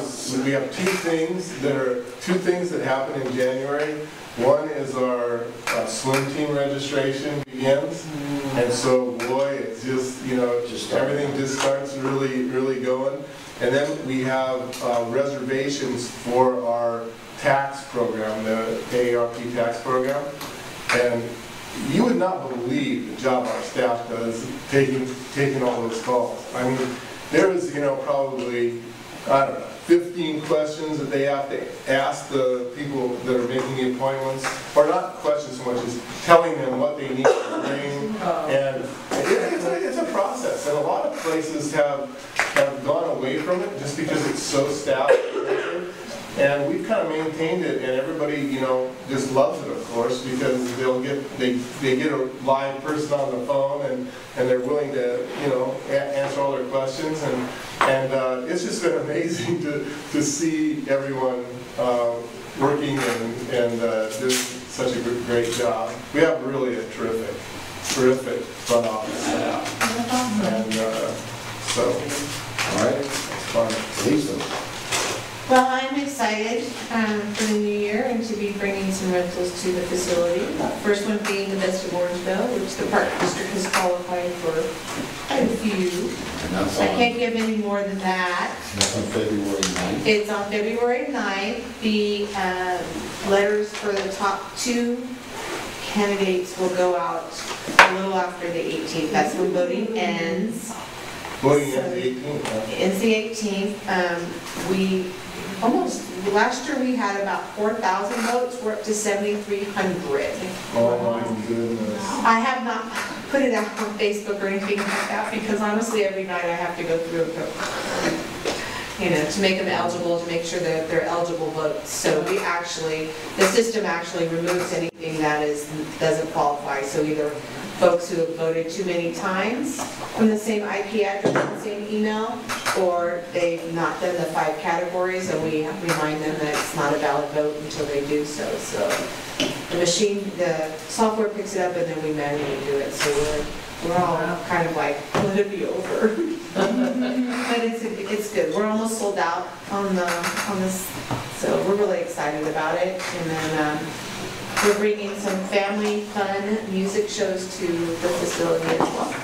we have two things that happen in January. One is our swim team registration begins, and so boy, it's just everything just starts really going. And then we have reservations for our tax program, the AARP tax program, and you would not believe the job our staff does taking all those calls. I mean, there is probably, I don't know, 15 questions that they have to ask the people that are making the appointments, or not questions so much as telling them what they need to bring, and it's a process, and a lot of places have gone away from it just because it's so staff-intensive, and we've kind of maintained it, and everybody, just loves it, of course, because they get a live person on the phone, and they're willing to, answer all their questions, and it's just been amazing to see everyone working and doing such a great job. We have really a terrific front office staff, and so All right, it's fun. Lisa. Well, I'm excited for the new year and to be bringing some rentals to the facility. First one being the Best of Orangevale, which the Park District has qualified for quite a few. And that's I on, can't give any more than that. that's on February 9th. It's on February 9th. The letters for the top 2 candidates will go out a little after the 18th. That's when voting ends. Voting at the 18th, huh? It's the 18th. Last year we had about 4,000 votes. We're up to 7,300. Oh my goodness. I have not put it out on Facebook or anything like that because honestly every night I have to go through to make them eligible, to make sure that they're eligible votes. So the system actually removes anything that doesn't qualify. So either folks who have voted too many times from the same IP address and the same email, or they've not done the 5 categories, and we remind them that it's not a valid vote until they do so. So the software picks it up, and then we manually do it. So we're all kind of like, let it be over. But it's good. We're almost sold out on this, so we're really excited about it. And then we're bringing some family fun music shows to the facility as well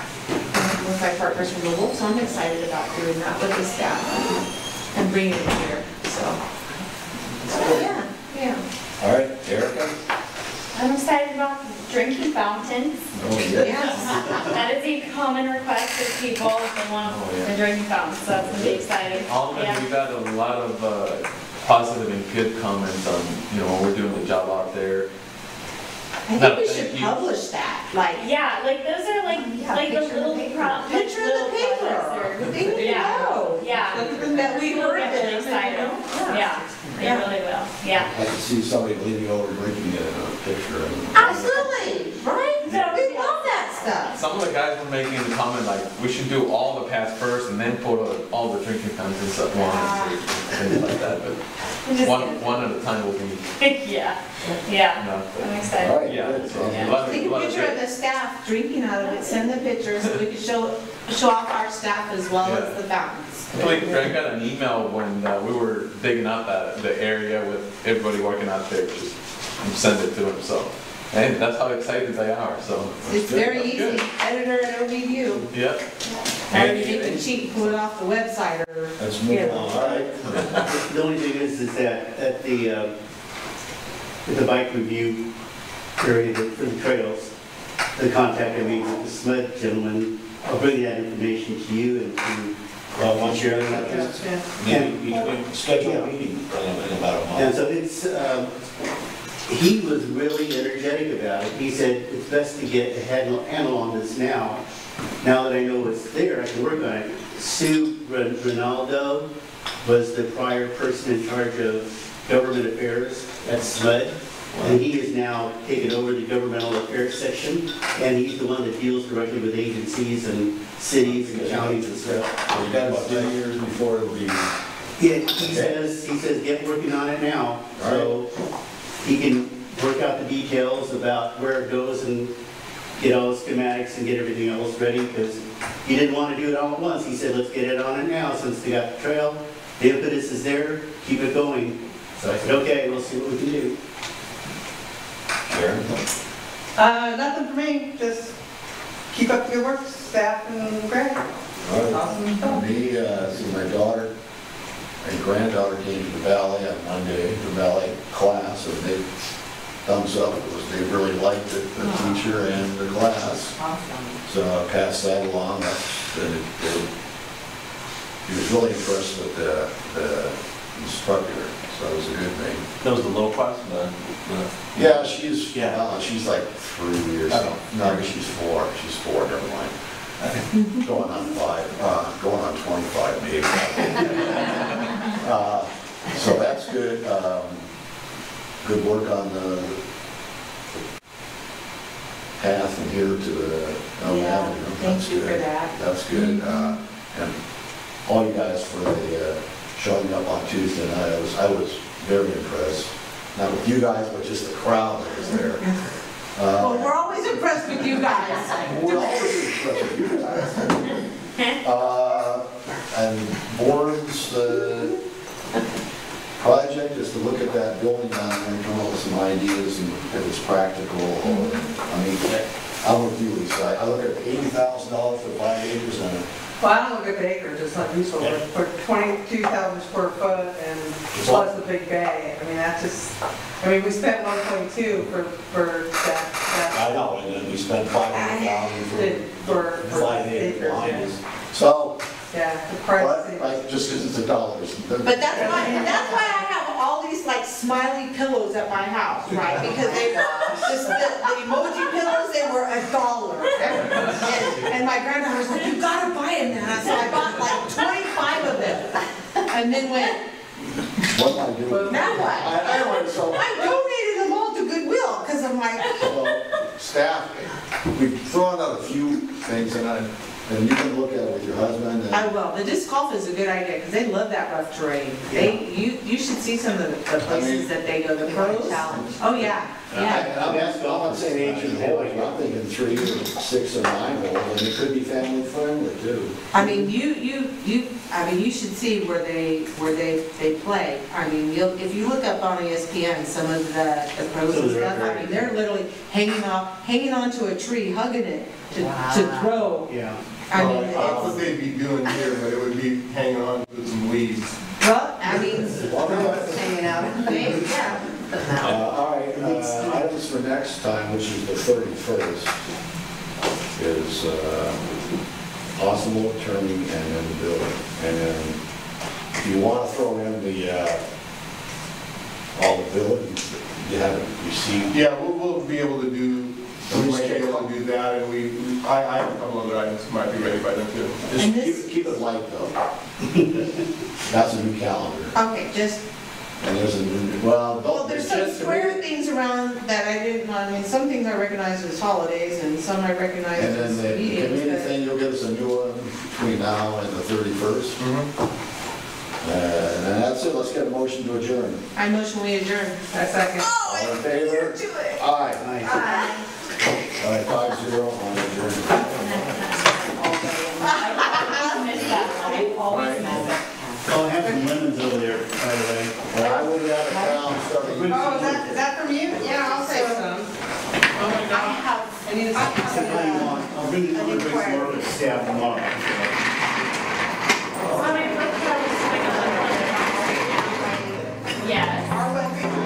with my partners from the Wolf. So I'm excited about doing that with the staff and bringing it here. So yeah. All right, Erica? I'm excited about drinking fountains. Oh, Yes. That is a common request of people if they want the drinking fountains, so that's gonna be exciting. Almond, Yeah. we've had a lot of positive and good comments on, when we're doing the job out there. I think we should publish that. Yeah, like those are like the little Picture in the paper. They need to know. Yeah. That we heard People get really excited. Yeah, they really will. Yeah. I could see somebody leaning over drinking it in a picture. Absolutely, right? We love that stuff. Some of the guys were making the comment like, we should do all the paths first and then put all the drinking fountains at once, or things like that, but one at a time will be Yeah, enough. I'm All excited. right, Yeah, good. so Yeah. a lot of- Take a lot of picture of good- the staff drinking out of it, send the pictures, so we can show off our staff as well as the fountains. I believe Greg got an email when we were digging out the area with everybody working out there, just send it to him, so. And that's how excited they are, so. It's good. very That's easy, good. editor and OVU. Yep. Or you can cheat and pull it off the website or. Let's move on. All right. The only thing is that at the bike review period for the trails, the contact I made with the SMUD gentleman. I'll bring that information to you and to Well, once you're in that, maybe you can schedule a meeting in about a month. And so it's, he was really energetic about it. He said, it's best to get a handle on this now. Now that I know what's there, I can work on it. Sue Ronaldo was the prior person in charge of government affairs at SMUD. And he is now taken over the governmental affairs section. And he's the one that deals directly with agencies and cities and counties and stuff. So you got about 2 years before it'll be. Yeah, he says, get working on it now. So he can work out the details about where it goes and get all the schematics and get everything else ready, because he didn't want to do it all at once. He said, let's get it on it now since they got the trail. The impetus is there, keep it going. So I said, okay, we'll see what we can do. Sharon? Nothing for me, just keep up the good work, staff and Greg. Awesome stuff. Me, see my daughter and granddaughter came to the ballet on Monday, the ballet class, and they thumbs up, because they really liked it, the teacher and the class. Awesome. So I passed that along. He was really impressed with the instructor, so it was a good thing. That was the low class? Yeah, she's Yeah. she's like 3 years. Oh. No, she's 4. She's 4, never mind. Going on 5, going on 25 maybe. So that's good. Good work on the path from here to the Elm Yeah, Avenue. thank That's you for good. that. That's good. And all you guys for the showing up on Tuesday night. I was very impressed. Not with you guys, but just the crowd that was there. Well, we're always impressed with you guys. We're always impressed with you guys. And Board's project is to look at that building down there and come up with some ideas and if it's practical. I mean, I'm with you, Lisa. I look at $80,000 for 5 acres and Well, I don't look at the acres, it's not useful, for 22,000 square foot and plus the big bay. I mean, that's just, I mean, we spent 1.2 for that. I know, and then we spent $500,000 for For 5 acre acres, lines. So, Yeah, the price. but, like, just because it's $1. But that's why I have all these like smiley pillows at my house, right? Because they were, the emoji pillows, they were $1. And my granddaughter was like, you gotta buy them now. So I bought like 25 of them. And then went, What am I doing? now what? Anyway, so, I donated them all to Goodwill, because I'm like, staff, we've thrown out a few things and you can look at it with your husband and. I will. The disc golf is a good idea, because they love that rough terrain. You should see some of the places that they go, the pros. Challenge. Oh, yeah, yeah. I'm not saying 18 holes, but I'm thinking 3 or 6 or 9 holes, and it could be family friendly too. I mean, you should see where they play. I mean, if you look up on ESPN, some of the pros and stuff, I mean, they're literally hanging onto a tree, hugging it to throw. Yeah. I mean, Well, I don't know what it's, they'd be doing here, but it would be hanging on to some leaves. well, I mean, Hanging out. yeah. All right, items for next time, which is the 31st, is possible turning and then the building. And then if you want to throw in all the buildings that you haven't received. Yeah, we'll be able to do, we might be able to do that, and I have a couple other items that might be ready by then too. And Just keep it light though. That's a new calendar. Okay, just, And there's a new, well, there's some square things around that I didn't, I mean, some things I recognize as holidays, and some I recognize and then as the community meetings, thing, you'll give us a new one between now and the 31st. And that's it, let's get a motion to adjourn. but I motion we adjourn. A second. All in favor? Aye. Nice. All right, 5-0 on adjournment. I always miss it. Oh, I have some lemons over there, by the way. Well, I will be out of town starting. Oh, is that from you? Yeah, I'll say some. Oh my God. I need a second. So what do you want? I'll bring some more to staff tomorrow. Yes.